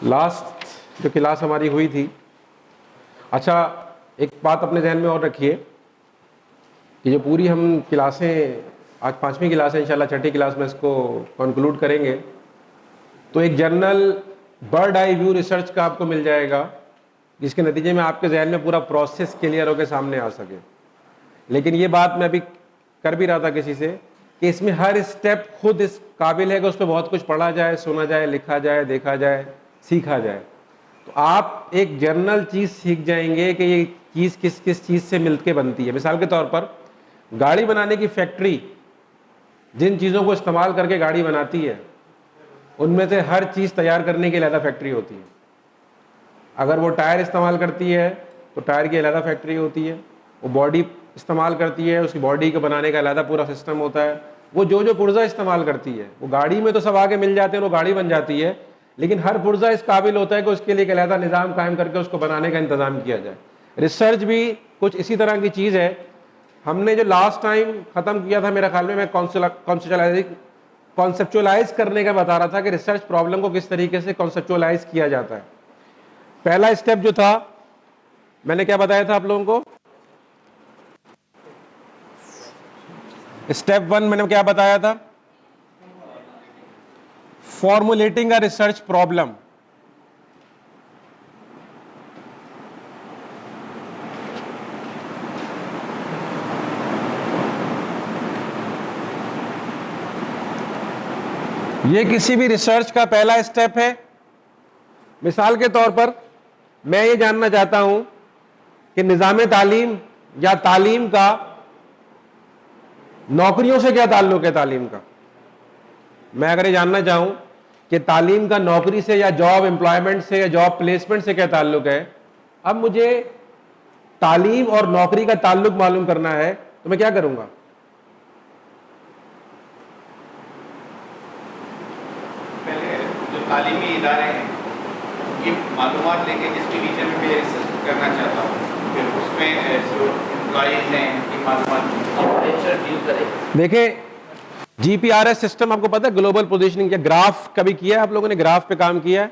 Last जो class हमारी हुई थी, अच्छा एक बात अपने जहन में और रखिए कि जो पूरी हम क्लासें, आज 5वीं क्लास है, इंशाल्लाह 6ठी क्लास में इसको कंक्लूड करेंगे, तो एक general bird eye view research का आपको मिल जाएगा, जिसके नतीजे में आपके जहन में पूरा प्रोसेस क्लियर होकर सामने आ सके। लेकिन ये बात मैं अभी कर भी रहा था किसी से कि इसमें हर स्टेप खुद इस काबिल है कि उस पर बहुत कुछ पढ़ा जाए, सुना जाए, लिखा जाए, देखा जाए, सीखा जाए। तो आप एक जनरल चीज़ सीख जाएंगे कि ये चीज़ किस किस चीज़ से मिलके बनती है। मिसाल के तौर पर गाड़ी बनाने की फैक्ट्री जिन चीज़ों को इस्तेमाल करके गाड़ी बनाती है, उनमें से हर चीज़ तैयार करने की अलग फैक्ट्री होती है। अगर वो टायर इस्तेमाल करती है तो टायर की अलग फैक्ट्री होती है, वो बॉडी इस्तेमाल करती है, उसकी बॉडी को बनाने का अलग पूरा सिस्टम होता है, वो जो पुर्जा इस्तेमाल करती है, वो गाड़ी में तो सब आगे मिल जाते हैं, वो गाड़ी बन जाती है, लेकिन हर पुर्जा इस काबिल होता है कि उसके लिए एक अलग निज़ाम कायम करके उसको बनाने का इंतज़ाम किया जाए। रिसर्च भी कुछ इसी तरह की चीज़ है। हमने जो लास्ट टाइम ख़त्म किया था, मेरा ख्याल में मैं कॉन्सेप्चुअलाइज करने का बता रहा था कि रिसर्च प्रॉब्लम को किस तरीके से कॉन्सेप्चुअलाइज किया जाता है। पहला स्टेप जो था, मैंने क्या बताया था आप लोगों को? स्टेप 1 मैंने क्या बताया था? Formulating a research problem. ये किसी भी रिसर्च का पहला स्टेप है। मिसाल के तौर पर मैं ये जानना चाहता हूं कि निज़ाम तालीम या तालीम का नौकरियों से क्या ताल्लुक है। तालीम का मैं अगर ये जानना चाहूं कि तालीम का नौकरी से या जॉब एम्प्लॉयमेंट से या जॉब प्लेसमेंट से क्या ताल्लुक है, अब मुझे तालीम और नौकरी का ताल्लुक मालूम करना है, तो मैं क्या करूंगा? पहले जो तालीमी इदारे हैं, ये मालूमात लेंगे जिसके नीचे में मैं रिसर्च करना चाहता हूँ, फिर उसमें जो एम्प्लॉयज हैं उनकी मालूमात करें। देखिए, जीपीआरएस सिस्टम आपको पता है, ग्लोबल पोजीशनिंग, या ग्राफ कभी किया है आप लोगों ने? ग्राफ पे काम किया है?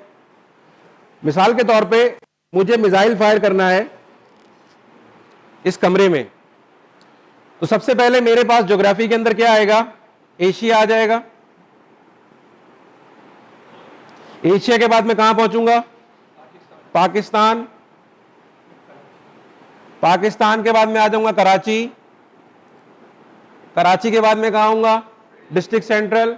मिसाल के तौर पे मुझे मिसाइल फायर करना है इस कमरे में, तो सबसे पहले मेरे पास ज्योग्राफी के अंदर क्या आएगा? एशिया आ जाएगा। एशिया के बाद मैं कहां पहुंचूंगा? पाकिस्तान। पाकिस्तान के बाद मैं आ जाऊंगा कराची। कराची के बाद मैं कहां आऊंगा? District central.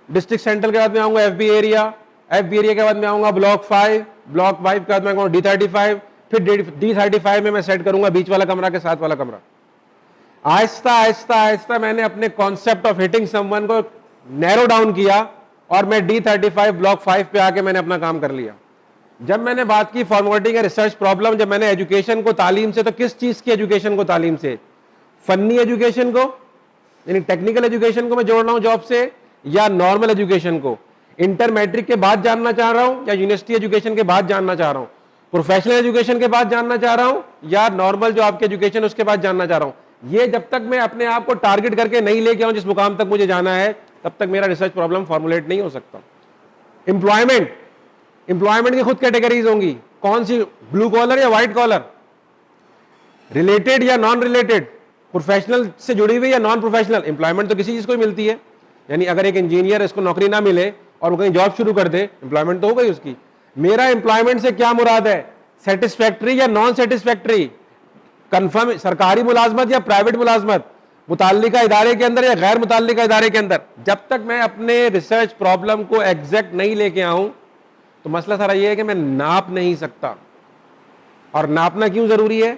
डिस्ट्रिक्ट सेंट्रल के बाद मैं आऊंगा एफबी एरिया। एफबी एरिया के बाद मैं आऊंगा ब्लॉक 5। ब्लॉक 5 के बाद मैं आऊंगा D35। फिर D35 में मैं सेट करूंगा बीच वाला कमरा के साथ वाला कमरा। आहिस्ता आहिस्ता आहिस्ता मैंने अपने कॉन्सेप्ट ऑफ हिटिंग समवन को नैरो डाउन किया और मैं D35 ब्लॉक 5 पे आके मैंने अपना काम कर लिया। जब मैंने बात की फॉर्मुलेटिंग या रिसर्च प्रॉब्लम, जब मैंने एजुकेशन को तालीम से, तो किस चीज की एजुकेशन को तालीम से? फन्नी एजुकेशन को, यानी टेक्निकल एजुकेशन को मैं जोड़ रहा हूं जॉब से, या नॉर्मल एजुकेशन को? इंटर मैट्रिक के बाद जानना चाह रहा हूं या यूनिवर्सिटी एजुकेशन के बाद जानना चाह रहा हूं? प्रोफेशनल एजुकेशन के बाद जानना चाह रहा हूं या नॉर्मल जो आपकी एजुकेशन उसके बाद जानना चाह रहा हूं? ये जब तक मैं अपने आप को टारगेट करके नहीं लेके आऊं जिस मुकाम तक मुझे जाना है, तब तक मेरा रिसर्च प्रॉब्लम फॉर्मुलेट नहीं हो सकता। एम्प्लॉयमेंट, एम्प्लॉयमेंट की खुद कैटेगरीज होंगी, कौन सी? ब्लू कॉलर या व्हाइट कॉलर, रिलेटेड या नॉन रिलेटेड, प्रोफेशनल से जुड़ी हुई या नॉन प्रोफेशनल। एम्प्लॉयमेंट तो किसी चीज को मिलती है, यानी अगर एक इंजीनियर इसको नौकरी ना मिले और वो कहीं जॉब शुरू कर दे, एम्प्लॉयमेंट तो हो गई उसकी। मेरा एम्प्लॉयमेंट से क्या मुराद है? सेटिस्फैक्ट्री या नॉन सेटिस्फैक्ट्री, कंफर्म सरकारी मुलाजमत या प्राइवेट मुलाजमत, मुताल्लिका इदारे के अंदर या गैर मुताल्लिका इदारे के अंदर। जब तक मैं अपने रिसर्च प्रॉब्लम को एग्जैक्ट नहीं लेके आऊं, तो मसला सारा यह है कि मैं नाप नहीं सकता। और नापना क्यों जरूरी है?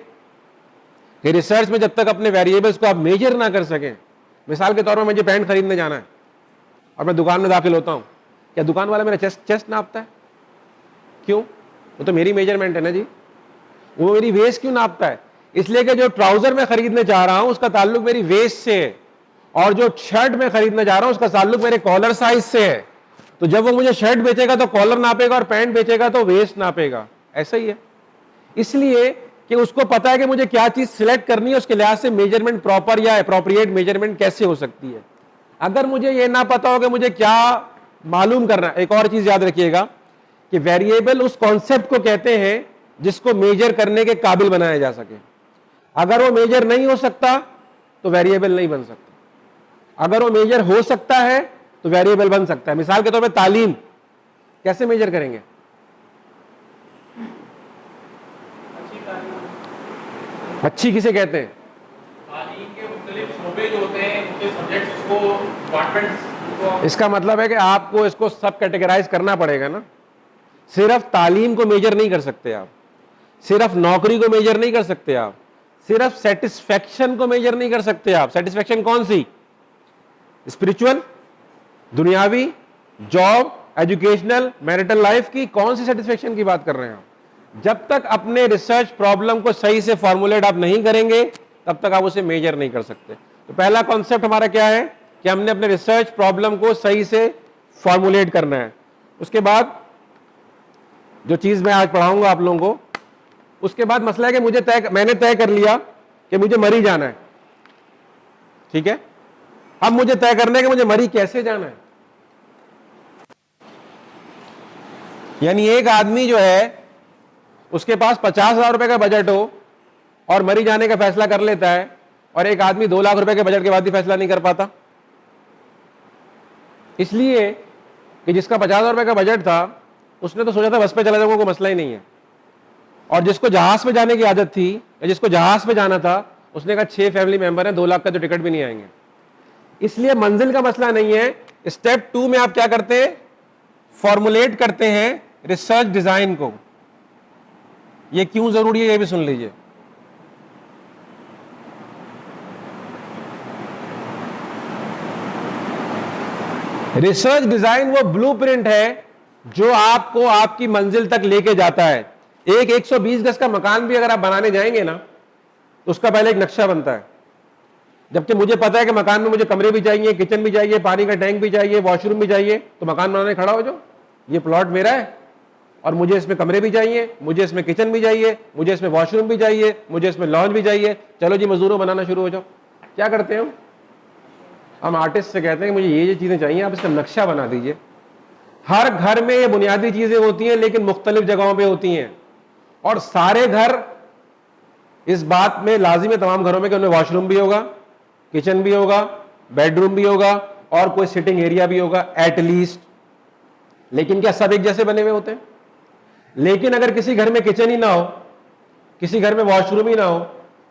कि रिसर्च में जब तक अपने वेरिएबल्स को आप मेजर ना कर सकें, मिसाल के तौर पर मुझे पैंट खरीदने जाना है और मैं दुकान में दाखिल होता हूं, क्या दुकान वाला मेरा चेस्ट नापता है? क्यों? वो तो मेरी मेजरमेंट है ना जी। वो मेरी वेस्ट क्यों नापता है? इसलिए कि जो ट्राउजर मैं खरीदने जा रहा हूं उसका ताल्लुक मेरी वेस्ट से है, और जो शर्ट मैं खरीदने जा रहा हूं उसका ताल्लुक मेरे कॉलर साइज से है। तो जब वो मुझे शर्ट बेचेगा तो कॉलर नापेगा और पैंट बेचेगा तो वेस्ट नापेगा। ऐसा ही है। इसलिए कि उसको पता है कि मुझे क्या चीज सिलेक्ट करनी है, उसके लिहाज से मेजरमेंट प्रॉपर या अप्रोप्रिएट मेजरमेंट कैसे हो सकती है। अगर मुझे ये ना पता हो कि मुझे क्या मालूम करना है, एक और चीज याद रखिएगा कि वेरिएबल उस कॉन्सेप्ट को कहते हैं जिसको मेजर करने के काबिल बनाया जा सके। अगर वो मेजर नहीं हो सकता तो वेरिएबल नहीं बन सकता, अगर वो मेजर हो सकता है तो वेरिएबल बन सकता है। मिसाल के तौर पे तालीम कैसे मेजर करेंगे? अच्छी किसे कहते हैं? तालीम के मुख्तलिफ शोबे जो होते हैं, उनके सब्जेक्ट्स को, डिपार्टमेंट्स। इसका मतलब है कि आपको इसको सब कैटेगराइज करना पड़ेगा ना। सिर्फ तालीम को मेजर नहीं कर सकते आप, सिर्फ नौकरी को मेजर नहीं कर सकते आप, सिर्फ सेटिस्फैक्शन को मेजर नहीं कर सकते आप। सेटिस्फैक्शन कौन सी? स्पिरिचुअल, दुनियावी, जॉब, एजुकेशनल, मैरिटल लाइफ की कौन सी सेटिस्फैक्शन की बात कर रहे हैं आप? जब तक अपने रिसर्च प्रॉब्लम को सही से फॉर्मुलेट आप नहीं करेंगे तब तक आप उसे मेजर नहीं कर सकते। तो पहला कॉन्सेप्ट हमारा क्या है कि हमने अपने रिसर्च प्रॉब्लम को सही से फॉर्मुलेट करना है। उसके बाद जो चीज मैं आज पढ़ाऊंगा आप लोगों को, उसके बाद मसला है कि मैंने तय कर लिया कि मुझे मरी जाना है, ठीक है। अब मुझे तय करना है कि मुझे मरी कैसे जाना है। यानी एक आदमी जो है उसके पास 50,000 रुपए का बजट हो और मरी जाने का फैसला कर लेता है, और एक आदमी 2 लाख रुपए के बजट के बाद भी फैसला नहीं कर पाता। इसलिए कि जिसका 50,000 रुपए का बजट था उसने तो सोचा था बस पे चला जाऊंगा, कोई मसला ही नहीं है। और जिसको जहाज पे जाने की आदत थी या जिसको जहाज पे जाना था उसने कहा 6 फैमिली मेंबर है, 2 लाख का तो टिकट भी नहीं आएंगे। इसलिए मंजिल का मसला नहीं है। स्टेप 2 में आप क्या करते हैं? फॉर्मुलेट करते हैं रिसर्च डिजाइन को। ये क्यों जरूरी है ये भी सुन लीजिए। रिसर्च डिजाइन वो ब्लूप्रिंट है जो आपको आपकी मंजिल तक लेके जाता है। एक 120 गज का मकान भी अगर आप बनाने जाएंगे ना तो उसका पहले एक नक्शा बनता है। जबकि मुझे पता है कि मकान में मुझे कमरे भी चाहिए, किचन भी चाहिए, पानी का टैंक भी चाहिए, वॉशरूम भी चाहिए, तो मकान बनाने खड़ा हो जाओ। ये प्लॉट मेरा है और मुझे इसमें कमरे भी चाहिए, मुझे इसमें किचन भी चाहिए, मुझे इसमें वॉशरूम भी चाहिए, मुझे इसमें लॉन्च भी चाहिए। चलो जी मजदूरों बनाना शुरू हो जाओ। क्या करते हैं हम आर्टिस्ट से कहते हैं कि मुझे ये चीजें चाहिए, आप इसका नक्शा बना दीजिए। हर घर में ये बुनियादी चीजें होती हैं लेकिन मुख्तलिफ जगहों पे होती हैं, और सारे घर इस बात में लाजिम है तमाम घरों में कि उनमें वॉशरूम भी होगा, किचन भी होगा, बेडरूम भी होगा और कोई सिटिंग एरिया भी होगा एटलीस्ट। लेकिन क्या सब एक जैसे बने हुए होते हैं? लेकिन अगर किसी घर में किचन ही ना हो, किसी घर में वॉशरूम ही ना हो,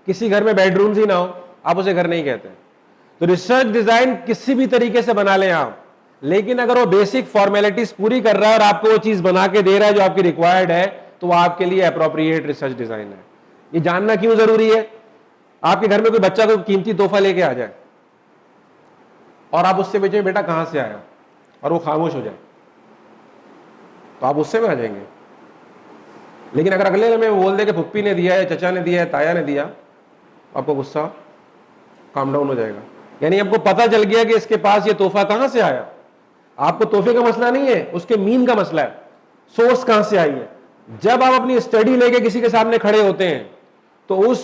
किसी घर में बेडरूम्स ही ना हो, आप उसे घर नहीं कहते। तो रिसर्च डिजाइन किसी भी तरीके से बना लें आप, लेकिन अगर वो बेसिक फॉर्मेलिटीज पूरी कर रहा है और आपको वो चीज बना के दे रहा है जो आपकी रिक्वायर्ड है, तो वो आपके लिए अप्रोप्रिएट रिसर्च डिजाइन है। ये जानना क्यों जरूरी है? आपके घर में कोई बच्चा कोई कीमती तोहफा लेके आ जाए और आप उससे पूछें बेटा कहां से आया, और वो खामोश हो जाए, तो आप उससे में आ जाएंगे। लेकिन अगर अगले में बोल दे कि पुप्पी ने दिया है, चचा ने दिया है, ताया ने दिया, आपको गुस्सा काम डाउन हो जाएगा। यानी आपको पता चल गया कि इसके पास ये तोहफा कहां से आया। आपको तोहफे का मसला नहीं है, उसके मीन का मसला है, सोर्स कहां से आई है। जब आप अपनी स्टडी लेके किसी के सामने खड़े होते हैं तो उस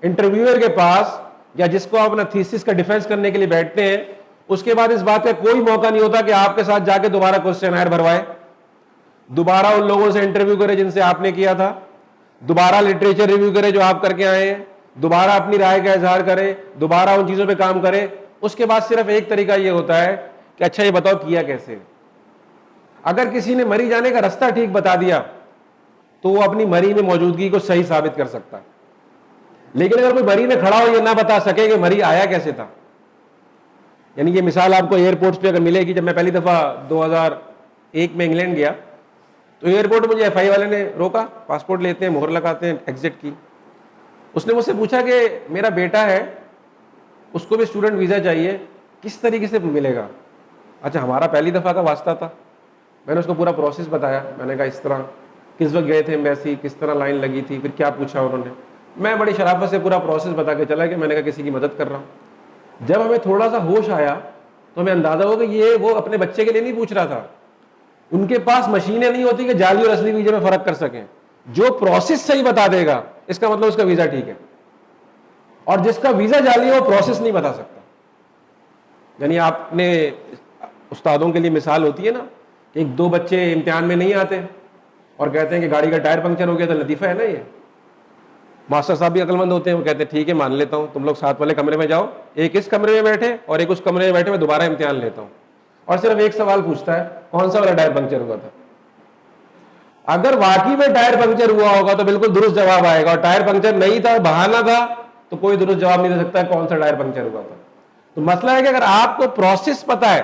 इंटरव्यूअर के पास या जिसको आप अपना थीसिस का डिफेंस करने के लिए बैठते हैं, उसके बाद इस बात का कोई मौका नहीं होता कि आपके साथ जाके दोबारा क्वेश्चन भरवाए, दोबारा उन लोगों से इंटरव्यू करे जिनसे आपने किया था, दोबारा लिटरेचर रिव्यू करे जो आप करके आए हैं, दोबारा अपनी राय का इजहार करे, दोबारा उन चीजों पे काम करे। उसके बाद सिर्फ एक तरीका यह होता है कि अच्छा ये बताओ किया कैसे। अगर किसी ने मरी जाने का रास्ता ठीक बता दिया तो वो अपनी मरी में मौजूदगी को सही साबित कर सकता है। लेकिन अगर कोई मरी में खड़ा हो ये ना बता सके कि मरी आया कैसे था, यानी ये मिसाल आपको एयरपोर्ट्स पे अगर मिलेगी। जब मैं पहली दफा 2001 में इंग्लैंड गया तो एयरपोर्ट मुझे एफआई वाले ने रोका, पासपोर्ट लेते हैं, मोहर लगाते हैं, एग्जिट की। उसने मुझसे पूछा कि मेरा बेटा है, उसको भी स्टूडेंट वीजा चाहिए, किस तरीके से मिलेगा। अच्छा, हमारा पहली दफा का वास्ता था। मैंने उसको पूरा प्रोसेस बताया। मैंने कहा इस तरह, किस वक्त गए थे एम्बेसी, किस तरह लाइन लगी थी, फिर क्या पूछा उन्होंने। मैं बड़ी शराफत से पूरा प्रोसेस बता के चला कि मैंने कहा किसी की मदद कर रहा हूँ। जब हमें थोड़ा सा होश आया तो हमें अंदाजा हो कि ये वो अपने बच्चे के लिए नहीं पूछ रहा था। उनके पास मशीनें नहीं होती कि जाली और असली वीजा में फर्क कर सकें। जो प्रोसेस सही बता देगा इसका मतलब उसका वीजा ठीक है, और जिसका वीजा जाली है वो प्रोसेस नहीं बता सकता। यानी आपने उस्तादों के लिए मिसाल होती है ना, एक 2 बच्चे इम्तिहान में नहीं आते और कहते हैं कि गाड़ी का टायर पंक्चर हो गया, तो लतीफ़ा है ना ये। मास्टर साहब भी अक्लमंद होते हैं, वो कहते हैं ठीक है मान लेता हूँ, तुम लोग साथ वाले कमरे में जाओ, एक इस कमरे में बैठे और एक उस कमरे में बैठे, मैं दोबारा इम्तिहान लेता हूँ, और सिर्फ एक सवाल पूछता है, कौन सा वाला टायर पंक्चर हुआ था। अगर वाकई में टायर पंक्चर हुआ होगा तो बिल्कुल दुरुस्त जवाब आएगा, और टायर पंक्चर नहीं था, बहाना था, तो कोई दुरुस्त जवाब नहीं दे सकता है कौन सा टायर पंक्चर हुआ था। तो मसला है कि अगर आपको प्रोसेस पता है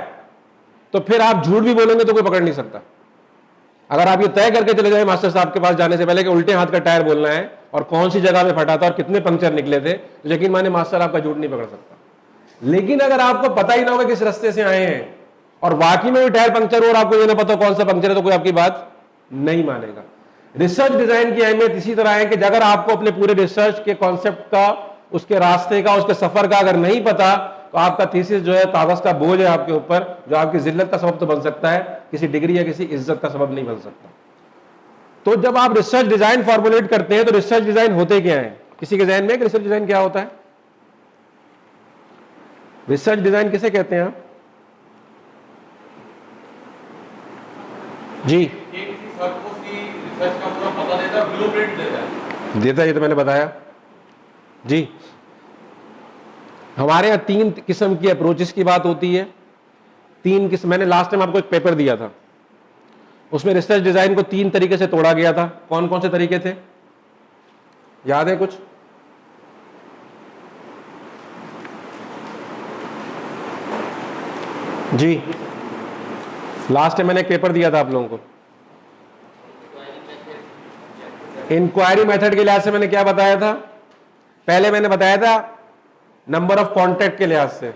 तो फिर आप झूठ भी बोलेंगे तो कोई पकड़ नहीं सकता। अगर आप ये तय करके चले जाए मास्टर साहब के पास जाने से पहले कि उल्टे हाथ का टायर बोलना है और कौन सी जगह में फटा था और कितने पंक्चर निकले थे, तो यकीन माने मास्टर आपका झूठ नहीं पकड़ सकता। लेकिन अगर आपको पता ही ना होगा किस रास्ते से आए हैं और वाकई में भी टायर पंक्चर हो और आपको ये ना पता कौन सा पंक्चर है, तो कोई आपकी बात नहीं मानेगा। रिसर्च डिजाइन की अहमियत इसी तरह है कि अगर आपको अपने पूरे रिसर्च के कॉन्सेप्ट का, उसके रास्ते का, उसके सफर का अगर नहीं पता, तो आपका थीसिस जो है कागज का बोझ है आपके ऊपर, जो आपकी जिल्लत का सबब तो बन सकता है, किसी डिग्री या किसी इज्जत का सबब नहीं बन सकता। तो जब आप रिसर्च डिजाइन फॉर्मुलेट करते हैं तो रिसर्च डिजाइन होते क्या है? किसी के जहन में रिसर्च डिजाइन क्या होता है? रिसर्च डिजाइन किसे कहते हैं आप जी? किसी सर्च को रिसर्च का पूरा पता देता है, ब्लूप्रिंट देता है। ये तो मैंने बताया जी। हमारे यहाँ 3 किस्म की अप्रोचेस की बात होती है। 3 किस्म, मैंने लास्ट टाइम आपको एक पेपर दिया था, उसमें रिसर्च डिजाइन को 3 तरीके से तोड़ा गया था। कौन कौन से तरीके थे, याद है कुछ? जी, लास्ट टाइम मैंने एक पेपर दिया था आप लोगों को। इंक्वायरी मेथड के लिहाज से मैंने क्या बताया था? पहले मैंने बताया था नंबर ऑफ कॉन्टैक्ट के लिहाज से,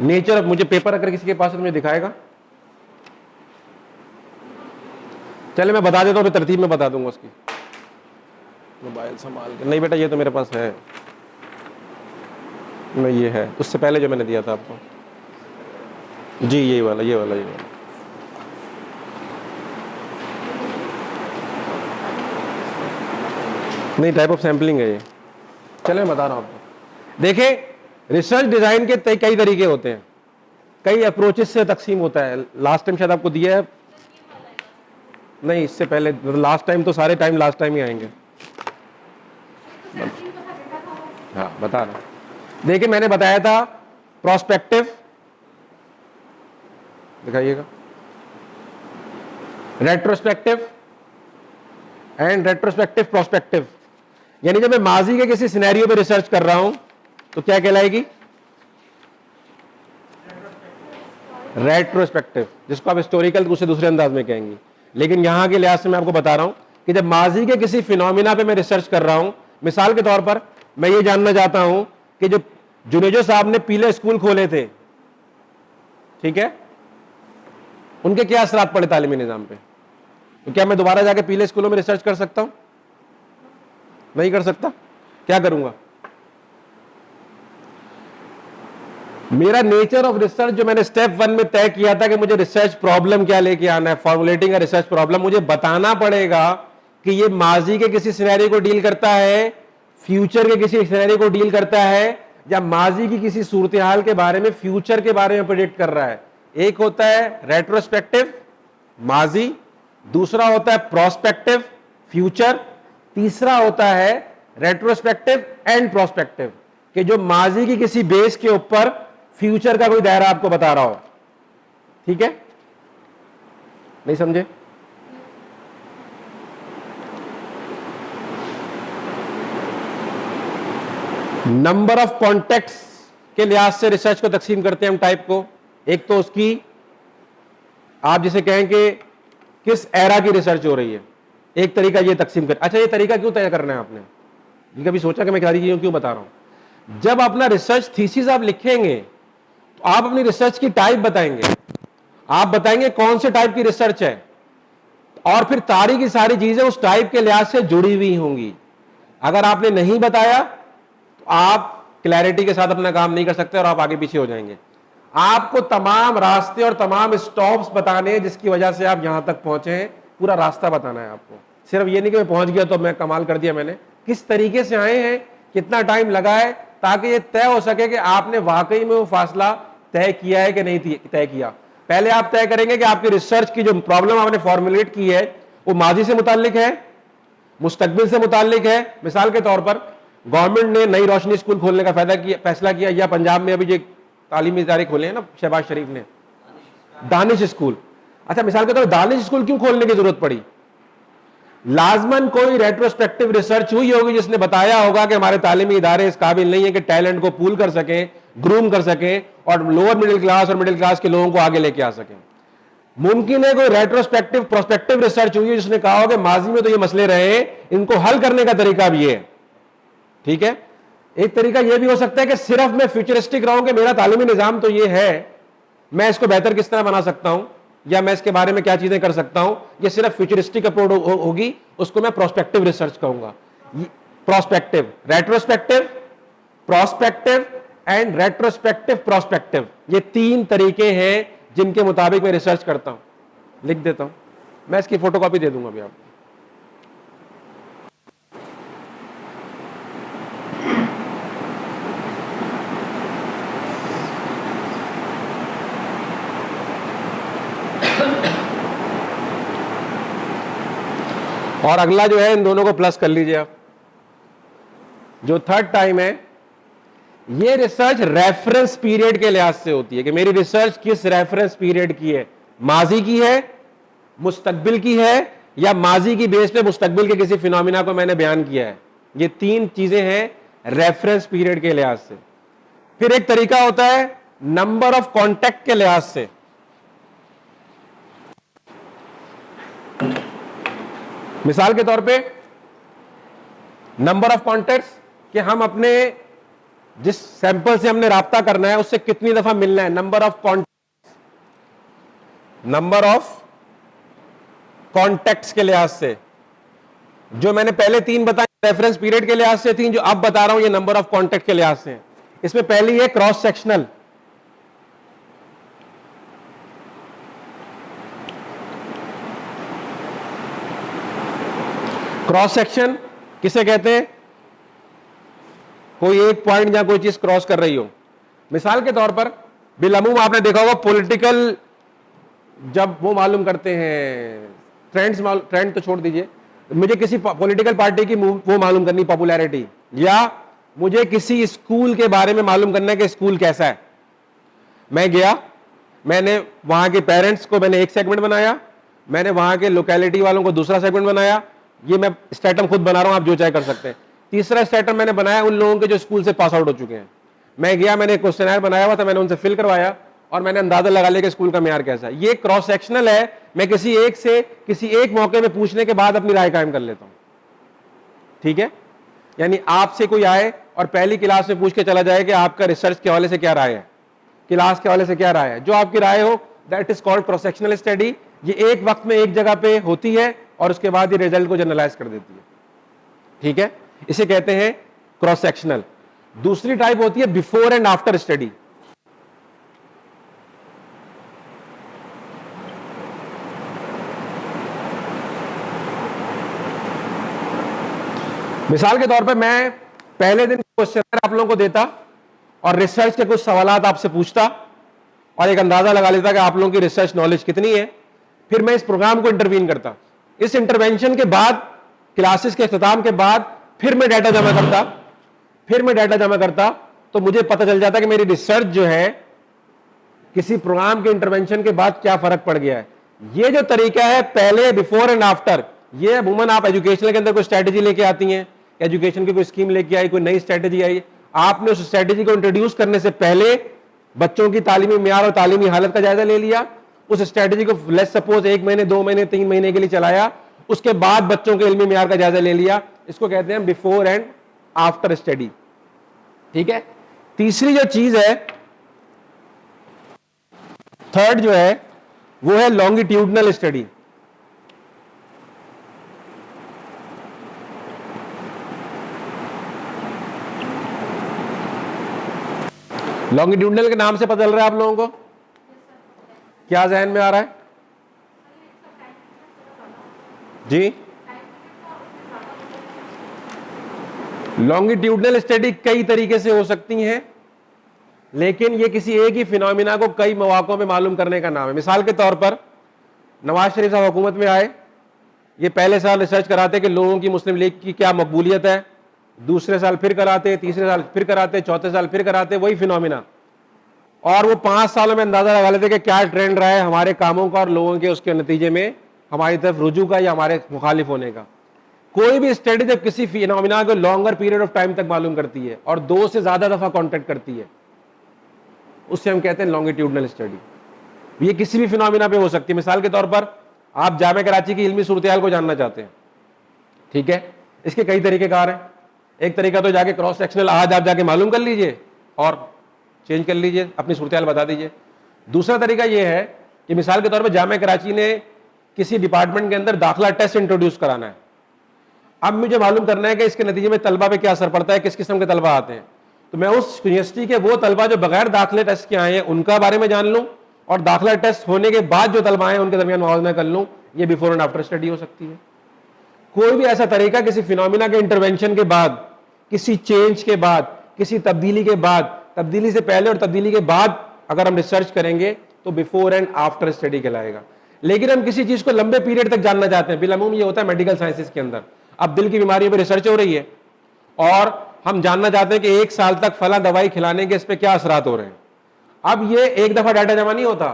नेचर ऑफ, मुझे पेपर अगर किसी के पास है तो मुझे दिखाएगा। चले मैं बता देता हूँ, तरतीब में बता दूंगा उसकी। मोबाइल संभाल के, नहीं बेटा ये तो मेरे पास है, नहीं ये है, उससे पहले जो मैंने दिया था आपको जी, ये वाला नहीं, टाइप ऑफ सैंपलिंग है ये। चलो मैं बता रहा हूं आपको। देखिए, रिसर्च डिजाइन के कई तरीके होते हैं, कई अप्रोचेस से तकसीम होता है। लास्ट टाइम शायद आपको दिया है, नहीं इससे पहले, लास्ट टाइम तो सारे टाइम लास्ट टाइम ही आएंगे। हाँ बता रहा हूं। देखिए मैंने बताया था प्रोस्पेक्टिव, दिखाइएगा, रेट्रोस्पेक्टिव एंड रेट्रोस्पेक्टिव प्रोस्पेक्टिव। यानी जब मैं माजी के किसी सिनेरियो पे रिसर्च कर रहा हूं तो क्या कहलाएगी? रेट्रोस्पेक्टिव, जिसको आप हिस्टोरिकल दूसरे अंदाज में कहेंगे। लेकिन यहां के लिहाज से मैं आपको बता रहा हूं कि जब माजी के किसी फिनोमिना पे मैं रिसर्च कर रहा हूं, मिसाल के तौर पर मैं ये जानना चाहता हूं कि जो जुनेजो साहब ने पीले स्कूल खोले थे, ठीक है, उनके क्या असरात पड़े तालीमी निजाम पे, तो क्या मैं दोबारा जाके पीले स्कूलों में रिसर्च कर सकता हूं? नहीं कर सकता। क्या करूंगा? मेरा नेचर ऑफ रिसर्च जो मैंने स्टेप 1 में तय किया था कि मुझे रिसर्च प्रॉब्लम क्या लेके आना है, फॉर्मुलेटिंग अ रिसर्च प्रॉब्लम, मुझे बताना पड़ेगा कि ये माजी के किसी सिनेरियो को डील करता है, फ्यूचर के किसी सिनेरियो को डील करता है, या माजी की किसी सूरत हाल के बारे में, फ्यूचर के बारे में प्रेडिक्ट कर रहा है। एक होता है रेट्रोस्पेक्टिव माजी, दूसरा होता है प्रोस्पेक्टिव फ्यूचर, तीसरा होता है रेट्रोस्पेक्टिव एंड प्रोस्पेक्टिव, कि जो माजी की किसी बेस के ऊपर फ्यूचर का कोई दायरा आपको बता रहा हो। ठीक है, नहीं समझे? नंबर ऑफ कॉन्टेक्ट्स के लिहाज से रिसर्च को तकसीम करते हैं हम टाइप को। एक तो उसकी, आप जिसे कहें कि किस एरा की रिसर्च हो रही है, एक तरीका ये तकसीम कर। अच्छा, ये तरीका क्यों तय करना है आपने? ये कभी सोचा कि मैं सारी चीजें क्यों बता रहा हूं? जब अपना रिसर्च थीसिस आप लिखेंगे तो आप अपनी रिसर्च की टाइप बताएंगे, आप बताएंगे कौन से टाइप की रिसर्च है, और फिर सारी की सारी चीजें उस टाइप के लिहाज से जुड़ी हुई होंगी। अगर आपने नहीं बताया तो आप क्लैरिटी के साथ अपना काम नहीं कर सकते और आप आगे पीछे हो जाएंगे। आपको तमाम रास्ते और तमाम स्टॉप्स बताने हैं जिसकी वजह से आप यहां तक पहुंचे हैं, पूरा रास्ता बताना है आपको। सिर्फ ये नहीं कि मैं पहुंच गया तो मैं कमाल कर दिया मैंने, किस तरीके से आए हैं, कितना टाइम लगा है, ताकि ये तय हो सके कि आपने वाकई में वो फासला तय किया है कि नहीं तय किया। पहले आप तय करेंगे कि आपकी रिसर्च की जो प्रॉब्लम आपने फॉर्मुलेट की है वो माजी से मुताल्लिक है, मुस्तकबिल से मुताल्लिक है। मिसाल के तौर पर गवर्नमेंट ने नई रोशनी स्कूल खोलने का फैसला किया, या पंजाब में अभी जो तालीमी इदारे खोले हैं ना शहबाज शरीफ ने, दानिश स्कूल। अच्छा, मिसाल के तौर पर दानिश स्कूल क्यों खोलने की जरूरत पड़ी? लाजमन कोई रेट्रोस्पेक्टिव रिसर्च हुई होगी जिसने बताया होगा कि हमारे तालीमी इदारे इस काबिल नहीं है कि टैलेंट को पूल कर सकें, ग्रूम कर सकें और लोअर मिडिल क्लास और मिडिल क्लास के लोगों को आगे लेके आ सकें। मुमकिन है कोई रेट्रोस्पेक्टिव प्रोस्पेक्टिव रिसर्च हुई है जिसने कहा हो कि माजी में तो ये मसले रहे, इनको हल करने का तरीका भी है। ठीक है, एक तरीका यह भी हो सकता है कि सिर्फ मैं फ्यूचरिस्टिक रहूं कि मेरा तालीमी निजाम तो ये है, मैं इसको बेहतर किस तरह बना सकता हूं या मैं इसके बारे में क्या चीजें कर सकता हूं, ये सिर्फ फ्यूचरिस्टिक अप्रोच होगी, उसको मैं प्रोस्पेक्टिव रिसर्च कहूंगा। Prospective, retrospective, prospective and retrospective prospective, ये तीन तरीके हैं जिनके मुताबिक मैं रिसर्च करता हूं। लिख देता हूं, मैं इसकी फोटोकॉपी दे दूंगा अभी आपको। और अगला जो है इन दोनों को प्लस कर लीजिए आप। जो थर्ड टाइम है, ये रिसर्च रेफरेंस पीरियड के लिहाज से होती है कि मेरी रिसर्च किस रेफरेंस पीरियड की है, माजी की है, मुस्तकबिल की है, या माजी की बेस पे मुस्तकबिल के किसी फिनोमिना को मैंने बयान किया है। ये तीन चीजें हैं रेफरेंस पीरियड के लिहाज से। फिर एक तरीका होता है नंबर ऑफ कॉन्टेक्ट के लिहाज से। मिसाल के तौर पे नंबर ऑफ कॉन्टेक्ट्स कि हम अपने जिस सैंपल से हमने राब्ता करना है उससे कितनी दफा मिलना है, number of contacts, number of contacts के लिहाज से। जो मैंने पहले तीन बताए रेफरेंस पीरियड के लिहाज से थी, जो अब बता रहा हूं ये नंबर ऑफ कॉन्टेक्ट के लिहाज से। इसमें पहली है क्रॉस सेक्शनल। क्रॉस सेक्शन किसे कहते हैं? कोई एक पॉइंट या कोई चीज क्रॉस कर रही हो। मिसाल के तौर पर बिलअमूम आपने देखा होगा पॉलिटिकल, जब वो मालूम करते हैं ट्रेंड तो छोड़ दीजिए, मुझे किसी पॉलिटिकल पार्टी की वो मालूम करनी पॉपुलैरिटी, या मुझे किसी स्कूल के बारे में मालूम करना है कि स्कूल कैसा है। मैं गया, मैंने वहां के पेरेंट्स को मैंने एक सेगमेंट बनाया, मैंने वहां के लोकेलिटी वालों को दूसरा सेगमेंट बनाया। ये मैं स्टेटम खुद बना रहा हूं, आप जो चाहे कर सकते हैं। तीसरा स्टेटम मैंने बनाया उन लोगों के जो स्कूल से पास आउट हो चुके हैं। मैं गया, मैंने क्वेश्चनर बनाया हुआ था, मैंने उनसे फिल करवाया और मैंने अंदाजा लगा लिया कि स्कूल का मेयार कैसा है। ये क्रॉस सेक्शनल है, मैं किसी एक से किसी एक मौके में पूछने के बाद अपनी राय कायम कर लेता हूं। ठीक है, यानी आपसे कोई आए और पहली क्लास में पूछ के चला जाए कि आपका रिसर्च के हवाले से क्या राय है, क्लास के हवाले से क्या राय है, जो आपकी राय हो that is called cross sectional study. ये एक वक्त में एक जगह पे होती है और उसके बाद ये रिजल्ट को जनरलाइज कर देती है। ठीक है, इसे कहते हैं क्रॉस सेक्शनल। दूसरी टाइप होती है बिफोर एंड आफ्टर स्टडी। मिसाल के तौर पे मैं पहले दिन क्वेश्चनर आप लोगों को देता और रिसर्च के कुछ सवालात आपसे पूछता और एक अंदाजा लगा लेता कि आप लोगों की रिसर्च नॉलेज कितनी है। फिर मैं इस प्रोग्राम को इंटरवीन करता। इस इंटरवेंशन के बाद, क्लासेस के इख्तिताम के बाद, फिर मैं डाटा जमा करता तो मुझे पता चल जाता कि मेरी रिसर्च जो है किसी प्रोग्राम के इंटरवेंशन के बाद क्या फर्क पड़ गया है। ये जो तरीका है पहले, बिफोर एंड आफ्टर, ये अमूमन आप एजुकेशन के अंदर कोई स्ट्रेटेजी लेके आती हैं, एजुकेशन की कोई स्कीम लेके आई, कोई नई स्ट्रेटेजी आई, आपने उस स्ट्रेटेजी को इंट्रोड्यूस करने से पहले बच्चों की तालीमी मियार और तालीमी हालत का जायजा ले लिया। उस स्ट्रेटेजी को लेट्स सपोज 1 महीने, 2 महीने, 3 महीने के लिए चलाया, उसके बाद बच्चों के इल्मी मियार का जायजा ले लिया। इसको कहते हैं बिफोर एंड आफ्टर स्टडी। ठीक है, तीसरी जो चीज है, थर्ड जो है, वो है लॉन्गिट्यूडनल स्टडी। लॉन्गिट्यूडनल के नाम से पता चल रहा है आप लोगों को? क्या ज़हन में आ रहा है जी? लॉन्गिट्यूडनल स्टडी कई तरीके से हो सकती हैं। लेकिन ये किसी एक ही फिनोमिना को कई मौकों में मालूम करने का नाम है। मिसाल के तौर पर नवाज शरीफ साहब हुकूमत में आए, ये पहले साल रिसर्च कराते कि लोगों की मुस्लिम लीग की क्या मकबूलियत है, दूसरे साल फिर कराते, तीसरे साल फिर कराते, चौथे साल फिर कराते, वही फिनोमिना। और वो 5 सालों में अंदाजा लगा लेते कि क्या ट्रेंड रहा है हमारे कामों का और लोगों के उसके नतीजे में हमारी तरफ रुजू का या हमारे मुखालिफ होने का। कोई भी स्टडी जब किसी फिनोमिना को लॉन्गर पीरियड ऑफ टाइम तक मालूम करती है और 2 से ज्यादा दफा कॉन्टेक्ट करती है, उससे हम कहते हैं लॉन्गिट्यूडनल स्टडी। ये किसी भी फिनोमिना पे हो सकती है। मिसाल के तौर पर आप जामे कराची की इल्मी सूरत-ए-हाल को जानना चाहते हैं, ठीक है, इसके कई तरीकेकार हैं। एक तरीका तो जाके क्रॉस सेक्शनल आज आप जाके मालूम कर लीजिए और चेंज कर लीजिए, अपनी सूरत-ए-हाल बता दीजिए। दूसरा तरीका यह है कि मिसाल के तौर पर जामे कराची ने किसी डिपार्टमेंट के अंदर दाखिला टेस्ट इंट्रोड्यूस कराना है। अब मुझे मालूम करना है कि इसके नतीजे में तलबा पे क्या असर पड़ता है, किस किस्म के तलबा आते हैं। तो मैं उस यूनिवर्सिटी के वो तलबा जो बगैर दाखिले टेस्ट के आए हैं उनका बारे में जान लूं, और दाखिला टेस्ट होने के बाद जो तलबा आए हैं उनके दरमियान मुआवजा कर लूं। ये बिफोर एंड आफ्टर स्टडी हो सकती है। कोई भी ऐसा तरीका किसी फिनोमिना के इंटरवेंशन के बाद, किसी चेंज के बाद, किसी तब्दीली के बाद, तब्दीली से पहले और तब्दीली के बाद अगर हम रिसर्च करेंगे तो बिफोर एंड आफ्टर स्टडी कहलाएगा। लेकिन हम किसी चीज को लंबे पीरियड तक जानना चाहते हैं, बिलअमूम ये होता है मेडिकल साइंसेस के अंदर। अब दिल की बीमारियों पर रिसर्च हो रही है और हम जानना चाहते हैं कि 1 साल तक फला दवाई खिलाने के इस पर क्या असरात हो रहे हैं। अब ये एक दफा डाटा जमा नहीं होता,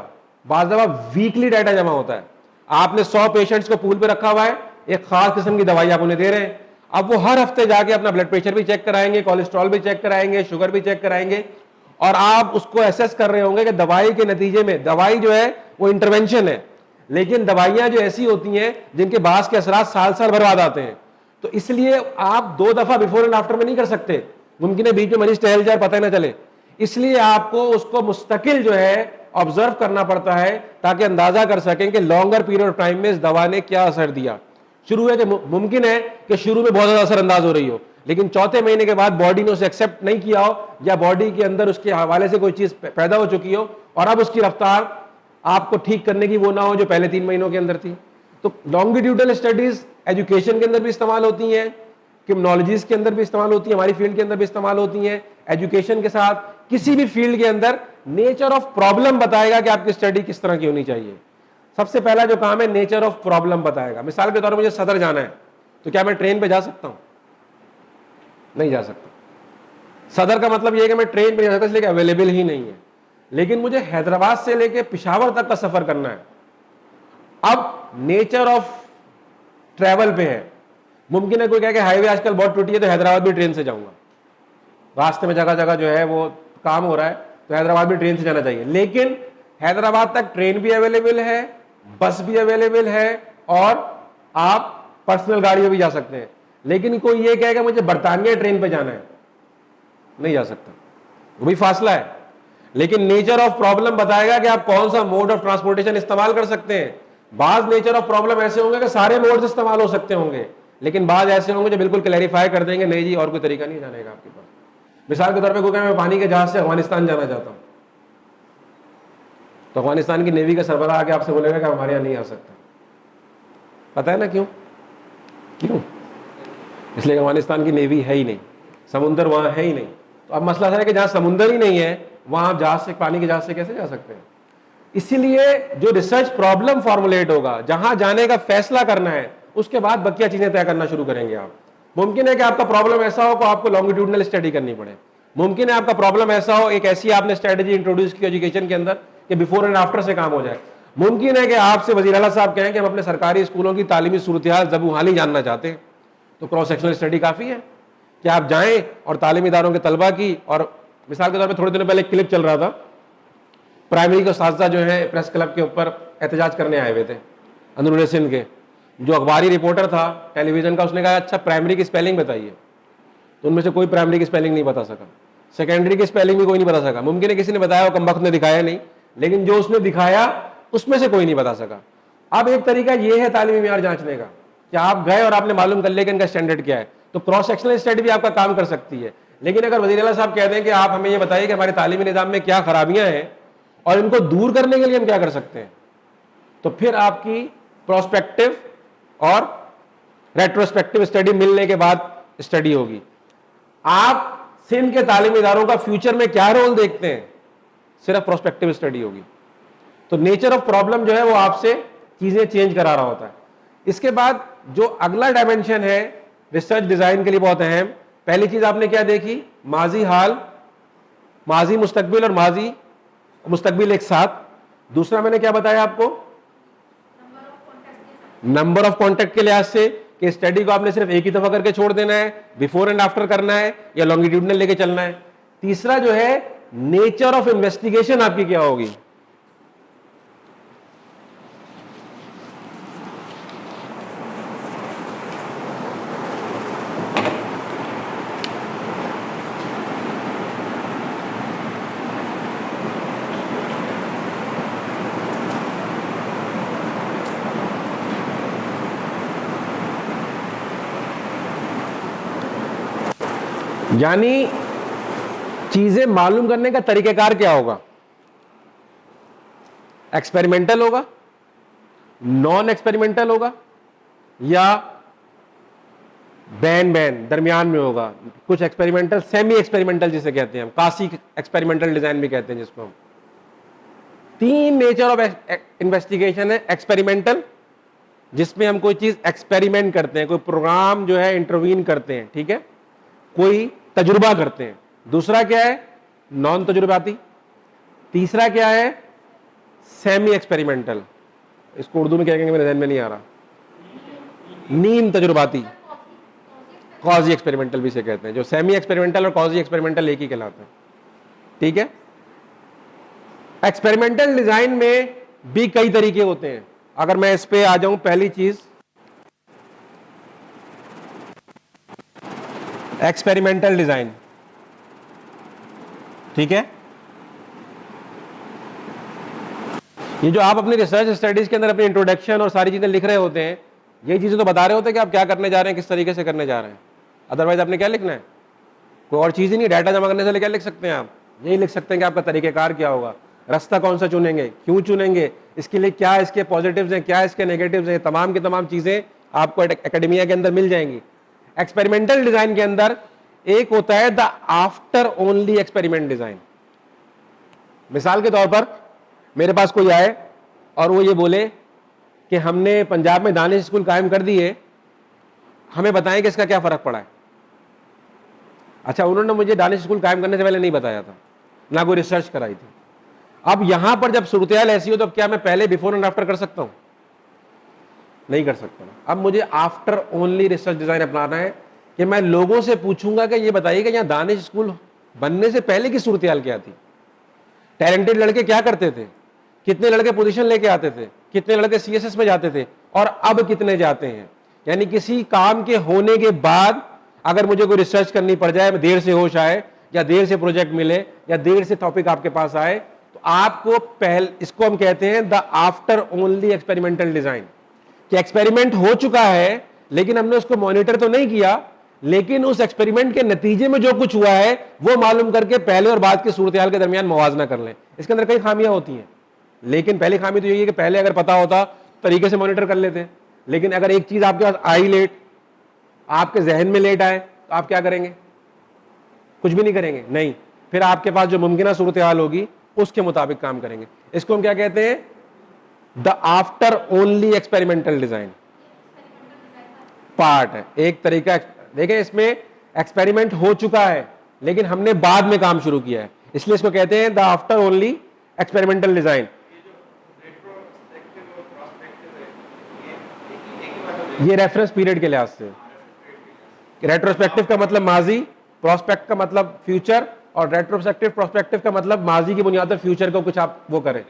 बाज़ दफा वीकली डाटा जमा होता है। आपने 100 पेशेंट्स को पूल पे रखा हुआ है, एक खास किस्म की दवाई आप उन्हें दे रहे हैं। अब वो हर हफ्ते जाके अपना ब्लड प्रेशर भी चेक कराएंगे, कोलेस्ट्रॉल भी चेक कराएंगे, शुगर भी चेक कराएंगे, और आप उसको एसेस कर रहे होंगे कि दवाई के नतीजे में, दवाई जो है वो इंटरवेंशन है, लेकिन दवाइयां जो ऐसी होती हैं जिनके बास के असरात साल साल भर बाद आते हैं। तो इसलिए आप 2 दफा बिफोर एंड आफ्टर में नहीं कर सकते, मुमकिन है बीच में मरीज टहल जाए पता ही ना चले। इसलिए आपको उसको मुस्तकिल जो है ऑब्जर्व करना पड़ता है ताकि अंदाजा कर सकें कि लॉन्गर पीरियड ऑफ टाइम में इस दवा ने क्या असर दिया। शुरू है कि मुमकिन है कि शुरू में बहुत ज्यादा असरअंदाज हो रही हो, लेकिन चौथे महीने के बाद बॉडी ने उसे एक्सेप्ट नहीं किया हो, या बॉडी के अंदर उसके हवाले से कोई चीज पैदा हो चुकी हो और अब उसकी रफ्तार आपको ठीक करने की वो ना हो जो पहले 3 महीनों के अंदर थी। तो लॉन्गिट्यूडनल स्टडीज एजुकेशन के अंदर भी इस्तेमाल होती हैं, क्रिमिनोलॉजीज के अंदर भी इस्तेमाल होती है, हमारी फील्ड के अंदर भी इस्तेमाल होती हैं। एजुकेशन के साथ किसी भी फील्ड के अंदर नेचर ऑफ प्रॉब्लम बताएगा कि आपकी स्टडी किस तरह की होनी चाहिए। सबसे पहला जो काम है नेचर ऑफ प्रॉब्लम बताएगा। मिसाल के तौर पर मुझे सदर जाना है, तो क्या मैं ट्रेन पे जा सकता हूं? नहीं जा सकता। सदर का मतलब यह है कि मैं ट्रेन पे जा सकता, इसलिए कि अवेलेबल ही नहीं है। लेकिन मुझे हैदराबाद से लेके पेशावर तक का सफर करना है। अब नेचर ऑफ ट्रैवल पे है, मुमकिन है कोई कहे कि हाईवे आजकल बहुत टूटी है तो हैदराबाद भी ट्रेन से जाऊंगा, रास्ते में जगह जगह जो है वो काम हो रहा है तो हैदराबाद भी ट्रेन से जाना चाहिए। लेकिन हैदराबाद तक ट्रेन भी अवेलेबल है, बस भी अवेलेबल है, और आप पर्सनल गाड़ी में भी जा सकते हैं। लेकिन कोई ये कहेगा मुझे बरतानिया ट्रेन पे जाना है, नहीं जा सकता, वो भी फासला है। लेकिन नेचर ऑफ प्रॉब्लम बताएगा कि आप कौन सा मोड ऑफ ट्रांसपोर्टेशन इस्तेमाल कर सकते हैं। बाज नेचर ऑफ प्रॉब्लम ऐसे होंगे कि सारे मोड्स इस्तेमाल हो सकते होंगे, लेकिन बाज ऐसे होंगे जो बिल्कुल क्लैरिफाई कर देंगे नहीं जी और कोई तरीका नहीं जाने का आपके पास। मिसाल के तौर पे कोई कहे मैं पानी के जहाज से अफगानिस्तान जाना चाहता हूं, तो अफगानिस्तान की नेवी का सरबराह आके आपसे बोलेगा कि हमारे यहां नहीं आ सकता। पता है ना क्यों? क्यों? इसलिए अफगानिस्तान की नेवी है ही नहीं, समुंदर वहां है ही नहीं। तो अब मसला है कि जहां समुंदर ही नहीं है वहां आप जहाज से, पानी के जहाज से कैसे जा सकते हैं? इसीलिए जो रिसर्च प्रॉब्लम फॉर्मुलेट होगा, जहां जाने का फैसला करना है, उसके बाद बकिया चीजें तय करना शुरू करेंगे आप। मुमकिन है कि आपका प्रॉब्लम ऐसा हो कि आपको लॉन्गिट्यूडनल स्टडी करनी पड़े। मुमकिन है आपका प्रॉब्लम ऐसा हो, एक ऐसी आपने स्ट्रेटेजी इंट्रोड्यूस की एजुकेशन के अंदर कि बिफोर एंड आफ्टर से काम हो जाए। मुमकिन है कि आपसे वजीर आला साहब कहें कि हम अपने सरकारी स्कूलों की तालीमी सूरत-ए-हाल ज़ब-हाल ही जानना चाहते हैं, तो क्रॉस सेक्शनल स्टडी काफी है कि आप जाएं और तालीमी इदारों के तलबा की। और मिसाल के तौर पर थोड़े दिनों पहले एक क्लिप चल रहा था, प्राइमरी के उस्ताद जो है प्रेस क्लब के ऊपर एहतजाज करने आए हुए थे, अंदरूनी सिंध के। जो अखबारी रिपोर्टर था टेलीविजन का, उसने कहा अच्छा प्राइमरी की स्पेलिंग बताइए, तो उनमें से कोई प्राइमरी की स्पेलिंग नहीं बता सका, सेकेंडरी की स्पेलिंग भी कोई नहीं बता सका। मुमकिन है किसी ने बताया, वो कमबख्त ने दिखाया नहीं, लेकिन जो उसने दिखाया उसमें से कोई नहीं बता सका। अब एक तरीका ये है तालीमी मेयार जांचने का कि आप गए और आपने मालूम कर लिया कि इनका स्टैंडर्ड क्या है, तो क्रॉस सेक्शनल स्टडी भी आपका काम कर सकती है। लेकिन अगर वज़ीर आला साहब कह दें कि आप हमें ये बताइए कि हमारे तालीमी निज़ाम में क्या खराबियां हैं और इनको दूर करने के लिए हम क्या कर सकते हैं, तो फिर आपकी प्रोस्पेक्टिव और रेट्रोस्पेक्टिव स्टडी मिलने के बाद स्टडी होगी। आप सिंध के तालीमी इदारों का फ्यूचर में क्या रोल देखते हैं, सिर्फ प्रोस्पेक्टिव स्टडी होगी। तो नेचर ऑफ प्रॉब्लम जो है वो आपसे चीजें चेंज करा रहा होता है। इसके बाद जो अगला डायमेंशन है रिसर्च डिजाइन के लिए बहुत अहम, पहली चीज आपने क्या देखी, माजी हाल, माजी मुस्तकबिल और माजी मुस्तकबिल एक साथ। दूसरा मैंने क्या बताया आपको, नंबर ऑफ कॉन्टेक्ट के लिहाज से कि स्टडी को आपने सिर्फ एक ही दफा करके छोड़ देना है, बिफोर एंड आफ्टर करना है या लॉन्गिट्यूडनल लेके चलना है। तीसरा जो है नेचर ऑफ इन्वेस्टिगेशन आपकी क्या होगी। यानी चीजें मालूम करने का तरीकेकार क्या होगा, एक्सपेरिमेंटल होगा, नॉन एक्सपेरिमेंटल होगा या बैन दरमियान में होगा। कुछ एक्सपेरिमेंटल, सेमी एक्सपेरिमेंटल जिसे कहते हैं हम, कासी एक्सपेरिमेंटल डिजाइन भी कहते हैं जिसको हम। तीन नेचर ऑफ इन्वेस्टिगेशन है, एक्सपेरिमेंटल जिसमें हम कोई चीज एक्सपेरिमेंट करते हैं, कोई प्रोग्राम जो है इंटरवीन करते हैं, ठीक है, कोई तजुर्बा करते हैं। दूसरा क्या है, नॉन तजुर्बाती। तीसरा क्या है, सेमी एक्सपेरिमेंटल, इसको उर्दू में क्या कहेंगे मेरे ध्यान में नहीं आ रहा, नीम तजुर्बाती, कॉजी एक्सपेरिमेंटल भी से कहते हैं। जो सेमी एक्सपेरिमेंटल और कॉजी एक्सपेरिमेंटल एक ही कहलाते हैं, ठीक है। एक्सपेरिमेंटल डिजाइन में भी कई तरीके होते हैं। अगर मैं इस पे आ जाऊं, पहली चीज एक्सपेरिमेंटल डिजाइन, ठीक है। ये जो आप अपनी रिसर्च स्टडीज के अंदर अपनी इंट्रोडक्शन और सारी चीजें लिख रहे होते हैं, ये चीजें तो बता रहे होते हैं कि आप क्या करने जा रहे हैं, किस तरीके से करने जा रहे हैं। अदरवाइज आपने क्या लिखना है, कोई और चीज ही नहीं। डाटा जमा करने से क्या लिख सकते हैं आप, यही लिख सकते हैं कि आपका तरीकेकार क्या होगा, रास्ता कौन सा चुनेंगे, क्यों चुनेंगे, इसके लिए क्या इसके पॉजिटिव्स हैं, क्या इसके नेगेटिव्स हैं, तमाम की तमाम चीजें आपको एकेडमिया के अंदर मिल जाएंगी। एक्सपेरिमेंटल डिजाइन के अंदर एक होता है the after only experiment design. मिसाल के तौर पर मेरे पास कोई आए और वो ये बोले कि हमने पंजाब में दानिश स्कूल कायम कर दिए, हमें बताएं कि इसका क्या फर्क पड़ा है। अच्छा, उन्होंने मुझे दानिश स्कूल कायम करने से पहले नहीं बताया था, ना कोई रिसर्च कराई थी। अब यहां पर जब सूरत-ए-हाल ऐसी हो तो क्या मैं पहले बिफोर एंड आफ्टर कर सकता हूं? नहीं कर सकता। अब मुझे आफ्टर ओनली रिसर्च डिजाइन अपनाना है कि मैं लोगों से पूछूंगा कि ये बताइए कि यहां दानिश स्कूल बनने से पहले की सूरत-ए-हाल क्या थी, टैलेंटेड लड़के क्या करते थे, कितने लड़के पोजीशन लेके आते थे, कितने लड़के सीएसएस में जाते थे और अब कितने जाते हैं। यानी किसी काम के होने के बाद अगर मुझे कोई रिसर्च करनी पड़ जाए, देर से होश आए या देर से प्रोजेक्ट मिले या देर से टॉपिक आपके पास आए, तो आपको पहले, इसको हम कहते हैं the after only experimental design, कि एक्सपेरिमेंट हो चुका है लेकिन हमने उसको मॉनिटर तो नहीं किया, लेकिन उस एक्सपेरिमेंट के नतीजे में जो कुछ हुआ है वो मालूम करके पहले और बाद की सूरत-ए-हाल के दरमियान मुवाजना कर लें। इसके अंदर कई खामियां होती हैं, लेकिन पहली खामी तो यही है कि पहले अगर पता होता तरीके से मॉनिटर कर लेते। लेकिन अगर एक चीज आपके पास आई लेट, आपके जहन में लेट आए, तो आप क्या करेंगे? कुछ भी नहीं करेंगे, नहीं। फिर आपके पास जो मुमकिन सूरत-ए-हाल होगी उसके मुताबिक काम करेंगे। इसको हम क्या कहते हैं? The after only experimental design part है, एक तरीका। देखें, इसमें एक्सपेरिमेंट हो चुका है लेकिन हमने बाद में काम शुरू किया है, इसलिए इसको कहते हैं the after only experimental design. ये रेफरेंस पीरियड के लिहाज से, रेट्रोस्पेक्टिव का मतलब माजी, प्रोस्पेक्ट का मतलब फ्यूचर, और रेट्रोस्पेक्टिव प्रोस्पेक्टिव का मतलब माजी की बुनियाद पर फ्यूचर को कुछ आप वो करें।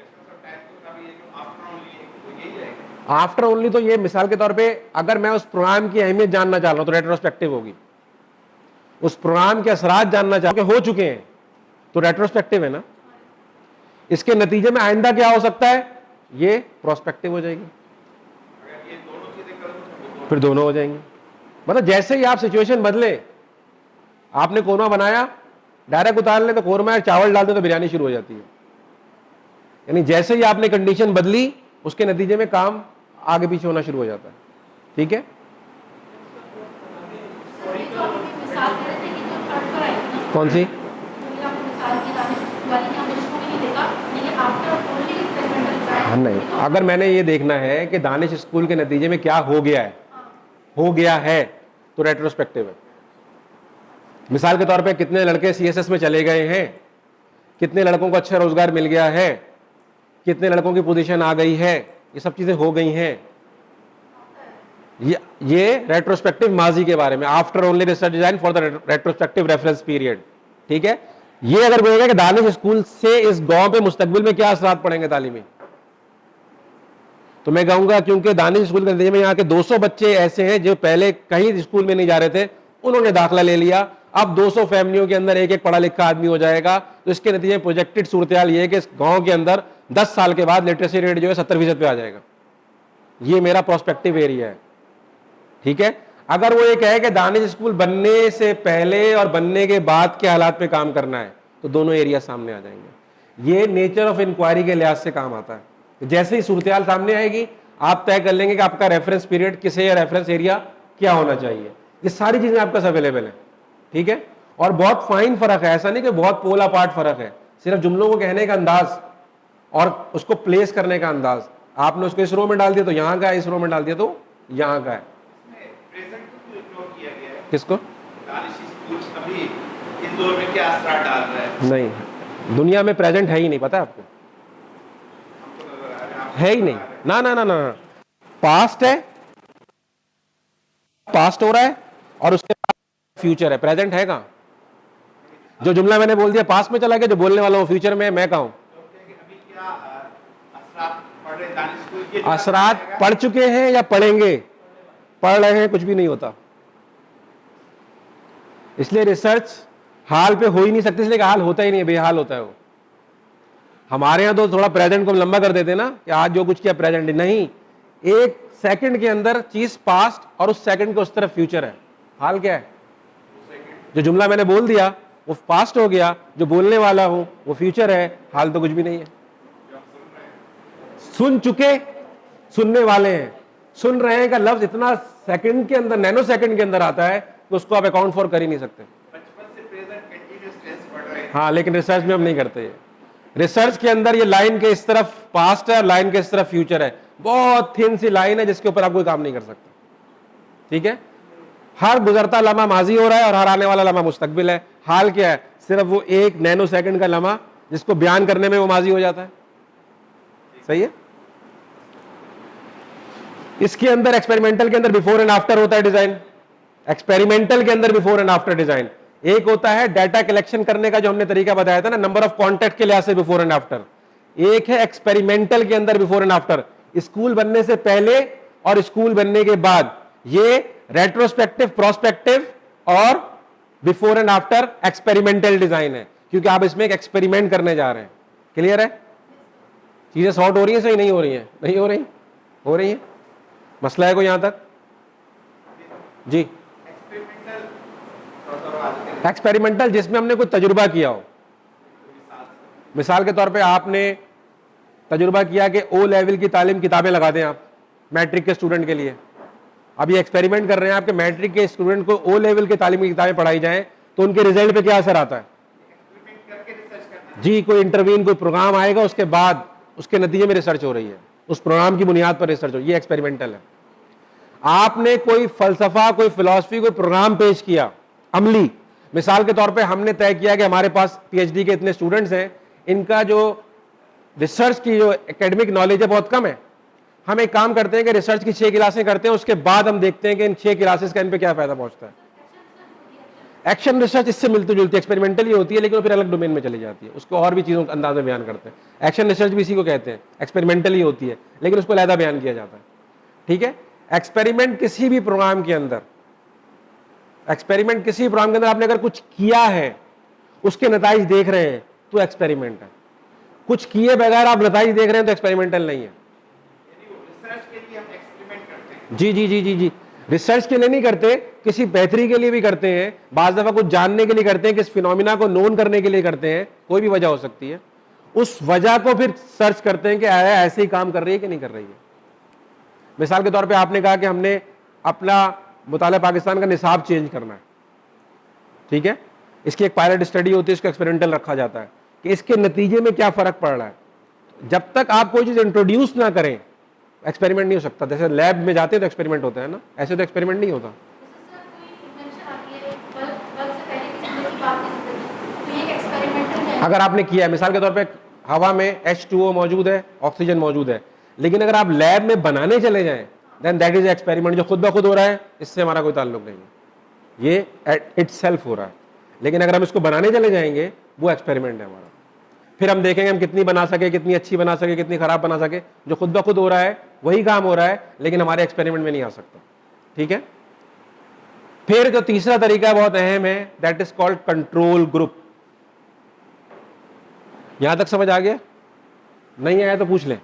आफ्टर ओनली तो ये मिसाल के तौर पे अगर मैं उस प्रोग्राम की अहमियत जानना चाह रहा हूं तो रेट्रोस्पेक्टिव होगी, उस प्रोग्राम के असरात जानना चाह हो चुके हैं तो रेट्रोस्पेक्टिव है ना। इसके नतीजे में आइंदा क्या हो सकता है, ये प्रोस्पेक्टिव हो जाएगी, फिर दोनों हो जाएंगे। मतलब जैसे ही आप सिचुएशन बदले, आपने कोरमा बनाया, डायरेक्ट उतार ले तो कोरमा, चावल डाल दे तो बिरयानी शुरू हो जाती है। यानी जैसे ही आपने कंडीशन बदली उसके नतीजे में काम आगे पीछे होना शुरू हो जाता है। ठीक है, कौन सी? हाँ नहीं, अगर मैंने ये देखना है कि दानिश स्कूल के नतीजे में क्या हो गया है तो रेट्रोस्पेक्टिव है। मिसाल के तौर पे कितने लड़के सीएसएस में चले गए हैं, कितने लड़कों को अच्छा रोजगार मिल गया है, कितने लड़कों की पोजीशन आ गई है, ये सब चीजें हो गई हैं। ये रेट्रोस्पेक्टिव माजी के बारे में, after only research design for the retrospective reference period. ठीक है, ये अगर बोलेगा कि दानिश स्कूल से इस गांव पे मुस्तकबिल में क्या असरात पड़ेंगे तालीमी, तो मैं कहूंगा क्योंकि दानिश स्कूल के नतीजे में यहाँ के 200 बच्चे ऐसे हैं जो पहले कहीं स्कूल में नहीं जा रहे थे, उन्होंने दाखिला ले लिया, अब 200 फैमिलियों के अंदर एक एक पढ़ा लिखा आदमी हो जाएगा। तो इसके नतीजे में प्रोजेक्टेड सूरत हाल ये है कि इस गांव के अंदर 10 साल के बाद लिटरेसी रेट जो है 70% पे आ जाएगा। ये मेरा प्रोस्पेक्टिव एरिया है। ठीक है, अगर वो ये कहे कि दानिश स्कूल बनने से पहले और बनने के बाद के हालात पे काम करना है, तो दोनों एरिया सामने आ जाएंगे। ये नेचर ऑफ इंक्वायरी के लिहाज से काम आता है। जैसे ही सूरत हाल सामने आएगी, आप तय कर लेंगे कि आपका रेफरेंस पीरियड किसे या रेफरेंस एरिया क्या होना चाहिए। ये सारी चीजें आपके पास अवेलेबल है। ठीक है, और बहुत फाइन फर्क है, ऐसा नहीं कि बहुत पोल अपार्ट फर्क है, सिर्फ जुमलों को कहने का अंदाज और उसको प्लेस करने का अंदाज। आपने उसको इस रो में डाल दिया तो यहां का है, इस रो में डाल दिया तो यहां का है। किसको? अभी इंदौर में क्या असर डाल रहा है? नहीं, दुनिया में प्रेजेंट है ही नहीं, पता है आपको? है ही नहीं, ना ना ना ना, पास्ट है, पास्ट हो रहा है और उसके बाद फ्यूचर है, प्रेजेंट है कहां? जो जुमला मैंने बोल दिया पास्ट में चला गया, जो बोलने वाला वो फ्यूचर में, मैं कहूं असरात पढ़ चुके हैं या पढ़ेंगे? पढ़ रहे हैं, कुछ भी नहीं होता। इसलिए रिसर्च हाल पे हो ही नहीं सकती, इसलिए हाल होता ही नहीं है, बेहाल होता है वो। हमारे यहां तो थोड़ा प्रेजेंट को लंबा कर देते ना कि आज जो कुछ किया प्रेजेंट, नहीं, एक सेकंड के अंदर चीज पास्ट और उस सेकंड के उस तरफ फ्यूचर है। हाल क्या है? जो जुमला मैंने बोल दिया वो पास्ट हो गया, जो बोलने वाला हूं वो फ्यूचर है, हाल तो कुछ भी नहीं है। सुन चुके, सुनने वाले हैं, सुन रहे हैं का लफ्ज इतना सेकंड के अंदर, नैनो सेकंड के अंदर आता है कि उसको आप अकाउंट फॉर कर ही नहीं सकते। हाँ, लेकिन रिसर्च में हम नहीं करते ये। रिसर्च के अंदर ये लाइन के इस तरफ पास्ट है और लाइन के इस तरफ फ्यूचर है, बहुत थिन सी लाइन है जिसके ऊपर आप कोई काम नहीं कर सकते। ठीक है, हर गुजरता लम्हा माजी हो रहा है और हर आने वाला लम्हा मुस्तकबिल है। हाल क्या है? सिर्फ वो एक नैनो सेकंड का लम्हा जिसको बयान करने में वो माजी हो जाता है। सही है। इसके अंदर एक्सपेरिमेंटल के अंदर बिफोर एंड आफ्टर होता है डिजाइन, एक्सपेरिमेंटल के अंदर बिफोर एंड आफ्टर डिजाइन। एक होता है डाटा कलेक्शन करने का जो हमने तरीका बताया था ना, नंबर ऑफ कॉन्टैक्ट के लिहाज से बिफोर एंड आफ्टर। एक है एक्सपेरिमेंटल के अंदर बिफोर एंड आफ्टर, स्कूल बनने से पहले और स्कूल बनने के बाद। ये रेट्रोस्पेक्टिव, प्रोस्पेक्टिव और before and after experimental design है, क्योंकि आप इसमें एक एक्सपेरिमेंट करने जा रहे हैं। क्लियर है? चीजें सॉर्ट हो रही है, सही नहीं हो रही है? नहीं हो रही, हो रही है। मसला है कोई यहां तक? जी, एक्सपेरिमेंटल जिसमें हमने कोई तजुर्बा किया हो। मिसाल के तौर पे आपने तजुर्बा किया कि ओ लेवल की तालीम किताबें लगा दें आप मैट्रिक के स्टूडेंट के लिए। अब ये एक्सपेरिमेंट कर रहे हैं आपके मैट्रिक के स्टूडेंट को ओ लेवल की तालीम की किताबें पढ़ाई जाएं तो उनके रिजल्ट पे क्या असर आता है? जी, कोई इंटरवीन, कोई प्रोग्राम आएगा, उसके बाद उसके नतीजे में रिसर्च हो रही है, उस प्रोग्राम की बुनियाद पर रिसर्च हो रही है। ये एक्सपेरिमेंटल है। आपने कोई फलसफा, कोई फिलॉसफी, कोई प्रोग्राम पेश किया अमली। मिसाल के तौर पे हमने तय किया कि हमारे पास पीएचडी के इतने स्टूडेंट्स हैं, इनका जो रिसर्च की जो एकेडमिक नॉलेज है बहुत कम है। हम एक काम करते हैं कि रिसर्च की 6 क्लासें करते हैं, उसके बाद हम देखते हैं कि इन 6 क्लासेस का इन पे क्या फायदा पहुंचता है। एक्शन रिसर्च इससे मिलती जुलती एक्सपेरिमेंटल ही होती है, लेकिन फिर अलग डोमेन में चली जाती है, उसको और भी चीजों के अंदाज में बयान करते हैं। एक्शन रिसर्च भी इसी को कहते हैं, एक्सपेरिमेंटल ही होती है, लेकिन उसको अलग बयान किया जाता है। ठीक है, एक्सपेरिमेंट किसी भी प्रोग्राम के अंदर, एक्सपेरिमेंट किसी प्रोग्राम के अंदर आपने अगर कुछ किया है, उसके नताइज देख रहे हैं तो एक्सपेरिमेंट है। कुछ किए बगैर आप नताइज देख रहे हैं तो एक्सपेरिमेंटल नहीं है। रिसर्च के लिए हम एक्सपेरिमेंट करते हैं। जी जी जी जी जी, रिसर्च के लिए नहीं करते, किसी बेहतरी के लिए भी करते हैं, बाज दफा कुछ जानने के लिए करते हैं, किस फिनोमिना को नोन करने के लिए करते हैं, कोई भी वजह हो सकती है। उस वजह को फिर सर्च करते हैं कि आया ऐसे ही काम कर रही है कि नहीं कर रही है। मिसाल के तौर पे आपने कहा कि हमने अपना मुताला पाकिस्तान का निसाब चेंज करना है, ठीक है, इसकी एक पायलट स्टडी होती है, इसको एक्सपेरिमेंटल रखा जाता है कि इसके नतीजे में क्या फर्क पड़ रहा है। जब तक आप कोई चीज इंट्रोड्यूस ना करें एक्सपेरिमेंट नहीं हो सकता। जैसे लैब में जाते हैं तो एक्सपेरिमेंट होता है ना, ऐसे तो एक्सपेरिमेंट नहीं होता। अगर आपने किया है, मिसाल के तौर पे हवा में H2O मौजूद है, ऑक्सीजन मौजूद है, लेकिन अगर आप लैब में बनाने चले जाएं देन दैट इज एक्सपेरिमेंट। जो खुद ब खुद हो रहा है इससे हमारा कोई ताल्लुक नहीं है, ये इटसेल्फ हो रहा है। लेकिन अगर हम इसको बनाने चले जाएंगे वो एक्सपेरिमेंट है हमारा। फिर हम देखेंगे हम कितनी बना सके, कितनी अच्छी बना सके, कितनी खराब बना सके। जो खुद ब खुद हो रहा है वही काम हो रहा है, लेकिन हमारे एक्सपेरिमेंट में नहीं आ सकता। ठीक है। फिर जो तीसरा तरीका बहुत अहम है, that is called control group. यहां तक समझ आ गया? नहीं आया तो पूछ लें।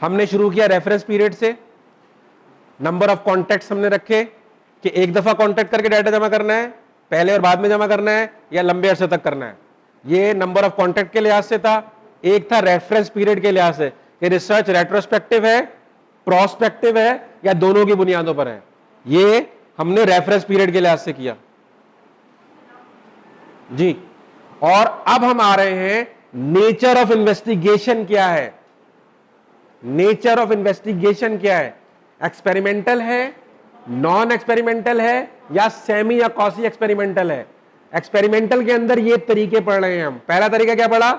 हमने शुरू किया रेफरेंस पीरियड से, नंबर ऑफ कॉन्टैक्ट्स हमने रखे कि एक दफा कॉन्टैक्ट करके डाटा जमा करना है, पहले और बाद में जमा करना है, या लंबे अरसे तक करना है। ये नंबर ऑफ कॉन्टैक्ट के लिहाज से था। एक था रेफरेंस पीरियड के लिहाज से कि रिसर्च रेट्रोस्पेक्टिव है, प्रोस्पेक्टिव है, या दोनों की बुनियादों पर है। ये हमने रेफरेंस पीरियड के लिहाज से किया जी। और अब हम आ रहे हैं नेचर ऑफ इन्वेस्टिगेशन क्या है। नेचर ऑफ इन्वेस्टिगेशन क्या है? एक्सपेरिमेंटल है, नॉन एक्सपेरिमेंटल है, या सेमी या कॉसी एक्सपेरिमेंटल है। एक्सपेरिमेंटल के अंदर ये तरीके पढ़ रहे हैं हम। पहला तरीका क्या पढ़ा?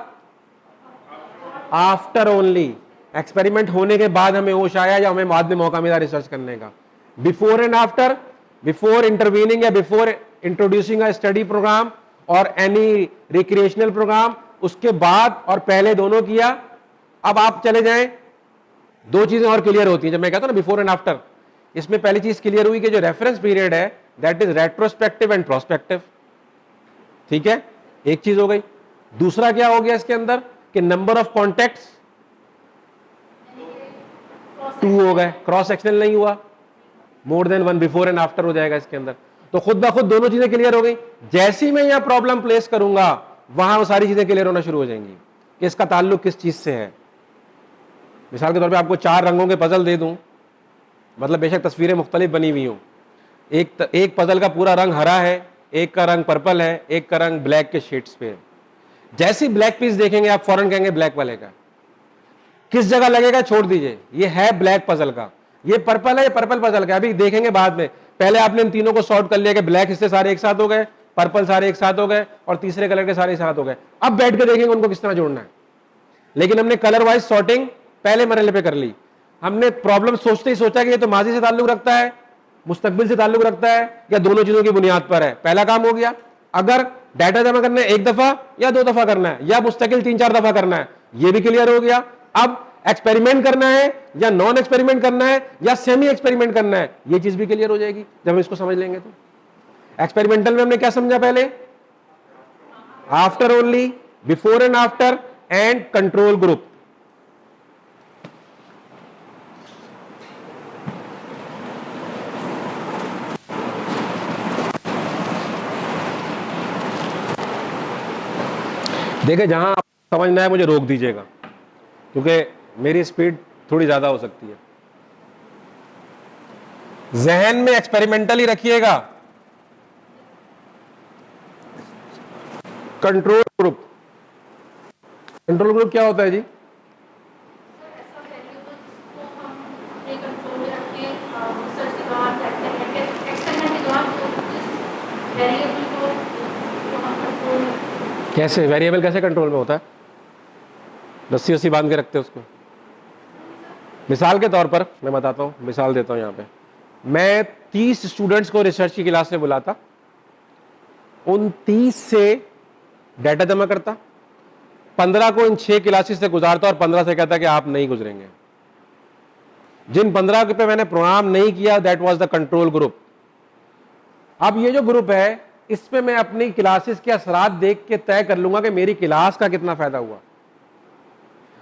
आफ्टर ओनली, एक्सपेरिमेंट होने के बाद हमें होश आया या हमें बाद में मौका मिला रिसर्च करने का। Before and after, before intervening या before introducing a study program और एनी रिक्रिएशनल प्रोग्राम, उसके बाद और पहले दोनों किया। अब आप चले जाएं, दो चीजें और क्लियर होती हैं जब मैं कहता हूं ना बिफोर एंड आफ्टर। इसमें पहली चीज क्लियर हुई कि जो रेफरेंस पीरियड है that is retrospective and prospective. ठीक है, एक चीज हो गई। दूसरा क्या हो गया इसके अंदर कि नंबर ऑफ कॉन्टैक्ट्स 2 हो गए, क्रॉस सेक्शनल नहीं हुआ, more than 1 before and after हो जाएगा इसके अंदर। तो खुद ब खुद दोनों चीजें क्लियर हो गई। जैसी मैं यहां प्रॉब्लम प्लेस करूंगा वहां वो सारी चीजें क्लियर होना शुरू हो जाएंगी कि इसका ताल्लुक किस चीज से है। मिसाल के तौर पे आपको 4 रंगों के पजल दे दूं, मतलब बेशक तस्वीरें मुख्तलिफ बनी हुई हों, एक पजल का पूरा रंग हरा है, एक का रंग पर्पल है, एक का रंग ब्लैक के शेड्स पे है। जैसे ब्लैक पीस देखेंगे आप फौरन कहेंगे ब्लैक वाले का। किस जगह लगेगा छोड़ दीजिए, ये है ब्लैक पजल का, ये पर्पल है, ये पर्पल पजल का। अभी देखेंगे बाद में। पहले आपने इन तीनों को सॉर्ट कर लिया कि ब्लैक हिस्से सारे एक साथ हो गए, पर्पल सारे एक साथ हो गए, और तीसरे कलर के सारे एक साथ हो गए। अब बैठ के देखेंगे उनको किस तरह जोड़ना है। लेकिन हमने कलर वाइज सॉर्टिंग पहले मरहले पे कर ली। हमने प्रॉब्लम सोचते ही सोचा कि ये तो माजी से ताल्लुक रखता है, मुस्तकबिल से ताल्लुक रखता है, या दोनों चीजों की बुनियाद पर है। पहला काम हो गया। अगर डाटा जमा करना है 1 दफा या 2 दफा करना है, या मुस्तकिल 3-4 दफा करना है, ये भी क्लियर हो गया। अब एक्सपेरिमेंट करना है या नॉन एक्सपेरिमेंट करना है या सेमी एक्सपेरिमेंट करना है, ये चीज भी क्लियर हो जाएगी जब हम इसको समझ लेंगे। तो एक्सपेरिमेंटल में हमने क्या समझा पहले? After only, before and after, and control group. देखिए, जहां आप समझना है मुझे रोक दीजिएगा, क्योंकि मेरी स्पीड थोड़ी ज्यादा हो सकती है। जहन में एक्सपेरिमेंटल ही रखिएगा। कंट्रोल ग्रुप, कंट्रोल ग्रुप क्या होता है जी? कैसे वेरिएबल कैसे कंट्रोल में होता है? रस्सी रस्सी बांध के रखते हैं उसको। मिसाल के तौर पर मैं बताता हूँ, मिसाल देता हूँ। यहाँ पे मैं 30 स्टूडेंट्स को रिसर्च की क्लास में बुलाता, उन 30 से डाटा जमा करता, 15 को इन 6 क्लासेस से गुजारता और 15 से कहता कि आप नहीं गुजरेंगे। जिन 15 पे मैंने प्रोग्राम नहीं किया that was the control group. अब ये जो ग्रुप है इसमें मैं अपनी क्लासेस के असरात देख के तय कर लूंगा कि मेरी क्लास का कितना फायदा हुआ।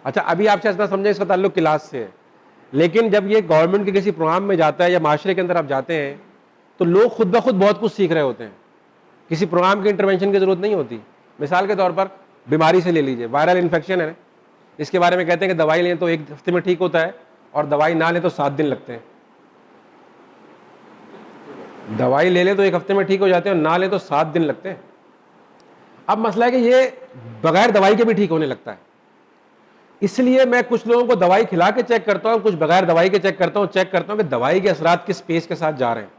अच्छा, अभी आप शायद ना समझें इसका ताल्लुक क्लास से है, लेकिन जब ये गवर्नमेंट के किसी प्रोग्राम में जाता है या माशरे के अंदर आप जाते हैं तो लोग खुद ब खुद बहुत कुछ सीख रहे होते हैं। किसी प्रोग्राम की इंटरवेंशन की जरूरत नहीं होती। मिसाल के तौर पर बीमारी से ले लीजिए, वायरल इन्फेक्शन है, इसके बारे में कहते हैं कि दवाई लें तो 1 हफ्ते में ठीक होता है, और दवाई ना लें तो 7 दिन लगते हैं। दवाई ले ले तो 1 हफ्ते में ठीक हो जाते हैं, और ना ले तो 7 दिन लगते हैं। अब मसला है कि ये बगैर दवाई के भी ठीक होने लगता है, इसलिए मैं कुछ लोगों को दवाई खिला के चेक करता हूं, कुछ बगैर दवाई के चेक करता हूं कि दवाई के असरात किस पेस के साथ जा रहे हैं,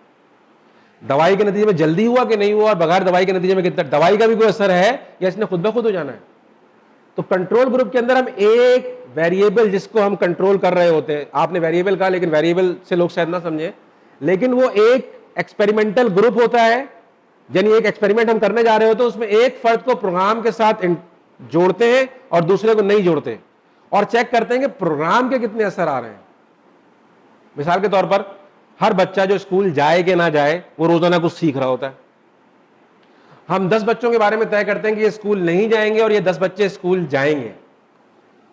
दवाई के नतीजे में जल्दी हुआ कि नहीं हुआ, और बगैर दवाई के नतीजे में कितना, दवाई का भी कोई असर है या इसने खुद ब खुद हो जाना है। तो कंट्रोल ग्रुप के अंदर हम एक वेरिएबल जिसको हम कंट्रोल कर रहे होते हैं, आपने वेरिएबल कहा लेकिन वेरिएबल से लोग शायद ना समझे, लेकिन वो एक एक्सपेरिमेंटल ग्रुप होता है, यानी एक एक्सपेरिमेंट हम करने जा रहे होते हैं, उसमें एक फर्द को प्रोग्राम के साथ जोड़ते हैं और दूसरे को नहीं जोड़ते, और चेक करते हैं कि प्रोग्राम के कितने असर आ रहे हैं। मिसाल के तौर पर हर बच्चा जो स्कूल जाए कि ना जाए वो रोजाना कुछ सीख रहा होता है। हम 10 बच्चों के बारे में तय करते हैं कि ये स्कूल नहीं जाएंगे और ये 10 बच्चे स्कूल जाएंगे।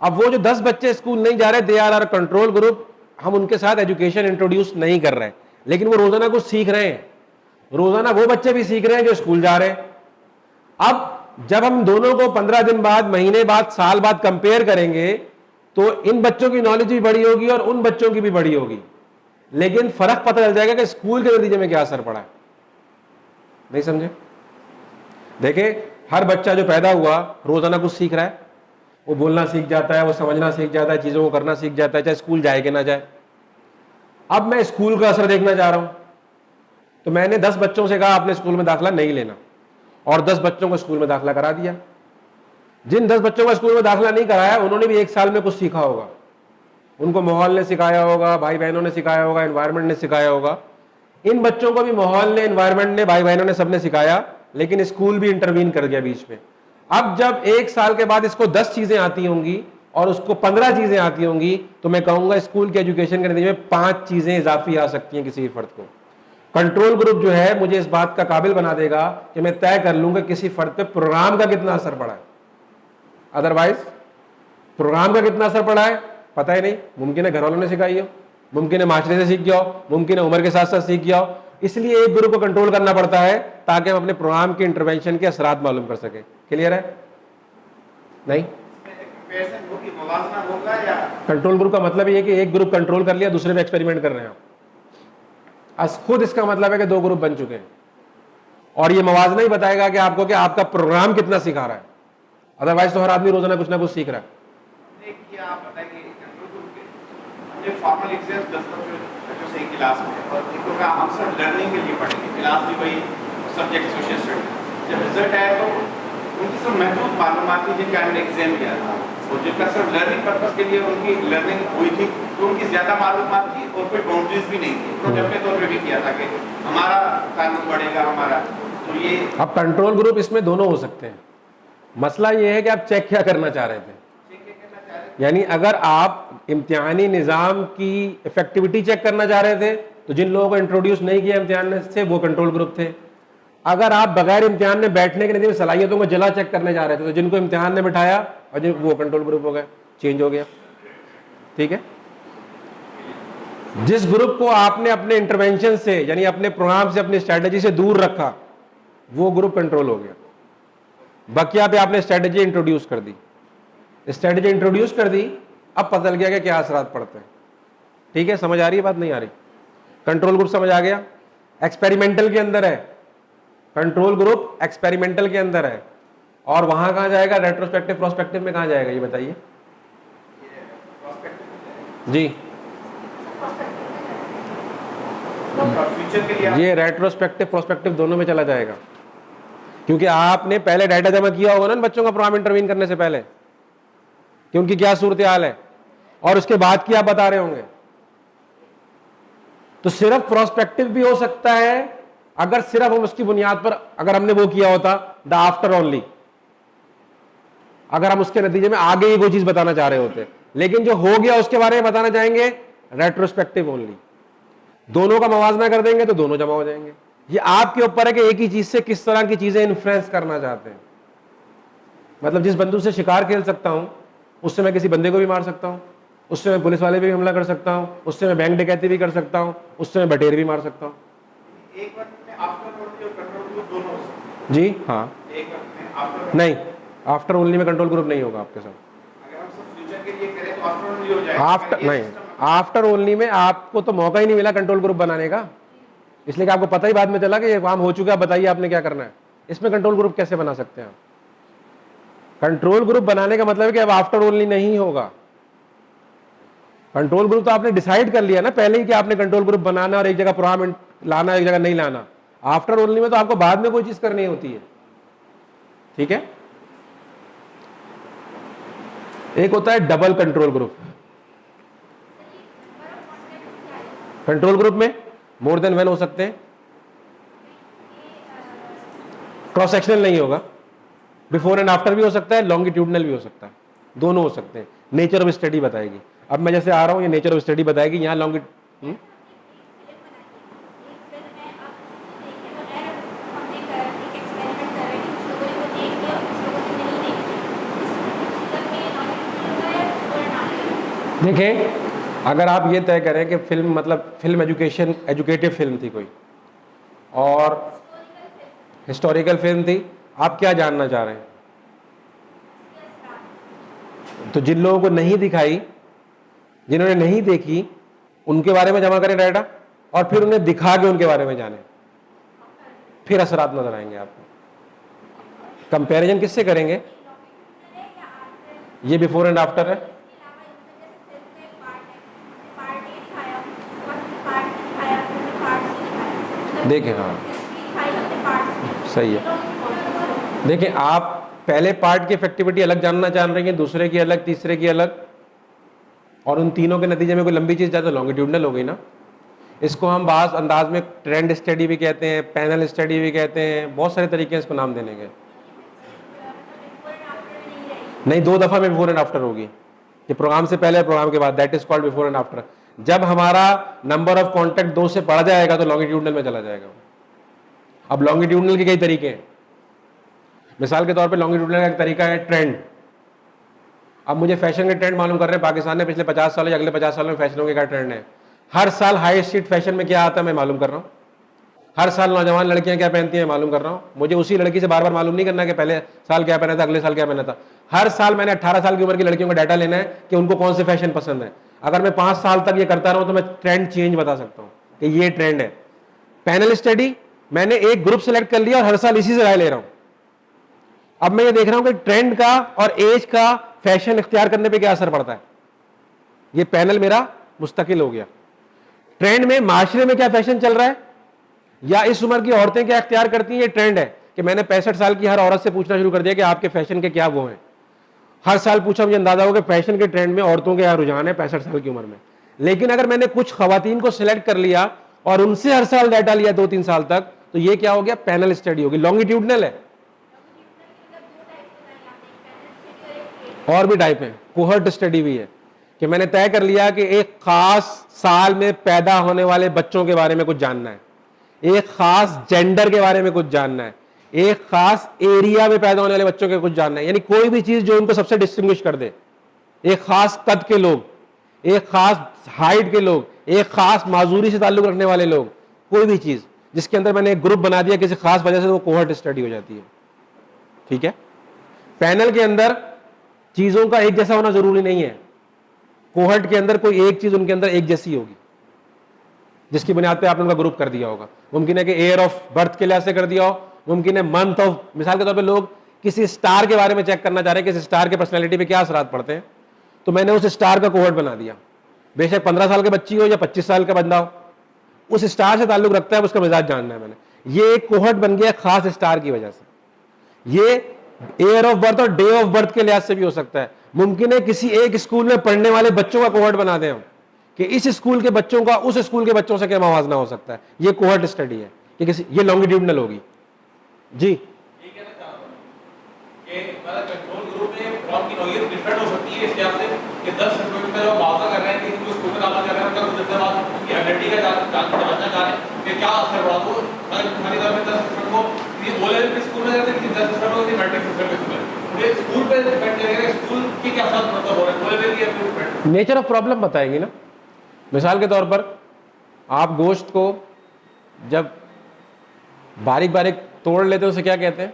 अब वो जो 10 बच्चे स्कूल नहीं जा रहे, they are our control group, हम उनके साथ एजुकेशन इंट्रोड्यूस नहीं कर रहे, लेकिन वो रोजाना कुछ सीख रहे हैं, रोजाना वो बच्चे भी सीख रहे हैं जो स्कूल जा रहे हैं। अब जब हम दोनों को 15 दिन बाद, महीने बाद, साल बाद कंपेयर करेंगे तो इन बच्चों की नॉलेज भी बड़ी होगी और उन बच्चों की भी बड़ी होगी, लेकिन फर्क पता चल जाएगा कि स्कूल के नतीजे में क्या असर पड़ा है। नहीं समझे? देखें, हर बच्चा जो पैदा हुआ रोजाना कुछ सीख रहा है, वो बोलना सीख जाता है, वो समझना सीख जाता है, चीजों को करना सीख जाता है, चाहे स्कूल जाए कि ना जाए। अब मैं स्कूल का असर देखना चाह रहा हूं, तो मैंने 10 बच्चों से कहा आपने स्कूल में दाखिला नहीं लेना, और 10 बच्चों को स्कूल में दाखिला करा दिया। जिन 10 बच्चों को स्कूल में दाखिला नहीं कराया उन्होंने भी 1 साल में कुछ सीखा होगा, उनको माहौल ने सिखाया होगा, भाई बहनों ने सिखाया होगा, एनवायरनमेंट ने सिखाया होगा। इन बच्चों को भी माहौल ने, एनवायरनमेंट ने, भाई बहनों ने, सबने सिखाया, लेकिन स्कूल भी इंटरवीन कर गया बीच में। अब जब 1 साल के बाद इसको 10 चीजें आती होंगी और उसको 15 चीजें आती होंगी, तो मैं कहूंगा स्कूल के एजुकेशन के नतीजे में 5 चीजें इजाफी आ सकती हैं किसी फर्द को। कंट्रोल ग्रुप जो है मुझे इस बात का काबिल बना देगा कि मैं तय कर लूंगा किसी फर्द पे प्रोग्राम का कितना असर पड़ा है। अदरवाइज प्रोग्राम का कितना असर पड़ा है पता ही नहीं, मुमकिन है घर वालों ने सिखाई हो, मुमकिन है माशरे से सीख गया हो, मुमकिन है उम्र के साथ साथ सीख गया हो। इसलिए एक ग्रुप को कंट्रोल करना पड़ता है ताकि हम अपने प्रोग्राम के इंटरवेंशन के असरात मालूम कर सके। क्लियर है? नहीं, कंट्रोल ग्रुप का मतलब ये है कि एक ग्रुप कंट्रोल कर लिया, दूसरे में एक्सपेरिमेंट कर रहे हैं आप। खुद इसका मतलब है कि 2 ग्रुप बन चुके हैं, और ये मवाजना ही बताएगा कि आपको कि आपका प्रोग्राम कितना सिखा रहा है। अदरवाइज तो हर आदमी रोजाना कुछ ना कुछ सीख रहा है। आप बताइए कंट्रोल ग्रुप के फॉर्मल एग्जाम 10 बच्चों से एक क्लास में, और इनको का हम सब लर्निंग के लिए पढ़ेंगे, क्लास भी वही सब्जेक्ट सोशल स्टडी। जब रिजल्ट आया तो उनकी सब महदूद मालूमात थी जिनका हमने एग्जाम किया था, और जिनका सिर्फ लर्निंग पर्पस के लिए उनकी लर्निंग हुई थी, तो उनकी ज्यादा मालूमात थी और कोई बाउंड्रीज भी नहीं थी। प्रोजेक्ट के तौर पे भी किया था कि हमारा कानून बढ़ेगा हमारा। तो ये अब कंट्रोल ग्रुप इसमें दोनों हो सकते हैं। मसला ये है कि आप चेक क्या करना चाह रहे थे, यानी अगर आप इम्तिहानी निज़ाम की इफेक्टिविटी चेक करना चाह रहे थे तो जिन लोगों को इंट्रोड्यूस नहीं किया इम्तिहान से वो कंट्रोल ग्रुप थे। अगर आप बगैर इम्तिहान में बैठने के नतीजे में सलाहियतों को जला चेक करने जा रहे थे तो जिनको इम्तिहान ने बिठाया और जिन वो कंट्रोल ग्रुप हो गए, चेंज हो गया। ठीक है? जिस ग्रुप को आपने अपने इंटरवेंशन से यानी अपने प्रोग्राम से, अपनी स्ट्रेटेजी से दूर रखा, वो ग्रुप कंट्रोल हो गया। बकिया पे आपने स्ट्रेटेजी इंट्रोड्यूस कर दी, स्ट्रेटेजी इंट्रोड्यूस कर दी, अब पता चल गया कि क्या असरात पड़ते हैं। ठीक है? समझ आ रही है बात? नहीं आ रही? कंट्रोल ग्रुप समझ आ गया? एक्सपेरिमेंटल के अंदर है कंट्रोल ग्रुप, एक्सपेरिमेंटल के अंदर है, और वहां कहां जाएगा? रेट्रोस्पेक्टिव प्रोस्पेक्टिव में कहां जाएगा ये बताइए जी। ये रेट्रोस्पेक्टिव प्रोस्पेक्टिव दोनों में चला जाएगा, क्योंकि आपने पहले डाटा जमा किया होगा ना बच्चों का प्रोग्राम इंटरवीन करने से पहले कि उनकी क्या सूरत हाल है, और उसके बाद की आप बता रहे होंगे। तो सिर्फ प्रोस्पेक्टिव भी हो सकता है अगर सिर्फ हम उसकी बुनियाद पर, अगर हमने वो किया होता द आफ्टर ओनली, अगर हम उसके नतीजे में आगे ही वो चीज बताना चाह रहे होते, लेकिन जो हो गया उसके बारे में बताना चाहेंगे रेट्रोस्पेक्टिव ओनली। दोनों का मवाजना कर देंगे तो दोनों जमा हो जाएंगे। ये आपके ऊपर है कि एक ही चीज से किस तरह की चीजें इन्फ्लुएंस करना चाहते हैं। मतलब जिस बंदूक से शिकार खेल सकता हूं उससे मैं किसी बंदे को भी मार सकता हूं, उससे मैं पुलिस वाले पे भी हमला कर सकता हूं, उससे मैं बैंक डकैती भी कर सकता हूं, उससे मैं बटेर भी मार सकता हूं। एक वक्त में आफ्टर ओनली और कंट्रोल ग्रुप दोनों हो सकते हैं। जी हाँ, एक वक्त में आफ्टर नहीं, आफ्टर ओनली में कंट्रोल ग्रुप नहीं होगा आपके साथ। अगर हम सब फ्यूचर के लिए करें तो आफ्टर ओनली हो जाएगा। आफ्टर नहीं, आफ्टर ओनली में आपको तो मौका ही नहीं मिला कंट्रोल ग्रुप बनाने का, इसलिए कि आपको पता ही बाद में चला कि ये काम हो चुका है, बताइए आपने क्या करना है। इसमें कंट्रोल ग्रुप कैसे बना सकते हैं आप? कंट्रोल ग्रुप बनाने का मतलब है कि अब आफ्टर ओनली नहीं होगा। कंट्रोल ग्रुप तो आपने डिसाइड कर लिया ना पहले ही कि आपने कंट्रोल ग्रुप बनाना और एक जगह प्रोग्राम लाना, एक जगह नहीं लाना। आफ्टर ओनली में तो आपको बाद में कोई चीज करनी होती है, ठीक है। एक होता है double control group. Control group में मोर देन वन हो सकते हैं, क्रॉस सेक्शनल नहीं होगा, बिफोर एंड आफ्टर भी हो सकता है, लॉन्गिट्यूडनल भी हो सकता है, दोनों हो सकते हैं। नेचर ऑफ स्टडी बताएगी। अब मैं जैसे आ रहा हूं, ये नेचर ऑफ स्टडी बताएगी। यहाँ देखें, अगर आप ये तय करें कि फिल्म मतलब फिल्म एजुकेटिव फिल्म थी कोई और हिस्टोरिकल फिल्म थी, आप क्या जानना चाह रहे हैं? तो जिन लोगों को नहीं दिखाई, जिन्होंने नहीं देखी, उनके बारे में जमा करें डाटा और फिर उन्हें दिखा के उनके बारे में जाने, फिर असरात नजर आएंगे आपको। कंपैरिजन किससे करेंगे? ये बिफोर एंड आफ्टर है। देखें, हाँ सही है। देखें, आप पहले पार्ट की इफेक्टिविटी अलग जानना चाह रहे हैं, दूसरे की अलग, तीसरे की अलग, और उन तीनों के नतीजे में कोई लंबी चीज ज्यादा लॉन्गिट्यूडनल हो गई ना। इसको हम बास अंदाज में ट्रेंड स्टडी भी कहते हैं, पैनल स्टडी भी कहते हैं, बहुत सारे तरीके हैं इसको नाम देने के। नहीं, 2 दफा में बिफोर एंड आफ्टर होगी, ये प्रोग्राम से पहले प्रोग्राम के बाद, that is called before and after. जब हमारा नंबर ऑफ कॉन्टैक्ट 2 से बढ़ जाएगा तो लॉन्गिट्यूडनल में चला जाएगा। अब लॉन्गिट्यूडनल के कई तरीके हैं। मिसाल के तौर पे लॉन्गिट्यूडनल का एक तरीका है ट्रेंड। अब मुझे फैशन के ट्रेंड मालूम कर रहे हैं, पाकिस्तान में पिछले 50 साल या अगले 50 साल में फैशनों के क्या ट्रेंड है। हर साल हाई स्ट्रीट फैशन में क्या आता है मैं मालूम कर रहा हूँ। हर साल नौजवान लड़कियां क्या पहनती हैं मालूम कर रहा हूँ। मुझे उसी लड़की से बार बार मालूम नहीं करना कि पहले साल क्या पहना था, अगले साल क्या पहना था। हर साल मैंने 18 साल की उम्र की लड़कियों का डाटा लेना है कि उनको कौन से फैशन पसंद है। अगर मैं 5 साल तक ये करता रहूं तो मैं ट्रेंड चेंज बता सकता हूं कि ये ट्रेंड है। पैनल स्टडी, मैंने एक ग्रुप सेलेक्ट कर लिया और हर साल इसी से राय ले रहा हूं। अब मैं ये देख रहा हूं कि ट्रेंड का और एज का फैशन इख्तियार करने पे क्या असर पड़ता है। ये पैनल मेरा मुस्तकिल हो गया। ट्रेंड में माशरे में क्या फैशन चल रहा है या इस उम्र की औरतें क्या इख्तियार करती हैं, ये ट्रेंड है कि मैंने 65 साल की हर औरत से पूछना शुरू कर दिया कि आपके फैशन के क्या वो हैं। हर साल पूछा, मुझे अंदाजा हो कि फैशन के ट्रेंड में औरतों के यहाँ रुझान है 65 साल की उम्र में। लेकिन अगर मैंने कुछ खवातीन को सिलेक्ट कर लिया और उनसे हर साल डाटा लिया 2-3 साल तक, तो ये क्या हो गया, पैनल स्टडी होगी, लॉन्गिट्यूडनल है। और भी टाइप है, कोहर्ट स्टडी भी है कि मैंने तय कर लिया कि एक खास साल में पैदा होने वाले बच्चों के बारे में कुछ जानना है, एक खास जेंडर के बारे में कुछ जानना है, एक खास एरिया में पैदा होने वाले बच्चों के कुछ जानना है। यानी कोई भी चीज जो उनको सबसे डिस्टिंग्विश कर दे। एक खास कद के लोग, एक खास हाइट के लोग, एक खास माजूरी से ताल्लुक रखने वाले लोग, कोई भी चीज जिसके अंदर मैंने एक ग्रुप बना दिया किसी खास वजह से, वो कोहर्ट स्टडी हो जाती है। ठीक है। पैनल के अंदर चीजों का एक जैसा होना जरूरी नहीं है। कोहर्ट के अंदर कोई एक चीज उनके अंदर एक जैसी होगी जिसकी बुनियाद पे आपने उनका ग्रुप कर दिया होगा। मुमकिन है कि ईयर ऑफ बर्थ के लिहाज से कर दिया हो, मुमकिन है मंथ ऑफ, मिसाल के तौर पे लोग किसी स्टार के बारे में चेक करना चाह रहे हैं कि इस स्टार के पर्सनैलिटी पे क्या असरात पड़ते हैं, तो मैंने उस स्टार का कोहर्ट बना दिया। बेशक 15 साल की बच्ची हो या 25 साल का बंदा हो, उस स्टार से ताल्लुक रखता है, उसका मिजाज जानना है मैंने। ये एक कोहर्ट बन गया खास स्टार की वजह से। ये ईयर ऑफ बर्थ और डे ऑफ बर्थ के लिहाज से भी हो सकता है। मुमकिन है किसी एक स्कूल में पढ़ने वाले बच्चों का कोहर्ट बना दें हम कि इस स्कूल के बच्चों का उस स्कूल के बच्चों से क्या मवाजना हो सकता है। ये कोहर्ट स्टडी है कि किसी, ये लॉन्गिट्यूडनल होगी। जी, ये कहना चाह रहा हूं कि मतलब कंट्रोल ग्रुप में फॉर्म की नौयत डिफरेंट हो सकती है इस लिहाज से कि 10 स्टूडेंट का जो मुआवजा कर रहे हैं कि स्कूल में डालना चाह रहे हैं, उनका कुछ देर बाद उनकी आइडेंटिटी का जानना चाह रहे हैं कि क्या असर पड़ा। तो खाली तौर पर 10 स्टूडेंट को किसी ओ लेवल के स्कूल में जाते हैं, किसी 10 स्टूडेंट को किसी मैट्रिक सिस्टम के स्कूल में, ये स्कूल पे डिपेंड करेगा स्कूल की क्या साथ मतलब हो रहा है, ओ लेवल की डिपेंड। नेचर ऑफ प्रॉब्लम बताएगी ना। मिसाल के तौर पर आप गोश्त को जब बारीक बारीक तोड़ लेते हैं उसे क्या कहते हैं,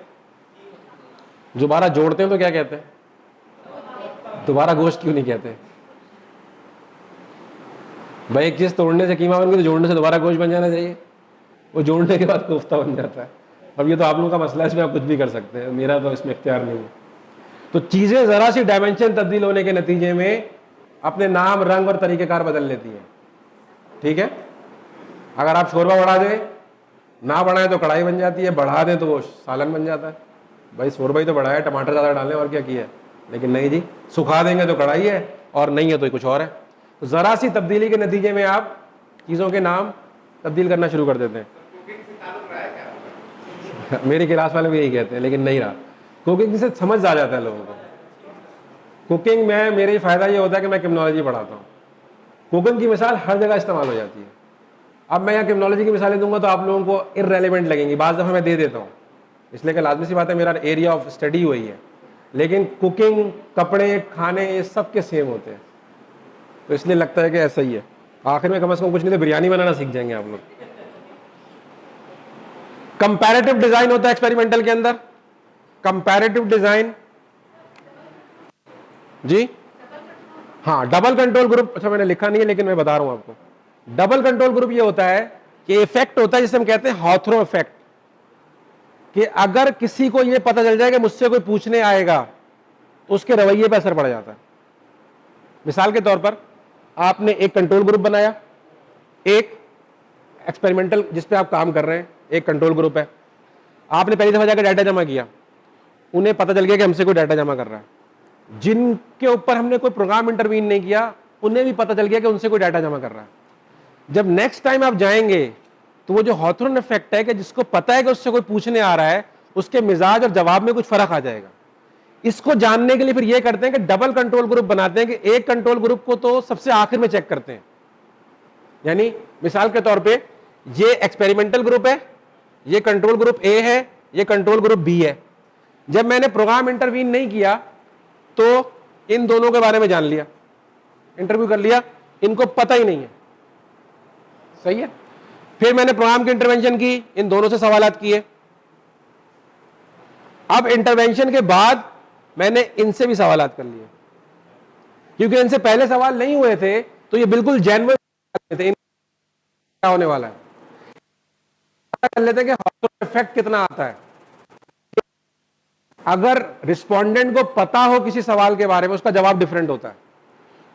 दोबारा जोड़ते हैं तो क्या कहते हैं, दोबारा गोश्त क्यों नहीं कहते। भाई एक चीज तोड़ने से कीमा बन गई तो जोड़ने से दोबारा गोश्त बन जाना चाहिए, वो जोड़ने के बाद कोफ्ता बन जाता है। अब ये तो आप लोगों का मसला है, इसमें आप कुछ भी कर सकते हैं, मेरा तो इसमें इख्तियार नहीं है। तो चीजें जरा सी डायमेंशन तब्दील होने के नतीजे में अपने नाम, रंग और तरीकेकार बदल लेती हैं। ठीक है, अगर आप शोरबा बढ़ा दें, ना बढ़ाएं तो कढ़ाई बन जाती है, बढ़ा दें तो वो सालन बन जाता है। भाई शोरबा ही तो बढ़ाया, टमाटर ज्यादा डालें और क्या किया है, लेकिन नहीं जी, सुखा देंगे तो कढ़ाई है और नहीं है तो कुछ और है। तो जरा सी तब्दीली के नतीजे में आप चीजों के नाम तब्दील करना शुरू कर देते हैं। मेरी क्लास वाले भी यही कहते हैं, लेकिन नहीं रहा। कुकिंग से समझ आ जाता है लोगों को। कुकिंग में मेरे फायदा ये होता है कि मैं क्रिमिनोलॉजी पढ़ाता हूँ। कुकिंग की मिसाल हर जगह इस्तेमाल हो जाती है। अब मैं यहाँ क्रिमिनोलॉजी की मिसालें दूंगा तो आप लोगों को इररेलेवेंट लगेंगी, बाज़ दफ़ा मैं दे देता हूँ, इसलिए कि लाजमी सी बात है, मेरा एरिया ऑफ स्टडी वही है। लेकिन कुकिंग, कपड़े, खाने, ये सब के सेम होते हैं, तो इसलिए लगता है कि ऐसा ही है। आखिर में कम से कम कुछ नहीं तो बिरयानी बनाना सीख जाएंगे आप लोग। कंपैरेटिव डिजाइन होता है एक्सपेरिमेंटल के अंदर। कंपैरेटिव डिजाइन जी, हाँ, डबल कंट्रोल ग्रुप। अच्छा, मैंने लिखा नहीं है लेकिन मैं बता रहा हूं आपको। डबल कंट्रोल ग्रुप ये होता है कि इफेक्ट होता है जिसे हम कहते हैं हॉथरो इफेक्ट, कि अगर किसी को ये पता चल जाए कि मुझसे कोई पूछने आएगा तो उसके रवैये पर असर पड़ जाता है। मिसाल के तौर पर आपने एक कंट्रोल ग्रुप बनाया, एक एक्सपेरिमेंटल जिस पे आप काम कर रहे हैं एक कंट्रोल ग्रुप है, आपने पहली दफा जाकर डाटा जमा किया, उन्हें पता चल गया कि हमसे कोई डाटा जमा कर रहा है। जिनके ऊपर हमने कोई प्रोग्राम इंटरवीन नहीं किया उन्हें भी पता चल गया कि उनसे कोई डाटा जमा कर रहा है। जब नेक्स्ट टाइम आप जाएंगे तो वो जो हॉथरन इफेक्ट है कि जिसको पता है कि उससे कोई पूछने आ रहा है, उसके मिजाज और जवाब में कुछ फर्क आ जाएगा। इसको जानने के लिए फिर ये करते हैं कि डबल कंट्रोल ग्रुप बनाते हैं, कि एक कंट्रोल ग्रुप को तो सबसे आखिर में चेक करते हैं। यानी मिसाल के तौर पे ये एक्सपेरिमेंटल ग्रुप है, ये कंट्रोल ग्रुप ए है, ये कंट्रोल ग्रुप बी है। जब मैंने प्रोग्राम इंटरवीन नहीं किया तो इन दोनों के बारे में जान लिया, इंटरव्यू कर लिया, इनको पता ही नहीं है। सही है। फिर मैंने प्रोग्राम की इंटरवेंशन की, इन दोनों से सवालात किए। अब इंटरवेंशन के बाद मैंने इनसे भी सवालात कर लिए, क्योंकि इनसे पहले सवाल नहीं हुए थे तो ये बिल्कुल जेन्युइन थे, क्या होने वाला है पता कर लेते हैं कि हॉथरन इफेक्ट कितना आता है। अगर रिस्पोंडेंट को पता हो किसी सवाल के बारे में, उसका जवाब डिफरेंट होता है।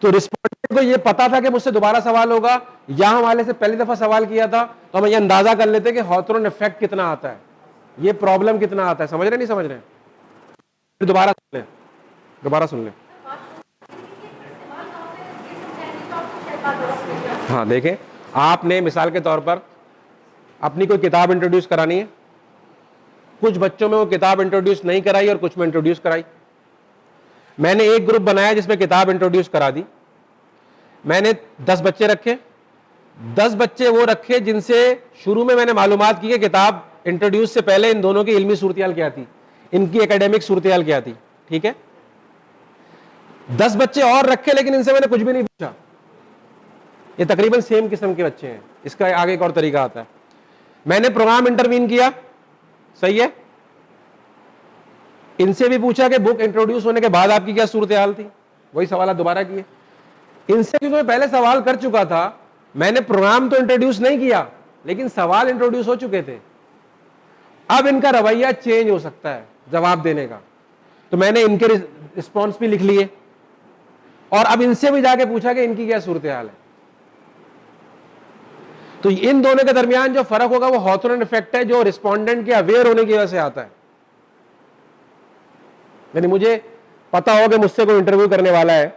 तो रिस्पोंडेंट को यह पता था कि मुझसे दोबारा सवाल होगा, या हमारे से पहली दफा सवाल किया था, तो हम ये अंदाजा कर लेते हैं कि हॉथरन इफेक्ट कितना आता है, ये प्रॉब्लम कितना आता है। समझ रहे नहीं समझ रहे? फिर दोबारा सुन ले। हाँ देखें, आपने मिसाल के तौर पर अपनी कोई किताब इंट्रोड्यूस करानी है, कुछ बच्चों में वो किताब इंट्रोड्यूस नहीं कराई और कुछ में इंट्रोड्यूस कराई। मैंने एक ग्रुप बनाया जिसमें किताब इंट्रोड्यूस करा दी। मैंने 10 बच्चे रखे, 10 बच्चे वो रखे जिनसे शुरू में मैंने मालूमात की कि किताब इंट्रोड्यूस से पहले इन दोनों की इल्मी सूरत-ए-हाल क्या थी, इनकी एकेडमिक सूरत-ए-हाल क्या थी। ठीक है, 10 बच्चे और रखे लेकिन इनसे मैंने कुछ भी नहीं पूछा। ये तकरीबन सेम किस्म के बच्चे हैं। इसका आगे एक और तरीका आता है, मैंने प्रोग्राम इंटरवीन किया, सही है, इनसे भी पूछा कि बुक इंट्रोड्यूस होने के बाद आपकी क्या सूरत-ए-हाल थी, वही सवाल दोबारा किए। इनसे क्योंकि मैं पहले सवाल कर चुका था, मैंने प्रोग्राम तो इंट्रोड्यूस नहीं किया लेकिन सवाल इंट्रोड्यूस हो चुके थे। अब इनका रवैया चेंज हो सकता है जवाब देने का, तो मैंने इनके रिस्पॉन्स भी लिख लिए और अब इनसे भी जाके पूछा कि इनकी क्या सूरत-ए-हाल है। तो इन दोनों के दरमियान जो फर्क होगा वो हॉथरन इफेक्ट है, जो रिस्पोंडेंट के अवेयर होने की वजह से आता है। यानी मुझे पता हो कि मुझसे कोई इंटरव्यू करने वाला है,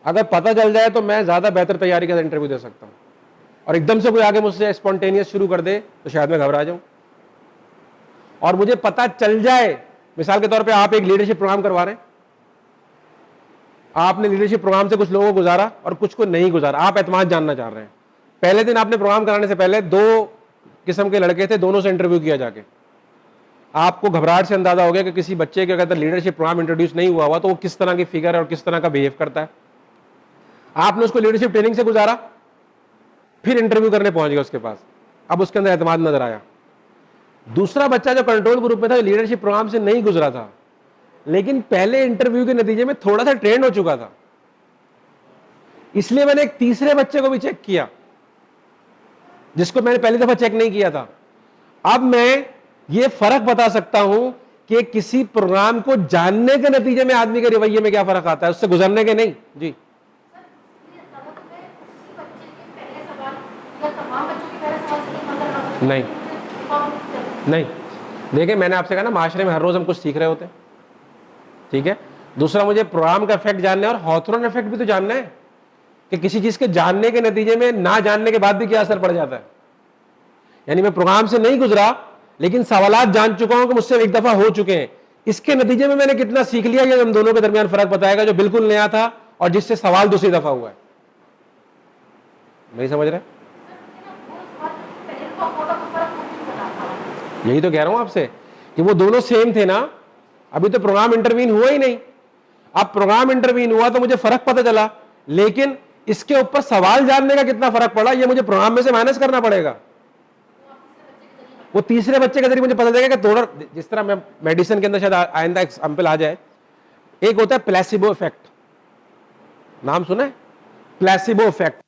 अगर पता चल जाए तो मैं ज्यादा बेहतर तैयारी के साथ इंटरव्यू दे सकता हूं। और एकदम से कोई आगे मुझसे स्पॉन्टेनियस शुरू कर दे तो शायद मैं घबरा जाऊं। और मुझे पता चल जाए, मिसाल के तौर पे आप एक लीडरशिप प्रोग्राम करवा रहे हैं, आपने लीडरशिप प्रोग्राम से कुछ लोगों को गुजारा और कुछ को नहीं गुजारा, आप एतमाद जानना चाह रहे हैं। पहले दिन आपने प्रोग्राम कराने से पहले 2 किस्म के लड़के थे, दोनों से इंटरव्यू किया जाके। आपको घबराहट से अंदाजा हो गया कि किसी बच्चे के अगर लीडरशिप प्रोग्राम इंट्रोड्यूस नहीं हुआ हुआ तो वो किस तरह की फिगर है और किस तरह का बिहेव करता है। आपने उसको लीडरशिप ट्रेनिंग से गुजारा, फिर इंटरव्यू करने पहुंच गया उसके पास, अब उसके अंदर एतमाद नजर आया। दूसरा बच्चा जो कंट्रोल ग्रुप में था, लीडरशिप प्रोग्राम से नहीं गुजरा था लेकिन पहले इंटरव्यू के नतीजे में थोड़ा सा ट्रेंड हो चुका था, इसलिए मैंने एक तीसरे बच्चे को भी चेक किया जिसको मैंने पहली दफा चेक नहीं किया था। अब मैं ये फर्क बता सकता हूं कि किसी प्रोग्राम को जानने के नतीजे में आदमी के रवैये में क्या फर्क आता है, उससे गुजरने के नहीं। जी नहीं नहीं, देखिए मैंने आपसे कहा ना, माशरे में हर रोज हम कुछ सीख रहे होते हैं, ठीक है। दूसरा, मुझे प्रोग्राम का इफेक्ट जानना है और हॉथरन इफेक्ट भी तो जानना है कि किसी चीज के जानने के नतीजे में ना जानने के बाद भी क्या असर पड़ जाता है। यानी मैं प्रोग्राम से नहीं गुजरा लेकिन सवालात जान चुका हूं कि मुझसे एक दफा हो चुके हैं, इसके नतीजे में मैंने कितना सीख लिया, ये हम दोनों के दरमियान फर्क बताएगा, जो बिल्कुल नया था और जिससे सवाल दूसरी दफा हुआ है। नहीं समझ रहे? यही तो कह रहा हूं आपसे कि वो दोनों सेम थे ना, अभी तो प्रोग्राम इंटरवीन हुआ ही नहीं। अब प्रोग्राम इंटरवीन हुआ तो मुझे फर्क पता चला, लेकिन इसके ऊपर सवाल जानने का कितना फर्क पड़ा ये मुझे प्रोग्राम में से माइनस करना पड़ेगा। वो तीसरे बच्चे के जरिए मुझे पता चलेगा कि थोड़ा, जिस तरह मैं मेडिसिन के अंदर शायद आइंदा एग्जाम्पल आ जाए, एक होता है प्लेसिबो इफेक्ट, नाम सुना है? Placebo effect.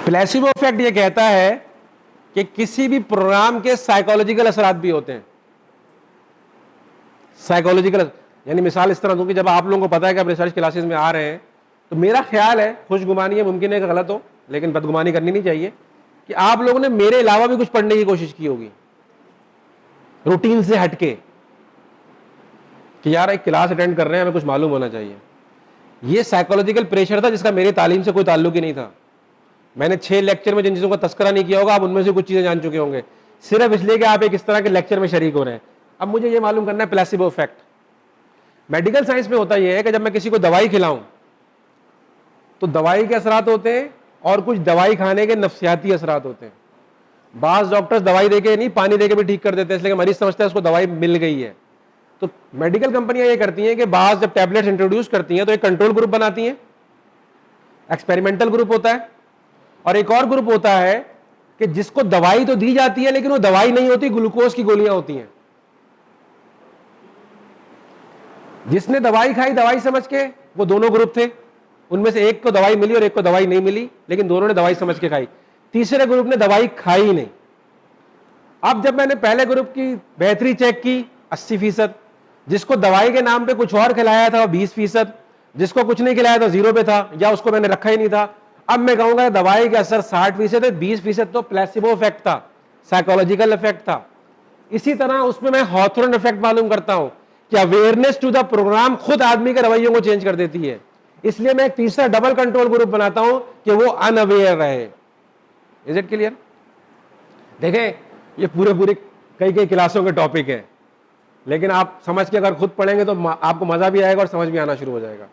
प्लेसिबो इफेक्ट ये कहता है कि किसी भी प्रोग्राम के साइकोलॉजिकल असरात भी होते हैं। साइकोलॉजिकल, यानी मिसाल इस तरह दूं कि जब आप लोगों को पता है कि आप रिसर्च क्लासेस में आ रहे हैं, तो मेरा ख्याल है, खुशगुमानी है, मुमकिन है कि गलत हो, लेकिन बदगुमानी करनी नहीं चाहिए, कि आप लोगों ने मेरे अलावा भी कुछ पढ़ने की कोशिश की होगी रूटीन से हटके, कि यार एक क्लास अटेंड कर रहे हैं, हमें कुछ मालूम होना चाहिए। ये साइकोलॉजिकल प्रेशर था जिसका मेरे तालीम से कोई ताल्लुक ही नहीं था। मैंने 6 लेक्चर में जिन चीजों का तस्करा नहीं किया होगा, आप उनमें से कुछ चीजें जान चुके होंगे, सिर्फ इसलिए कि आप एक इस तरह के लेक्चर में शरीक हो रहे हैं। अब मुझे ये मालूम करना है प्लेसिबो इफेक्ट। मेडिकल साइंस में होता यह है कि जब मैं किसी को दवाई खिलाऊं तो दवाई के असरात होते हैं और कुछ दवाई खाने के नफ्सियाती असरात होते हैं। बाज डॉक्टर्स दवाई देके नहीं, पानी देके भी ठीक कर देते हैं, इसलिए मरीज समझता है उसको दवाई मिल गई है। तो मेडिकल कंपनियां ये करती हैं कि बाज जब टैबलेट्स इंट्रोड्यूस करती हैं तो एक कंट्रोल ग्रुप बनाती हैं, एक्सपेरिमेंटल ग्रुप होता है, और एक और ग्रुप होता है कि जिसको दवाई तो दी जाती है लेकिन वो दवाई नहीं होती, ग्लूकोज की गोलियां होती हैं। जिसने दवाई खाई दवाई समझ के, वो दोनों ग्रुप थे, उनमें से एक को दवाई मिली और एक को दवाई नहीं मिली, लेकिन दोनों ने दवाई समझ के खाई। तीसरे ग्रुप ने दवाई खाई ही नहीं। अब जब मैंने पहले ग्रुप की बेहतरी चेक की 80%, जिसको दवाई के नाम पे कुछ और खिलाया था 20%, जिसको कुछ नहीं खिलाया था 0 पे था, या उसको मैंने रखा ही नहीं था, अब मैं कहूंगा दवाई का असर 60% है, 20% तो प्लेसिबो इफेक्ट था, साइकोलॉजिकल इफेक्ट था। इसी तरह उसमें मैं हॉथरन इफेक्ट मालूम करता हूं कि अवेयरनेस टू द प्रोग्राम खुद आदमी के रवैयों को चेंज कर देती है। इसलिए मैं एक तीसरा डबल कंट्रोल ग्रुप बनाता हूं कि वो अनअवेयर रहे। Is it clear? देखें, ये पूरे कई क्लासों के टॉपिक है, लेकिन आप समझ के अगर खुद पढ़ेंगे तो आपको मजा भी आएगा और समझ भी आना शुरू हो जाएगा।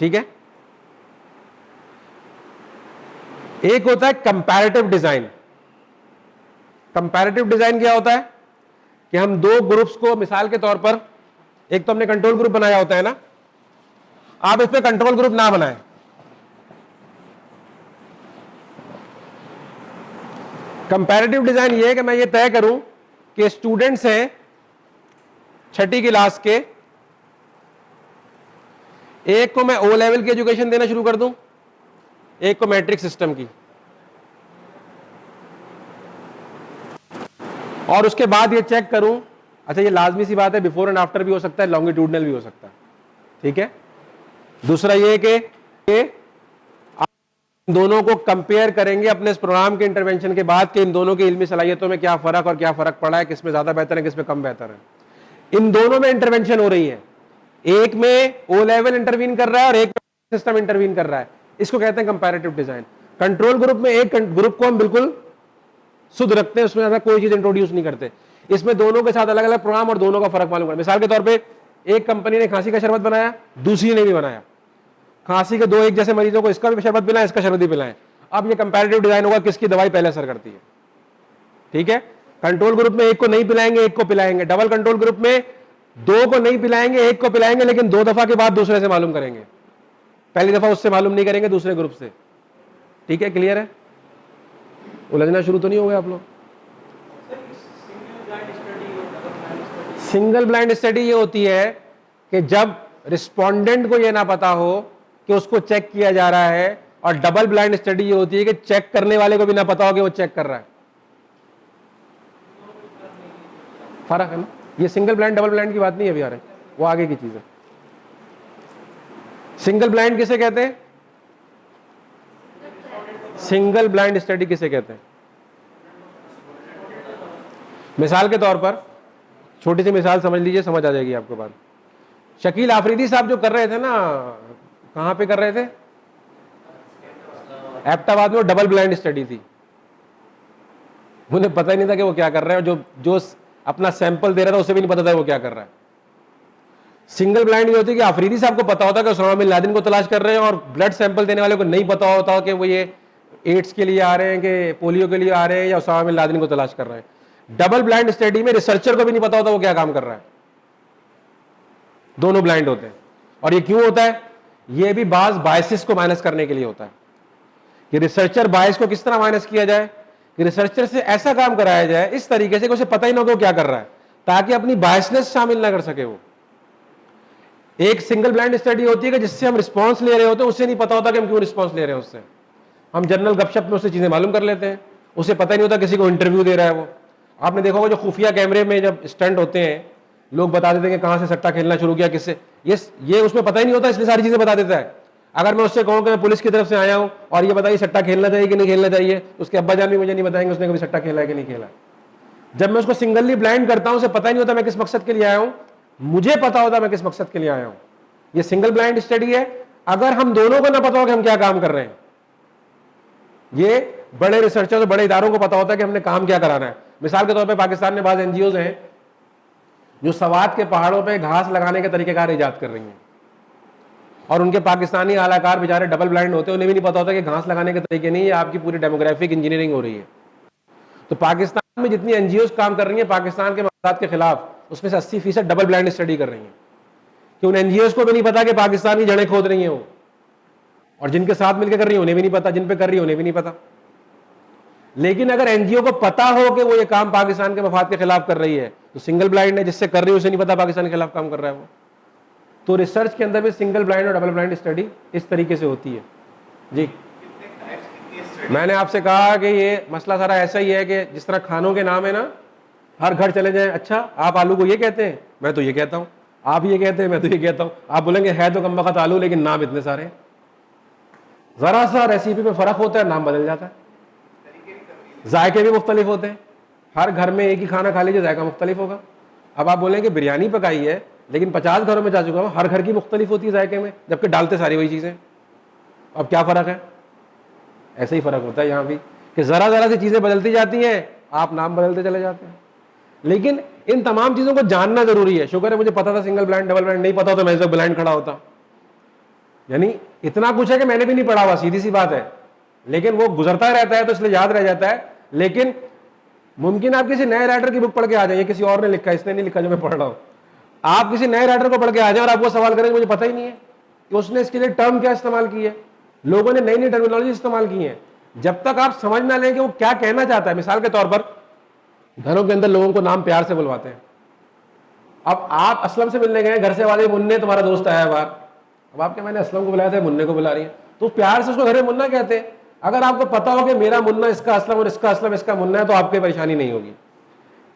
ठीक है? एक होता है कंपैरेटिव डिजाइन। कंपैरेटिव डिजाइन क्या होता है कि हम दो ग्रुप्स को, मिसाल के तौर पर, एक तो हमने कंट्रोल ग्रुप बनाया होता है ना, आप इस पे कंट्रोल ग्रुप ना बनाएं। कंपैरेटिव डिजाइन ये है कि मैं ये तय करूं कि स्टूडेंट्स हैं 6ठी क्लास के, एक को मैं ओ लेवल की एजुकेशन देना शुरू कर दूं, एक को मैट्रिक सिस्टम की, और उसके बाद ये चेक करूं, अच्छा ये लाजमी सी बात है, बिफोर एंड आफ्टर भी हो सकता है, लॉन्गिट्यूडनल भी हो सकता है। ठीक है? दूसरा ये कि आप इन दोनों को कंपेयर करेंगे अपने इस प्रोग्राम के इंटरवेंशन के बाद कि इन दोनों की इल्मी सलाहियतों में क्या फर्क और क्या फर्क पड़ा है, किसमें ज्यादा बेहतर है, किसमें कम बेहतर है। इन दोनों में इंटरवेंशन हो रही है, एक में ओ लेवल इंटरवीन कर रहा है और एक में सिस्टम इंटरवीन कर रहा है। इसको कहते हैं कंपैरेटिव डिजाइन। कंट्रोल ग्रुप में एक ग्रुप को हम बिल्कुल शुद्ध रखते हैं, उसमें कोई चीज इंट्रोड्यूस नहीं करते। इसमें दोनों के साथ अलग अलग प्रोग्राम और दोनों का फर्क मालूम कर। मिसाल के तौर पे एक कंपनी ने खांसी का शरबत बनाया, दूसरी ने भी बनाया, खांसी के 2 एक जैसे मरीजों को इसका भी शरबत पिलाएं, इसका शरबत भी पिलाएं। अब ये कंपैरेटिव डिजाइन होगा किसकी दवाई पहले असर करती है। ठीक है? कंट्रोल ग्रुप में एक को नहीं पिलाएंगे, एक को पिलाएंगे। डबल कंट्रोल ग्रुप में 2 को नहीं पिलाएंगे, एक को पिलाएंगे, लेकिन 2 दफा के बाद दूसरे से मालूम करेंगे, पहली दफा उससे मालूम नहीं करेंगे, दूसरे ग्रुप से। ठीक है? क्लियर है? उलझना शुरू तो नहीं हो गया आप लोग? सिंगल ब्लाइंड स्टडी ये होती है कि जब रिस्पोंडेंट को यह ना पता हो कि उसको चेक किया जा रहा है, और डबल ब्लाइंड स्टडी ये होती है कि चेक करने वाले को भी ना पता हो कि वो चेक कर रहा है। फर्क है ना, ये सिंगल ब्लाइंड डबल ब्लाइंड की बात नहीं है अभी आ रहे, वो आगे की चीज है। सिंगल ब्लाइंड किसे कहते हैं? सिंगल ब्लाइंड स्टडी किसे कहते हैं? मिसाल के तौर पर छोटी सी मिसाल समझ लीजिए, समझ आ जाएगी आपको बात। शकील आफरीदी साहब जो कर रहे थे ना, कहां पे कर रहे थे? एबटाबाद में डबल ब्लाइंड स्टडी थी, उन्हें पता ही नहीं था कि वो क्या कर रहे हैं, जो अपना सैंपल दे रहा था उसे भी नहीं पता था वो क्या कर रहा है। सिंगल ब्लाइंड ये होती है कि आफरीदी साहब को पता होता कि उसामा बिन लादेन को तलाश कर रहे हैं, और ब्लड सैंपल देने वाले को नहीं पता होता कि वो ये एड्स के लिए आ रहे हैं कि पोलियो के लिए आ रहे हैं या उसामा बिन लादेन को तलाश कर रहे हैं। डबल ब्लाइंड स्टडी में रिसर्चर को भी नहीं पता होता वो क्या काम कर रहा है, दोनों ब्लाइंड होते हैं। और ये क्यों होता है? ये भी बाज बायसिस को माइनस करने के लिए होता है कि रिसर्चर बायस को किस तरह माइनस किया जाए, कि रिसर्चर से ऐसा काम कराया जाए इस तरीके से कि उसे पता ही ना हो कि वो क्या कर रहा है, ताकि अपनी बायसनेस शामिल ना कर सके वो। एक सिंगल ब्लाइंड स्टडी होती है कि जिससे हम रिस्पांस ले रहे होते हैं, उसे नहीं पता होता कि हम क्यों रिस्पांस ले रहे हैं उससे। हम जनरल गपशप में उससे चीजें मालूम कर लेते हैं, उसे पता ही नहीं होता किसी को इंटरव्यू दे रहा है वो। आपने देखा होगा जो खुफिया कैमरे में जब स्टंट होते हैं, लोग बता देते हैं कि कहां से सट्टा खेलना शुरू किया, किससे, ये उसमें पता ही नहीं होता, इसलिए सारी चीजें बता देता है। अगर मैं उससे कहूं कि मैं पुलिस की तरफ से आया हूं और ये बताइए सट्टा खेलना चाहिए कि नहीं खेलना चाहिए, उसके अब्बा जान भी मुझे नहीं बताएंगे उसने कभी सट्टा खेला है कि नहीं खेला। जब मैं उसको सिंगली ब्लाइंड करता हूं, उसे पता ही नहीं होता मैं किस मकसद के लिए आया हूं, मुझे पता होता मैं किस मकसद के लिए आया हूं। ये सिंगल ब्लाइंड स्टडी है। अगर हम दोनों को ना पता हो कि हम क्या काम कर रहे हैं, ये बड़े रिसर्चर्स और बड़े इदारों को पता होता है कि हमने काम क्या कराना है। मिसाल के तौर पे पाकिस्तान में बाज एनजीओज हैं जो सवात के पहाड़ों पे घास लगाने के तरीकेकार ईजाद कर रही हैं, और उनके पाकिस्तानी आलाकार बेचारे डबल ब्लाइंड होते हैं, उन्हें भी नहीं पता होता कि घास लगाने के तरीके नहीं, ये आपकी पूरी डेमोग्राफिक इंजीनियरिंग हो रही है। तो पाकिस्तान में जितनी एनजीओज काम कर रही हैं पाकिस्तान के मकसद के खिलाफ, उसमें से 80% डबल ब्लाइंड स्टडी कर रही हैं, कि उन एनजीओज को भी नहीं पता कि पाकिस्तान की जड़ें खोद रही हैं वो, और जिनके साथ मिलकर कर रही है उन्हें भी नहीं पता, जिन पे कर रही है उन्हें भी नहीं पता। लेकिन अगर एनजीओ को पता हो कि वो ये काम पाकिस्तान के मफाद के खिलाफ कर रही है, तो सिंगल ब्लाइंड है, जिससे कर रही है उसे नहीं पता पाकिस्तान के खिलाफ काम कर रहा है वो। तो रिसर्च के अंदर भी सिंगल ब्लाइंड और डबल ब्लाइंड स्टडी इस तरीके से होती है। जी, मैंने आपसे कहा कि ये मसला सारा ऐसा ही है कि जिस तरह खानों के नाम है ना, हर घर चले जाए, अच्छा आप आलू को ये कहते हैं, मैं तो ये कहता हूं, आप ये कहते हैं, मैं तो ये कहता हूं। आप बोलेंगे है तो कम वक्त आलू, लेकिन नाम इतने सारे हैं। जरा सा रेसिपी में फर्क होता है, नाम बदल जाता है, जायके भी मुख्तलिफ होते हैं। हर घर में एक ही खाना खा लीजिए, जायका मुख्तलिफ होगा। अब आप बोलेंगे बिरयानी पकाई है, लेकिन 50 घरों में जा चुका हूं, हर घर की मुख्तलिफ होती है जायके में, जबकि डालते सारी वही चीजें। अब क्या फर्क है? ऐसे ही फर्क होता है यहाँ भी, कि जरा जरा सी चीजें बदलती जाती हैं, आप नाम बदलते चले जाते हैं। लेकिन इन तमाम चीजों को जानना जरूरी है। शुक्र है मुझे पता था सिंगल ब्लाइंड डबल ब्लाइंड, नहीं पता तो मैं इस ब्लाइंड खड़ा होता। यानी इतना कुछ है कि मैंने भी नहीं पढ़ा हुआ, सीधी सी बात है, लेकिन वो गुजरता रहता है तो इसलिए याद रह जाता है। लेकिन मुमकिन आप किसी नए राइटर की बुक पढ़ के आ जाइए, किसी और ने लिखा, इसने नहीं लिखा जो मैं पढ़ रहा हूं। आप किसी नए राइटर को पढ़ के आ जाए और आप वो सवाल करेंगे मुझे पता ही नहीं है कि उसने इसके लिए टर्म क्या इस्तेमाल की है। लोगों ने नई नई टर्मिनोलॉजी इस्तेमाल की है। जब तक आप समझ ना लें कि वो क्या कहना चाहता है, मिसाल के तौर पर घरों के अंदर लोगों को नाम प्यार से बुलवाते हैं। अब आप असलम से मिलने गए, घर से वाले मुन्ने तुम्हारा दोस्त आया बाहर, अब आपके मैंने असलम को बुलाया था, मुन्ने को बुला रही है, तो प्यार से उसको घर में मुन्ना कहते हैं। अगर आपको पता हो कि मेरा मुन्ना इसका असलम और इसका असलम इसका मुन्ना है, तो आपको परेशानी नहीं होगी।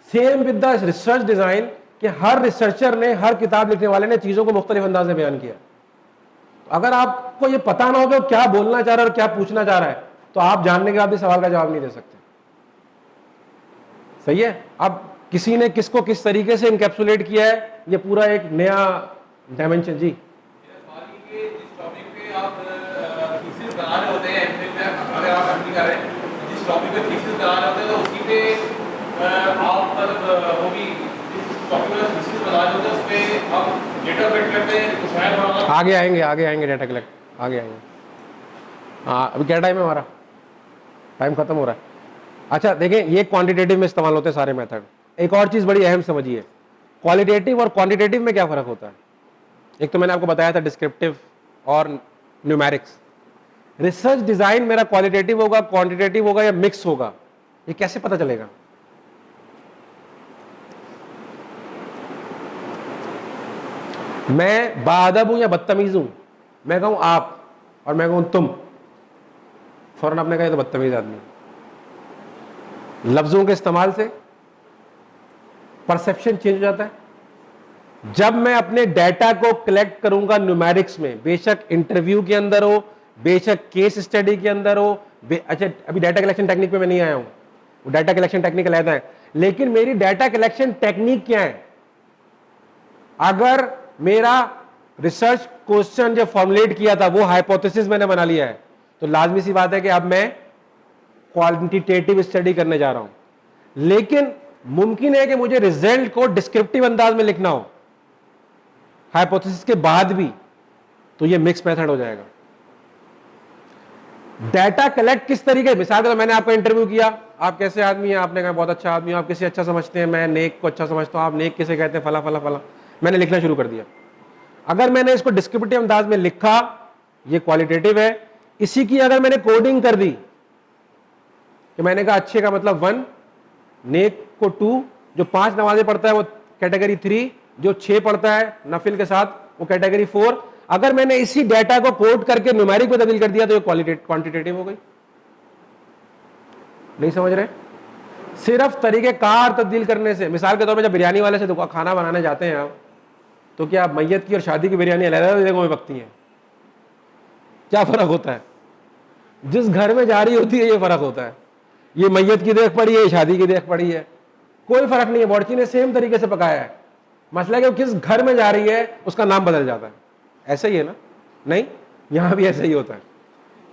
Same with the research design, कि हर रिसर्चर ने, हर किताब लिखने वाले ने चीजों को मुख्तलिफ अंदाज में बयान किया। अगर आपको ये पता ना हो कि क्या बोलना चाह रहा है और क्या पूछना चाह रहा है, तो आप जानने के बाद भी सवाल का जवाब नहीं दे सकते। सही है। अब किसी ने किसको किस तरीके से इनकैप्सुलेट किया है, ये पूरा एक नया डायमेंशन। जी, बना रहे होते हैं, अगर आप एमपी कर रहे हैं, जिस टॉपिक पे थीसिस बना रहे होते हैं, तो उसी पे आप मतलब वो भी जिस टॉपिक पे थीसिस बना रहे होते हैं, उस पे आप डेटा कलेक्ट करते हैं, शायद बनाना। आगे आएंगे डेटा कलेक्ट, आगे आएंगे। हाँ, अभी क्या टाइम है हमारा? टाइम खत्म हो रहा है। अच्छा देखें, ये क्वांटिटेटिव में इस्तेमाल होते हैं सारे मेथड। एक और चीज बड़ी अहम समझिए, क्वालिटेटिव और क्वांटिटेटिव में क्या फर्क होता है। एक तो मैंने आपको बताया था डिस्क्रिप्टिव और न्यूमेरिक्स। रिसर्च डिजाइन मेरा क्वालिटेटिव होगा, क्वांटिटेटिव होगा या मिक्स होगा, ये कैसे पता चलेगा? मैं बाअदब हूं या बदतमीज हूं? मैं कहूं आप और मैं कहूं तुम, फौरन आपने कहा तो बदतमीज आदमी। लफ्जों के इस्तेमाल से परसेप्शन चेंज हो जाता है। जब मैं अपने डाटा को कलेक्ट करूंगा न्यूमेरिक्स में, बेशक इंटरव्यू के अंदर हो, बेशक केस स्टडी के अंदर हो, अच्छा अभी डाटा कलेक्शन टेक्निक पे मैं नहीं आया हूं, वो डाटा कलेक्शन टेक्निक अलग है, लेकिन मेरी डाटा कलेक्शन टेक्निक क्या है? अगर मेरा रिसर्च क्वेश्चन जो फॉर्मुलेट किया था वो हाइपोथेसिस मैंने बना लिया है, तो लाजमी सी बात है कि अब मैं क्वांटिटेटिव स्टडी करने जा रहा हूं। लेकिन मुमकिन है कि मुझे रिजल्ट को डिस्क्रिप्टिव अंदाज में लिखना हो हाइपोथेसिस के बाद भी, तो ये मिक्स मेथड हो जाएगा। डाटा कलेक्ट किस तरीके, मिसाल के तौर मैंने आपका इंटरव्यू किया, आप कैसे आदमी हैं, आपने कहा बहुत अच्छा आदमी हूं, आप किसे अच्छा समझते हैं, मैं नेक को अच्छा समझता हूं, आप नेक किसे कहते हैं, फला फला फला, मैंने लिखना शुरू कर दिया। अगर मैंने इसको डिस्क्रिप्टिव अंदाज में लिखा, ये क्वालिटेटिव है। इसी की अगर मैंने कोडिंग कर दी कि मैंने कहा अच्छे का मतलब 1, नेक को 2, जो 5 नमाजें पढ़ता है वो कैटेगरी 3, जो 6 पढ़ता है नफिल के साथ वो कैटेगरी 4, अगर मैंने इसी डाटा को कोड करके न्यूमेरिक में तब्दील कर दिया तो ये क्वांटिटेटिव हो गई। नहीं समझ रहे? सिर्फ तरीकेकार तब्दील करने से, मिसाल के तौर पर जब बिरयानी वाले से खाना बनाने जाते हैं आप, तो क्या मैयत की और शादी की बिरयानी अलग जगहों में पकती है? क्या फर्क होता है? जिस घर में जा रही होती है ये फर्क होता है। ये मैयत की देख पड़ी है, शादी की देख पड़ी है, कोई फर्क नहीं है, बावर्ची ने सेम तरीके से पकाया है। मसला है कि किस घर में जा रही है उसका नाम बदल जाता है। ऐसा ही है ना? नहीं, यहां भी ऐसा ही होता है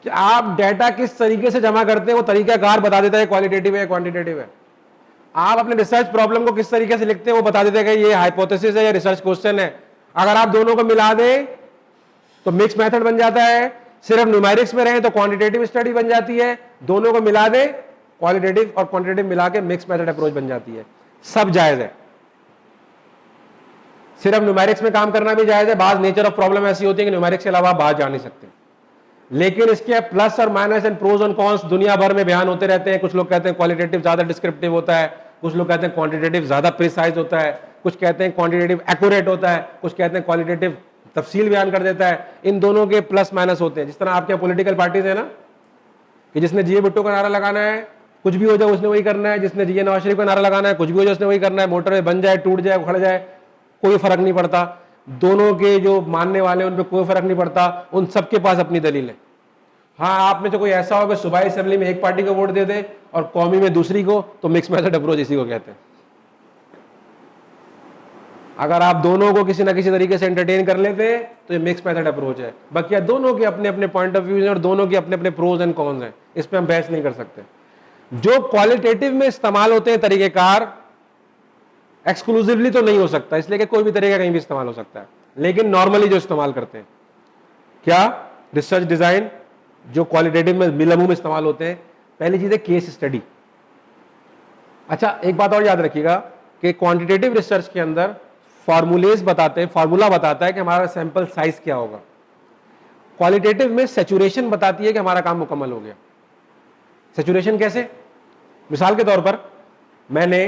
कि आप डाटा किस तरीके से जमा करते हैं वो तरीकाकार बता देता है क्वालिटेटिव है क्वांटिटेटिव है। आप अपने रिसर्च प्रॉब्लम को किस तरीके से लिखते हैं वो बता देते हैं कि ये हाइपोथेसिस है या रिसर्च क्वेश्चन है। अगर आप दोनों को मिला दें तो मिक्स मेथड बन जाता है। सिर्फ न्यूमेरिक्स में रहे तो क्वांटिटेटिव स्टडी बन जाती है। दोनों को मिला दें, क्वालिटेटिव और क्वांटिटेटिव मिला के मिक्स मेथड अप्रोच बन जाती है। सब जायज है। सिर्फ न्यूमेरिक्स में काम करना भी जायज है। बात नेचर ऑफ प्रॉब्लम ऐसी होती है कि न्यूमेरिक्स के अलावा आप बाहर जा नहीं सकते, लेकिन इसके प्लस और माइनस एंड प्रोज और कॉन्स दुनिया भर में बयान होते रहते हैं। कुछ लोग कहते हैं क्वालिटेटिव ज्यादा डिस्क्रिप्टिव होता है, कुछ लोग कहते हैं क्वांटिटेटिव ज्यादा प्रिसाइज होता है, कुछ कहते हैं क्वांटिटेटिव एक्यूरेट होता है, कुछ कहते हैं क्वालिटेटिव तफसील बयान कर देता है। इन दोनों के प्लस माइनस होते हैं। जिस तरह आपके पॉलिटिकल पार्टीज है ना कि जिसने जीए भुट्टो का नारा लगाना है कुछ भी हो जाए उसने वही करना है, जिसने जीए नवाज शरीफ का नारा लगाना है कुछ भी हो जाए उसने वही करना है, मोटरवे बन जाए, टूट जाए, उखड़ जाए, कोई फर्क नहीं पड़ता। दोनों के जो मानने वाले उन पर कोई फर्क नहीं पड़ता, उन सबके पास अपनी दलील है। हाँ, आप में से कोई ऐसा होगा सूबाई असेंबली में एक पार्टी को वोट दे दे और कौमी में दूसरी को, तो मिक्स मेथड अप्रोच इसी को कहते हैं। अगर आप दोनों को किसी ना किसी तरीके से एंटरटेन कर लेते हैं तो ये मिक्स मेथड अप्रोच है। बाकी दोनों के अपने अपने पॉइंट ऑफ व्यू हैं और दोनों के अपने अपने प्रोज एंड कॉन्स हैं, इस पर हम बहस नहीं कर सकते। जो क्वालिटेटिव में इस्तेमाल होते हैं तरीकेकार, एक्सक्लूसिवली तो नहीं हो सकता, इसलिए कि कोई भी तरीका कहीं भी इस्तेमाल हो सकता है, लेकिन नॉर्मली जो इस्तेमाल करते हैं क्या, रिसर्च डिजाइन जो क्वालिटेटिव में बिलमू में इस्तेमाल होते हैं। पहली चीज है केस स्टडी। अच्छा, एक बात और याद रखिएगा कि क्वांटिटेटिव रिसर्च के अंदर फॉर्मूलेज बताते हैं, फॉर्मूला बताता है कि हमारा सैंपल साइज क्या होगा। क्वालिटेटिव में सैचुरेशन बताती है कि हमारा काम मुकम्मल हो गया। सैचुरेशन कैसे? मिसाल के तौर पर मैंने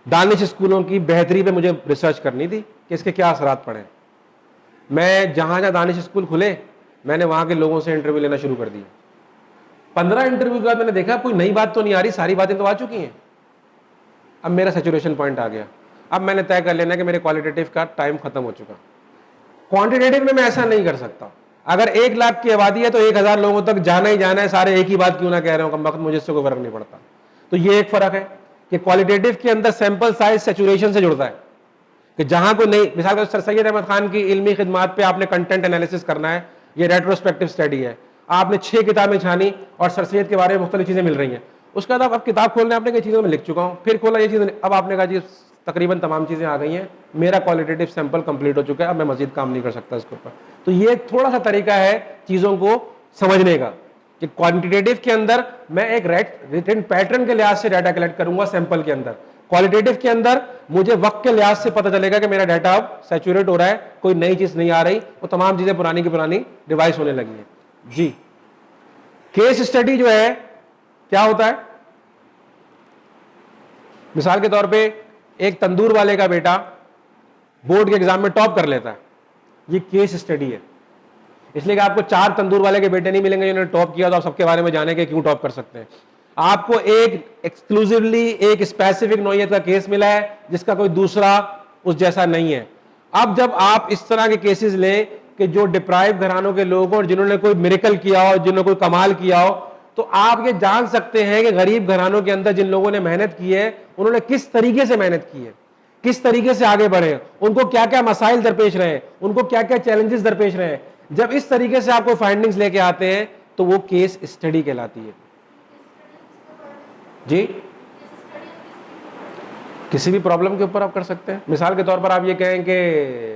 दानिश स्कूलों की बेहतरी पे मुझे रिसर्च करनी थी कि इसके क्या असरात पड़े। मैं जहां जहां दानिश स्कूल खुले मैंने वहां के लोगों से इंटरव्यू लेना शुरू कर दिया। 15 इंटरव्यू के बाद मैंने देखा कोई नई बात तो नहीं आ रही, सारी बातें तो आ चुकी हैं। अब मेरा सैचुरेशन पॉइंट आ गया। अब मैंने तय कर लेना कि मेरे क्वालिटेटिव का टाइम खत्म हो चुका। क्वांटिटेटिव में मैं ऐसा नहीं कर सकता। अगर 1 लाख की आबादी है तो 1000 लोगों तक जाना ही जाना है, सारे एक ही बात क्यों ना कह रहे हो, कम वक्त मुझे इससे कोई फर्क नहीं पड़ता। तो ये एक फर्क है कि क्वालिटेटिव के अंदर सैंपल साइज सैचुरेशन से जुड़ता है कि जहां कोई नहीं, मिसाल सर सैयद अहमद खान की इल्मी खिदमात पे आपने कंटेंट एनालिसिस करना है, ये रेट्रोस्पेक्टिव स्टडी है, आपने 6 किताबें छानी और सर सैयद के बारे में मुख्तलिफ चीजें मिल रही हैं। उसके बाद अब किताब खोलने आपने कई चीजों में लिख चुका हूं, फिर खोला ये चीजें, अब आपने कहा जी तकरीबन तमाम चीजें आ गई हैं, मेरा क्वालिटेटिव सैंपल कंप्लीट हो चुका है, अब मैं मजीद काम नहीं कर सकता इसके ऊपर। तो ये थोड़ा सा तरीका है चीजों को समझने का कि क्वांटिटेटिव के अंदर मैं एक रिटन पैटर्न के लिहाज से डाटा कलेक्ट करूंगा सैंपल के अंदर, क्वालिटेटिव के अंदर मुझे वक्त के लिहाज से पता चलेगा कि मेरा डाटा अब सैचुरेट हो रहा है, कोई नई चीज नहीं आ रही, वो तमाम चीजें पुरानी की पुरानी रिवाइज होने लगी है। जी, केस स्टडी जो है क्या होता है? मिसाल के तौर पे एक तंदूर वाले का बेटा बोर्ड के एग्जाम में टॉप कर लेता है, ये केस स्टडी है। इसलिए कि आपको 4 तंदूर वाले के बेटे नहीं मिलेंगे जिन्होंने टॉप किया, तो आप सबके बारे में जाने के क्यों टॉप कर सकते हैं। आपको एक एक्सक्लूसिवली एक स्पेसिफिक नौयत का केस मिला है जिसका कोई दूसरा उस जैसा नहीं है। अब जब आप इस तरह के केसेस लें कि जो डिप्राइव घरानों के लोग और जिन्होंने कोई मिरेकल किया हो, जिन्होंने कोई कमाल किया हो, तो आप ये जान सकते हैं कि गरीब घरानों के अंदर जिन लोगों ने मेहनत की है उन्होंने किस तरीके से मेहनत की है, किस तरीके से आगे बढ़े, उनको क्या क्या मसाइल दरपेश रहे, उनको क्या क्या चैलेंजेस दरपेश रहे। जब इस तरीके से आपको फाइंडिंग्स लेके आते हैं तो वो केस स्टडी कहलाती है। जी, किसी भी प्रॉब्लम के ऊपर आप कर सकते हैं। मिसाल के तौर पर आप ये कहें कि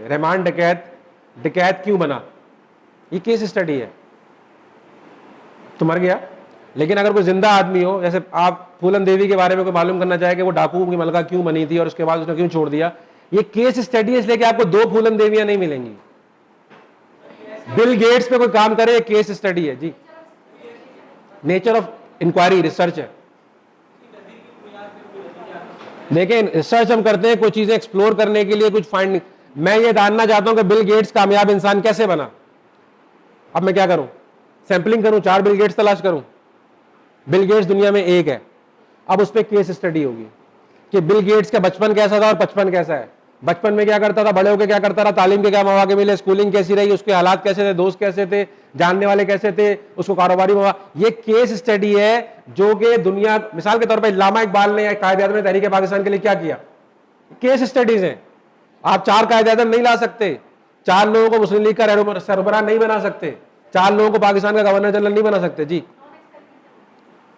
रहमान डकैत क्यों बना, ये केस स्टडी है। तो मर गया, लेकिन अगर कोई जिंदा आदमी हो, जैसे आप फूलन देवी के बारे में कोई मालूम करना चाहे कि वो डाकू की मलका क्यों बनी थी और उसके बाद उसने क्यों छोड़ दिया, ये केस स्टडी है, इसलिए कि आपको 2 फूलन देवियां नहीं मिलेंगी। बिल गेट्स पे कोई काम करे, केस स्टडी है। जी, नेचर ऑफ इंक्वायरी, रिसर्च है। लेकिन रिसर्च हम करते हैं कोई चीजें एक्सप्लोर करने के लिए, कुछ फाइंड। मैं ये जानना चाहता हूं कि बिल गेट्स कामयाब इंसान कैसे बना। अब मैं क्या करूं, सैंपलिंग करूं, 4 बिल गेट्स तलाश करूं। बिल गेट्स दुनिया में एक है। अब उस पर केस स्टडी होगी कि बिल गेट्स का बचपन कैसा था और 55 कैसा है। बचपन में क्या करता था, बड़े होकर क्या करता था, तालीम के क्या मौके मिले, स्कूलिंग कैसी रही, उसके हालात कैसे थे, दोस्त कैसे थे, जानने वाले कैसे थे, उसको कारोबारी मौका। ये केस स्टडी है जो कि दुनिया, मिसाल के तौर पर इल्लामा इकबाल ने कायदे-ए-आज़म ने तहरीक पाकिस्तान के लिए क्या किया, केस स्टडीज हैं। आप 4 कायदे-ए-आज़म नहीं ला सकते, 4 लोगों को मुस्लिम लीग का सरबराह नहीं बना सकते, 4 लोगों को पाकिस्तान का गवर्नर जनरल नहीं बना सकते। जी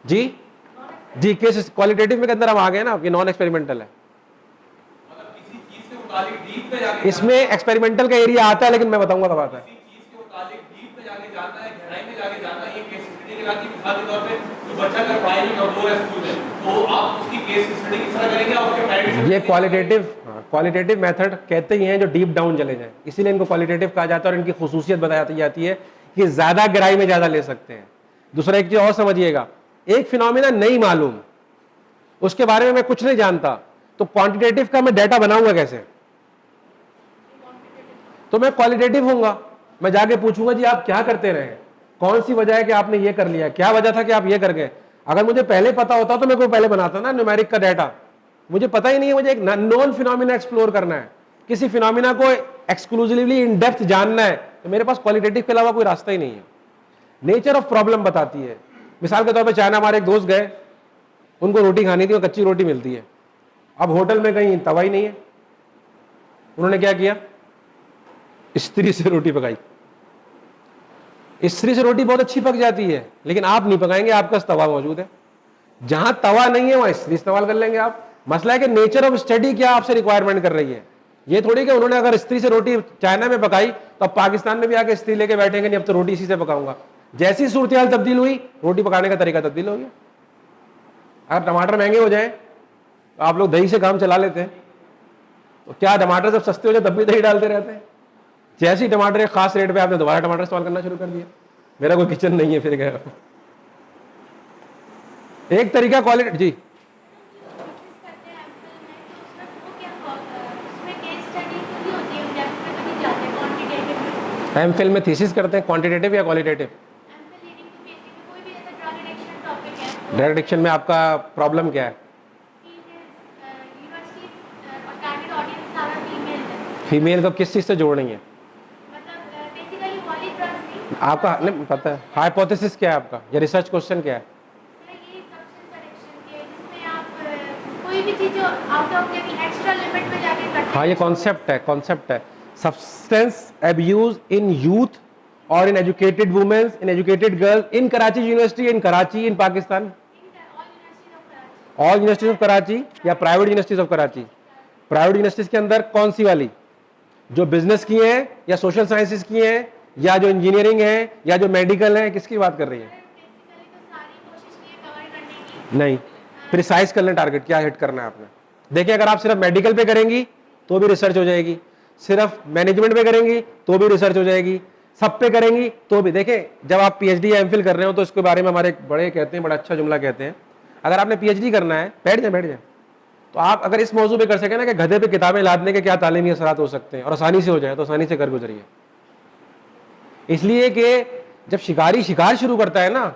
जी जी, केस क्वालिटेटिव में के अंदर हम आ गए ना, कि नॉन एक्सपेरिमेंटल है। इसमें एक्सपेरिमेंटल का एरिया आता है, लेकिन मैं बताऊंगा कब आता है। ये क्वालिटेटिव मेथड कहते ही हैं जो डीप डाउन चले जाए, इसीलिए इनको क्वालिटेटिव कहा जाता है। और इनकी खुसूसियत बताई जाती है कि ज्यादा गहराई में ज्यादा ले सकते हैं। दूसरा एक चीज और समझिएगा, एक फिनोमिना नहीं मालूम, उसके बारे में मैं कुछ नहीं जानता, तो क्वांटिटेटिव का मैं डाटा बनाऊंगा कैसे? तो मैं क्वालिटेटिव होऊंगा, मैं जाके पूछूंगा जी आप क्या करते रहे, कौन सी वजह है कि आपने ये कर लिया, क्या वजह था कि आप ये कर गए। अगर मुझे पहले पता होता तो मैं को पहले बनाता ना न्यूमेरिक का डाटा। मुझे पता ही नहीं है, मुझे एक नॉन फिनोमिना एक्सप्लोर करना है, किसी फिनोमिना को एक्सक्लूसिवली इन डेप्थ जानना है, तो मेरे पास क्वालिटेटिव के अलावा कोई रास्ता ही नहीं है। नेचर ऑफ प्रॉब्लम बताती है। मिसाल के तौर पर चाइना हमारे एक दोस्त गए, उनको रोटी खानी थी और कच्ची रोटी मिलती है। अब होटल में कहीं तवा ही नहीं है, उन्होंने क्या किया, स्त्री से रोटी पकाई। स्त्री से रोटी बहुत अच्छी पक जाती है, लेकिन आप नहीं पकाएंगे, आपका तवा मौजूद है। जहां तवा नहीं है वहां स्त्री इस्तेमाल कर लेंगे आप। मसला है कि नेचर ऑफ स्टडी क्या आपसे रिक्वायरमेंट कर रही है। ये थोड़ी कि उन्होंने अगर स्त्री से रोटी चाइना में पकाई तो अब पाकिस्तान में भी आके स्त्री लेके बैठेंगे, नहीं अब तो रोटी इसी से पकाऊंगा। जैसी सूरत हाल तब्दील हुई, रोटी पकाने का तरीका तब्दील हो गया। अगर टमाटर महंगे हो जाए तो आप लोग दही से काम चला लेते हैं, तो क्या टमाटर जब सस्ते हो जाए तब भी दही डालते रहते हैं? जैसे ही टमाटर एक खास रेट पे आपने दोबारा टमाटर इस्तेमाल करना शुरू कर दिया। मेरा कोई किचन नहीं है, फिर गया एक तरीका क्वालिटी। जी, एमफिल में थीसिस करते हैं, क्वांटिटेटिव या क्वालिटेटिव? ड्रग एडिक्शन में आपका प्रॉब्लम क्या है? फीमेल को किस चीज से जोड़ रही है आपका? नहीं पता है हाइपोथेसिस क्या है आपका, या रिसर्च क्वेश्चन क्या है? हाँ, ये कॉन्सेप्ट है सब्सटेंस एब्यूज इन यूथ और in educated women, in educated girls in Karachi university, in Karachi, in Pakistan, all universities of Karachi या private universities of Karachi. Private universities के अंदर कौन सी वाली, जो बिजनेस की हैं या सोशल साइंसेस की हैं या जो इंजीनियरिंग है या जो मेडिकल है, किसकी बात कर रही है? नहीं, प्रिसाइज कर लें टारगेट क्या हिट करना है आपने। देखिए, अगर आप सिर्फ मेडिकल पे करेंगी तो भी रिसर्च हो जाएगी, सिर्फ मैनेजमेंट पे करेंगी तो भी रिसर्च हो जाएगी, सब पे करेंगी तो भी। देखें, जब आप पीएचडी या एमफिल कर रहे हो तो इसके बारे में हमारे बड़े कहते हैं, बड़ा अच्छा जुमला कहते हैं, अगर आपने पीएचडी करना है, बैठ जाए, तो आप अगर इस मौजू पे कर सके ना कि गधे पे किताबें लादने के क्या तालीमी असरात हो सकते हैं और आसानी से हो जाए, तो आसानी से कर गुजरिए। इसलिए कि जब शिकारी शिकार शुरू करता है ना,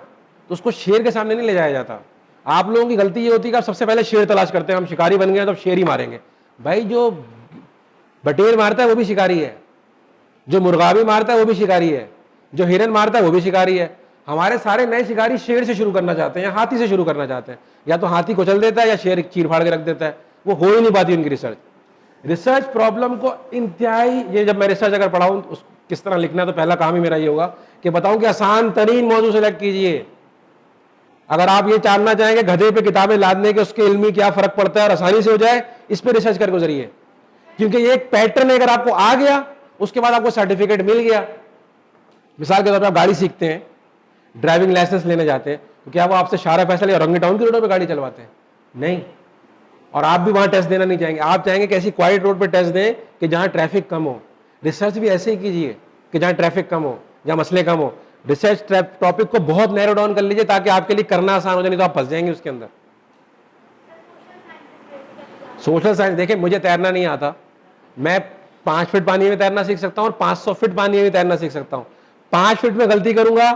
तो उसको शेर के सामने नहीं ले जाया जाता, आप लोगों की गलती ये होती है कि आप सबसे पहले शेर तलाश करते हैं, हम शिकारी बन गए तो अब शेर ही मारेंगे। भाई जो बटेर मारता है वो भी शिकारी है, जो मुर्गा भी मारता है वो भी शिकारी है, जो हिरन मारता है वो भी शिकारी है। हमारे सारे नए शिकारी शेर से शुरू करना चाहते हैं या हाथी से शुरू करना चाहते हैं, या तो हाथी को चल देता है या शेर चीर फाड़ के रख देता है, वो हो ही नहीं पाती उनकी रिसर्च प्रॉब्लम को इंतहाई। ये जब मैं रिसर्च अगर पढ़ाऊं उस किस तरह लिखना है, तो पहला काम ही मेरा ये होगा कि बताऊं कि आसान तरीन मौजू सेलेक्ट कीजिए। अगर आप ये जानना चाहेंगे गधे पे किताबें लादने के उसके इल्मी क्या फर्क पड़ता है और आसानी से हो जाए, इस पे रिसर्च कर गुजरिए, क्योंकि ये एक पैटर्न अगर आपको आ गया उसके बाद आपको सर्टिफिकेट मिल गया। मिसाल के तौर पर आप गाड़ी सीखते हैं, ड्राइविंग लाइसेंस लेने जाते हैं, तो क्या वो आपसे शारा फैसल या औरंगी टाउन की रोडों पर गाड़ी चलवाते हैं? नहीं। और आप भी वहां टेस्ट देना नहीं चाहेंगे, आप चाहेंगे कि ऐसी क्वाइट रोड पर टेस्ट दें कि जहां ट्रैफिक कम हो। रिसर्च भी ऐसे ही कीजिए कि जहां ट्रैफिक कम हो, जहां मसले कम हो। रिसर्च टॉपिक को बहुत नैरो डाउन कर लीजिए ताकि आपके लिए करना आसान हो जाए, नहीं तो आप फंस जाएंगे उसके अंदर। सोशल साइंस, देखिए मुझे तैरना नहीं आता, मैं 5 फीट पानी में तैरना सीख सकता हूं और 500 फीट पानी में तैरना सीख सकता हूं। 5 फीट में गलती करूंगा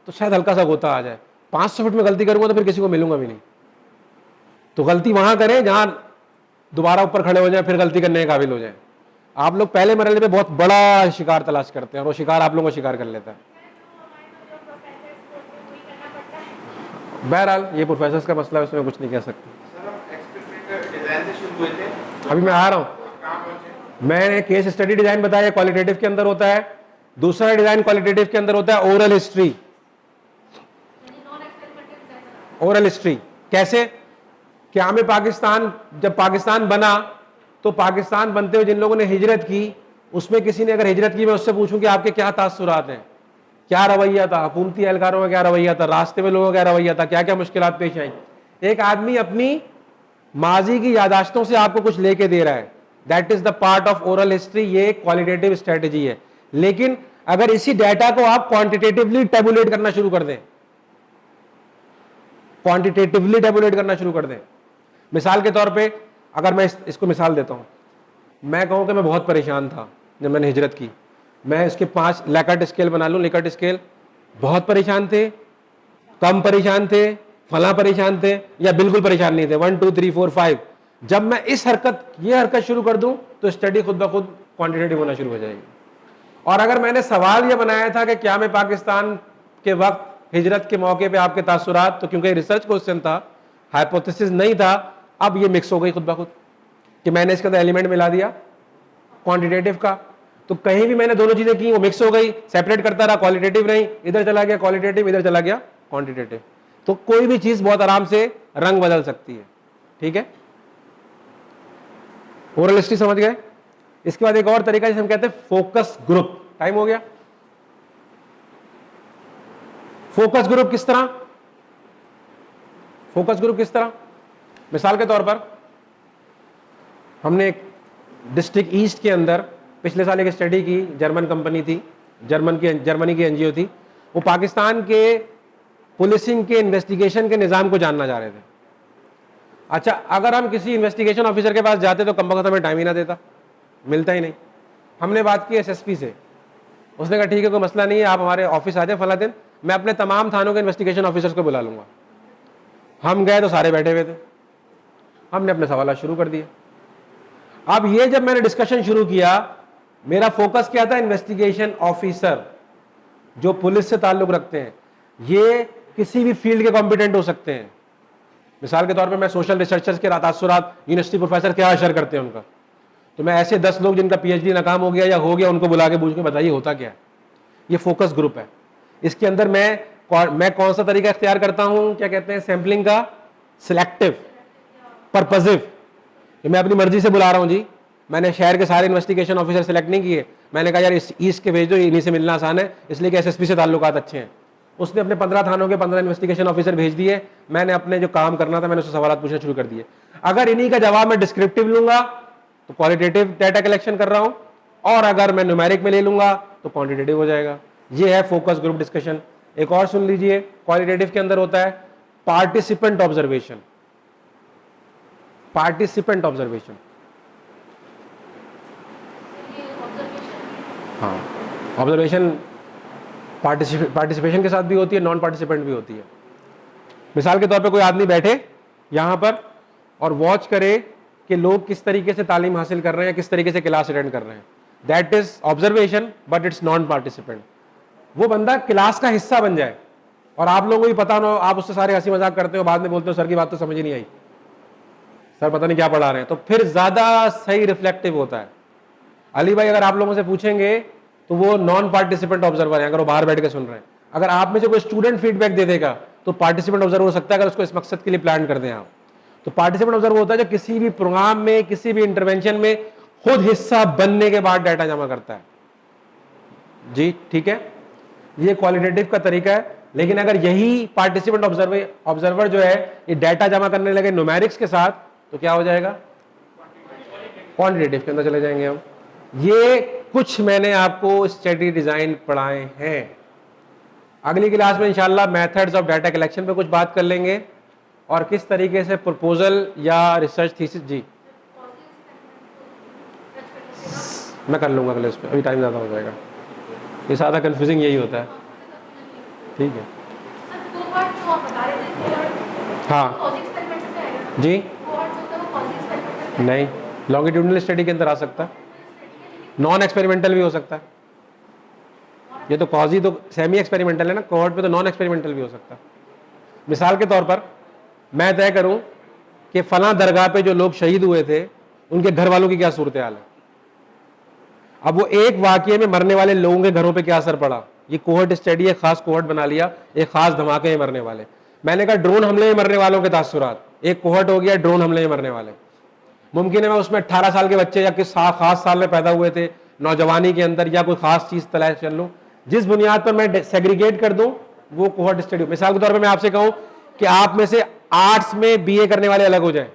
तो शायद हल्का सा गोता आ जाए, 500 फीट में गलती करूंगा तो फिर किसी को मिलूंगा भी नहीं। तो गलती वहां करें जहां दोबारा ऊपर खड़े हो जाए, फिर गलती करने के काबिल हो जाए। आप लोग पहले मरहले पे बहुत बड़ा शिकार तलाश करते हैं और वो शिकार आप लोगों को शिकार कर लेता है। बहरहाल ये प्रोफेसर का मसला है, उसमें कुछ नहीं कह सकते। अभी मैं आ रहा हूं, मैंने केस स्टडी डिजाइन बताया, क्वालिटेटिव के अंदर होता है। दूसरा डिजाइन क्वालिटेटिव के अंदर होता है ओरल हिस्ट्री। ओरल हिस्ट्री कैसे? क्या में पाकिस्तान, जब पाकिस्तान बना तो पाकिस्तान बनते हुए जिन लोगों ने हिजरत की, उसमें किसी ने अगर हिजरत की, मैं उससे पूछूं कि आपके क्या तासुरात हैं, क्या रवैया था, हुकूमती एहलकारों का क्या रवैया था, रास्ते में लोगों का क्या रवैया था, क्या क्या मुश्किलात पेश आई। एक आदमी अपनी माजी की यादाश्तों से आपको कुछ लेके दे रहा है, that is the part of oral history. ये क्वालिटेटिव स्ट्रेटेजी है। लेकिन अगर इसी डाटा को आप क्वांटिटेटिवली टेबुलेट करना शुरू कर दें, क्वांटिटेटिवली टेबुलेट करना शुरू कर दें, मिसाल के तौर पे अगर मैं इसको मिसाल देता हूं, मैं कहूं कि मैं बहुत परेशान था जब मैंने हिजरत की, मैं इसके 5 लैकर्ट स्केल बना लूं, लिकर्ट स्केल, बहुत परेशान थे, कम परेशान थे, फला परेशान थे, या बिल्कुल परेशान नहीं थे, 1 2 3 4 5। जब मैं ये हरकत शुरू कर दूं तो स्टडी खुद ब खुद क्वांटिटेटिव होना शुरू हो जाएगी। और अगर मैंने सवाल यह बनाया था कि क्या मैं पाकिस्तान के वक्त हिजरत के मौके पे आपके तासुरात, तो क्योंकि रिसर्च क्वेश्चन था, हाइपोथेसिस नहीं था, अब ये मिक्स हो गई खुद ब खुद कि मैंने इसके अंदर एलिमेंट मिला दिया क्वांटिटेटिव का। तो कहीं भी मैंने दोनों चीजें की, वो मिक्स हो गई, सेपरेट करता रहा, क्वालिटेटिव नहीं, इधर चला गया क्वालिटेटिव, इधर चला गया क्वांटिटेटिव। तो कोई भी चीज बहुत आराम से रंग बदल सकती है। ठीक है, ओरल हिस्ट्री समझ गए। इसके बाद एक और तरीका जिसे हम कहते हैं फोकस ग्रुप। टाइम हो गया। फोकस ग्रुप किस तरह? फोकस ग्रुप किस तरह? मिसाल के तौर पर हमने एक डिस्ट्रिक्ट ईस्ट के अंदर पिछले साल एक स्टडी की, जर्मन कंपनी थी, जर्मनी की एनजीओ थी, वो पाकिस्तान के पुलिसिंग के इन्वेस्टिगेशन के निज़ाम को जानना चाह रहे थे। अच्छा, अगर हम किसी इन्वेस्टिगेशन ऑफिसर के पास जाते तो कम वक्त हमें टाइम ही ना देता, मिलता ही नहीं। हमने बात की एसएसपी से, उसने कहा ठीक है कोई मसला नहीं है, आप हमारे ऑफिस आ जाए फला दिन, मैं अपने तमाम थानों के इन्वेस्टिगेशन ऑफिसर्स को बुला लूंगा। हम गए तो सारे बैठे हुए थे, हमने अपने सवाल शुरू कर दिए। अब ये जब मैंने डिस्कशन शुरू किया, मेरा फोकस क्या था? इन्वेस्टिगेशन ऑफिसर जो पुलिस से ताल्लुक रखते हैं, ये किसी भी फील्ड के कॉम्पिटेंट हो सकते हैं। मिसाल के तौर पे मैं सोशल रिसर्चर्स के तासुरात, यूनिवर्सिटी प्रोफेसर क्या असर करते हैं उनका, तो मैं ऐसे 10 लोग जिनका पीएचडी नाकाम हो गया या हो गया, उनको बुला के पूछ के बताइए होता क्या है। ये फोकस ग्रुप है। इसके अंदर मैं कौन सा तरीका इख्तियार करता हूं, क्या कहते हैं, सैंपलिंग का, सिलेक्टिव, पर्पसिव। मैं अपनी मर्जी से बुला रहा हूं जी, मैंने शहर के सारे इन्वेस्टिगेशन ऑफिसर सेलेक्ट नहीं किए, मैंने कहा यार इस ईस्ट के भेज दो, इन्हीं से मिलना आसान है, इसलिए कि एसएसपी से ताल्लुकात अच्छे हैं। उसने अपने 15 थानों के 15 इन्वेस्टिगेशन ऑफिसर भेज दिए, मैंने अपने जो काम करना था मैंने उससे सवाल पूछना शुरू कर दिए। अगर इन्हीं का जवाब मैं डिस्क्रिप्टिव लूंगा तो क्वालिटेटिव डाटा कलेक्शन कर रहा हूं, और अगर मैं न्यूमेरिक में ले लूंगा तो क्वांटिटेटिव हो जाएगा। ये है फोकस ग्रुप डिस्कशन। एक और सुन लीजिए, क्वालिटेटिव के अंदर होता है पार्टिसिपेंट ऑब्जर्वेशन। पार्टिसिपेंट ऑब्जर्वेशन, हाँ, ऑब्जर्वेशन पार्टिसिपेशन के साथ भी होती है, नॉन पार्टिसिपेंट भी होती है। मिसाल के तौर पे कोई आदमी बैठे यहाँ पर और वॉच करे कि लोग किस तरीके से तालीम हासिल कर रहे हैं, किस तरीके से क्लास अटेंड कर रहे हैं, that is observation but it's non participant. वो बंदा क्लास का हिस्सा बन जाए और आप लोगों को भी पता ना हो, आप उससे सारे हंसी मजाक करते हो, बाद में बोलते हो सर की बात तो समझ ही नहीं आई, सर पता नहीं क्या पढ़ा रहे हैं, तो फिर ज्यादा सही रिफ्लेक्टिव होता है। अली भाई अगर आप लोगों से पूछेंगे तो वो नॉन पार्टिसिपेंट ऑब्जर्वर है अगर वो बाहर बैठ के सुन रहे हैं। अगर आप में से कोई स्टूडेंट फीडबैक दे देगा तो पार्टिसिपेंट ऑब्जर्वर हो सकता है, अगर उसको इस मकसद के लिए प्लान कर दें आप। तो पार्टिसिपेंट ऑब्जर्वर होता है जो किसी भी प्रोग्राम में, किसी भी इंटरवेंशन में खुद हिस्सा बनने के बाद डाटा जमा करता है। जी ठीक है, ये क्वालिटेटिव का तरीका है। लेकिन अगर यही पार्टिसिपेंट ऑब्जर्वर जो है ये डाटा जमा करने लगे न्यूमेरिक्स के साथ, तो क्या हो जाएगा, क्वांटिटेटिव के अंदर चले जाएंगे हम। ये कुछ मैंने आपको स्टडी डिजाइन पढ़ाए हैं। अगली क्लास में इंशाल्लाह मेथड्स ऑफ डाटा कलेक्शन पे कुछ बात कर लेंगे और किस तरीके से प्रपोजल या रिसर्च थीसिस। जी मैं कर लूंगा अगले, उस पर अभी टाइम ज़्यादा हो जाएगा, ये सारा कंफ्यूजिंग यही होता है। ठीक है हाँ जी, नहीं लॉन्गिट्यूडनल स्टडी के अंदर आ सकता है, नॉन एक्सपेरिमेंटल भी हो सकता है। ये तो कॉजी तो सेमी एक्सपेरिमेंटल है ना, कोहॉर्ट पे तो नॉन एक्सपेरिमेंटल भी हो सकता है। मिसाल के तौर पर मैं तय करूं कि फलां दरगाह पे जो लोग शहीद हुए थे उनके घर वालों की क्या सूरत हाल है, अब वो एक वाकये में मरने वाले लोगों के घरों पे क्या असर पड़ा, ये कोहॉर्ट स्टडी है, खास कोहॉर्ट बना लिया, एक खास धमाके में मरने वाले। मैंने कहा ड्रोन हमले में मरने वालों के तासुरात, एक कोहॉर्ट हो गया ड्रोन हमले में मरने वाले। मुमकिन है मैं उसमें 18 साल के बच्चे या किस खास साल में पैदा हुए थे, नौजवानी के अंदर, या कोई खास चीज तलाश कर लूँ, जिस बुनियाद पर मैं सेग्रीगेट कर दूं वो कोहॉर्ट स्टडी। मिसाल के तौर पर मैं आपसे कहूं कि आप में से आर्ट्स में बीए करने वाले अलग हो जाएं,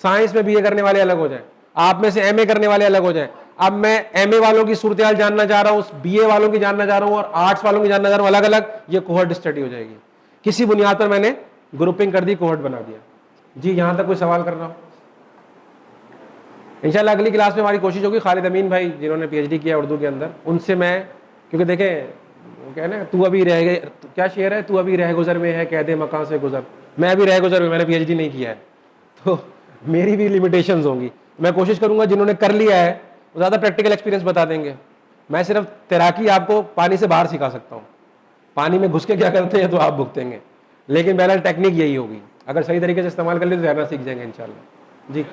साइंस में बीए करने वाले अलग हो जाएं, आप में से एमए करने वाले अलग हो जाएं। अब मैं एमए वालों की सूरत हाल जानना चाह रहा हूं, बीए वालों की जानना चाह रहा हूं और आर्ट्स वालों की जानना चाह रहा हूं, अलग अलग, ये कोहॉर्ट स्टडी हो जाएगी। किसी बुनियाद पर मैंने ग्रुपिंग कर दी, कोहॉर्ट बना दिया। जी यहां तक कोई सवाल कर रहा हूं? इंशाल्लाह अगली क्लास में हमारी कोशिश होगी खालिद अमीन भाई जिन्होंने पीएचडी किया उर्दू के अंदर, उनसे मैं, क्योंकि देखें क्या है ना, तू अभी रह गए, क्या शेर है, तू अभी रह गुजर में है, कह दे मकान से गुजर। मैं अभी रह गुजर में, मैंने पीएचडी नहीं किया है, तो मेरी भी लिमिटेशंस होंगी। मैं कोशिश करूंगा जिन्होंने कर लिया है वो ज़्यादा प्रैक्टिकल एक्सपीरियंस बता देंगे। मैं सिर्फ तैराकी आपको पानी से बाहर सिखा सकता हूँ, पानी में घुस के क्या करते हैं तो आप भुगतेंगे, लेकिन बहरहाल टेक्निक यही होगी, अगर सही तरीके से इस्तेमाल कर ले तो तैरना सीख जाएंगे इंशाल्लाह। जी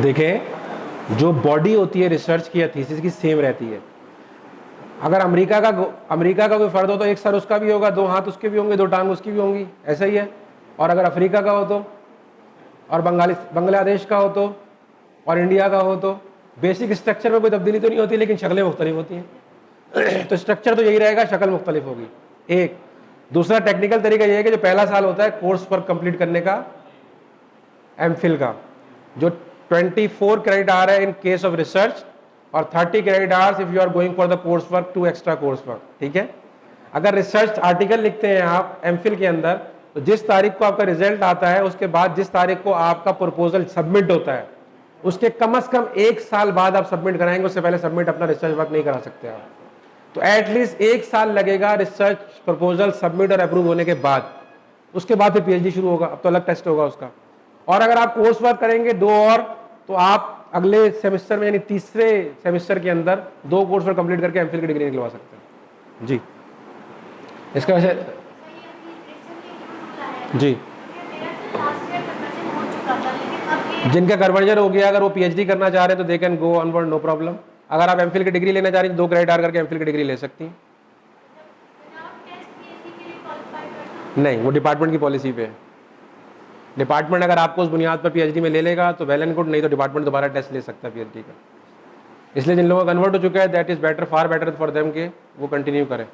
देखें, जो बॉडी होती है रिसर्च की या थीसिस की सेम रहती है। अगर अमेरिका का कोई फर्द हो तो एक सर उसका भी होगा, दो हाथ उसके भी होंगे, दो टांग उसकी भी होंगी, ऐसा ही है। और अगर अफ्रीका का हो तो, और बांग्लादेश का हो तो, और इंडिया का हो तो, बेसिक स्ट्रक्चर में कोई तब्दीली तो नहीं होती, लेकिन शक्लें मुख्तलिफ होती हैं। तो स्ट्रक्चर तो यही रहेगा, शक्ल मुख्तलिफ होगी। एक दूसरा टेक्निकल तरीका यह है कि जो पहला साल होता है कोर्स वर्क कंप्लीट करने का, एमफिल का, जो 24 क्रेडिट आवर है इन केस ऑफ रिसर्च और 30 credit hours if you are going for the course work, 2 extra course work. ठीक है, अगर रिसर्च आर्टिकल लिखते हैं आप एमफिल के अंदर, तो जिस तारीख को आपका रिजल्ट आता है उसके बाद जिस तारीख को आपका प्रपोजल सबमिट होता है उसके कम से कम 1 साल बाद आप सबमिट कराएंगे, उससे पहले सबमिट अपना रिसर्च वर्क नहीं करा सकते आप। तो एटलीस्ट 1 साल लगेगा रिसर्च प्रपोजल सबमिट और अप्रूव होने के बाद, उसके बाद फिर पीएचडी शुरू होगा, अब तो अलग टेस्ट होगा उसका। और अगर आप कोर्स वर्क करेंगे 2 और, तो आप अगले सेमेस्टर में यानी तीसरे सेमेस्टर के अंदर 2 कोर्स वर्क कंप्लीट करके एमफिल की डिग्री निकलवा सकते हैं। जी इसका वैसे जी जिनका कन्वर्जन हो गया, अगर वो पीएचडी करना चाह रहे हैं तो they can go onward, no problem. अगर आप एमफिल की डिग्री लेना चाह रही हैं 2 क्रेडिट आवर करके एमफिल की डिग्री ले सकती हैं। नहीं, वो डिपार्टमेंट की पॉलिसी पे है। डिपार्टमेंट अगर आपको उस बुनियाद पर पीएचडी में ले लेगा तो वेल एंड गुड, नहीं तो डिपार्टमेंट दोबारा टेस्ट ले सकता है पीएचडी का। इसलिए जिन लोगों का कन्वर्ट हो चुका है that is better, far better for them के वो कंटिन्यू करें,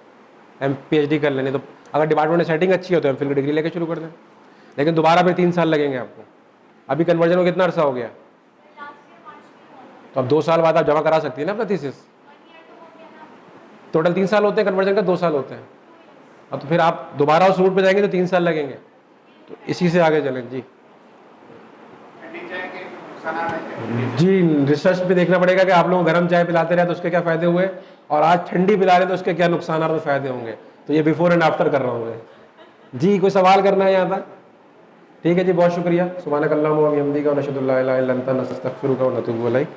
पीएचडी कर लेने। तो अगर डिपार्टमेंट में सेटिंग अच्छी हो तो एमफिल की डिग्री लेकर शुरू कर दें, लेकिन दोबारा फिर 3 साल लगेंगे आपको। अभी कन्वर्जन को कितना अर्सा हो गया, तो अब 2 साल बाद आप जमा करा सकती है ना अपना थीसिस। टोटल 3 साल होते हैं, कन्वर्जन का 2 साल होते हैं। अब तो फिर आप दोबारा उस रूट पे जाएंगे तो 3 साल लगेंगे। तो इसी से आगे चलें जी। ठंडी चाय के नुकसान है? जी रिसर्च पे देखना पड़ेगा कि आप लोग गर्म चाय पिलाते रहे तो उसके क्या फ़ायदे हुए, और आज ठंडी पिला रहे तो उसके क्या नुकसान और फ़ायदे होंगे। तो ये बिफोर एंड आफ्टर कर रहा हूँ मैं जी। कोई सवाल करना है यहाँ तक? ठीक है जी, बहुत शुक्रिया। सुभानक अल्लाहुम्मा व बिहम्दिका व नशहदु अल्ला इलाहा इल्ला अंता नस्तगफिरुका व नतूबु इलैक।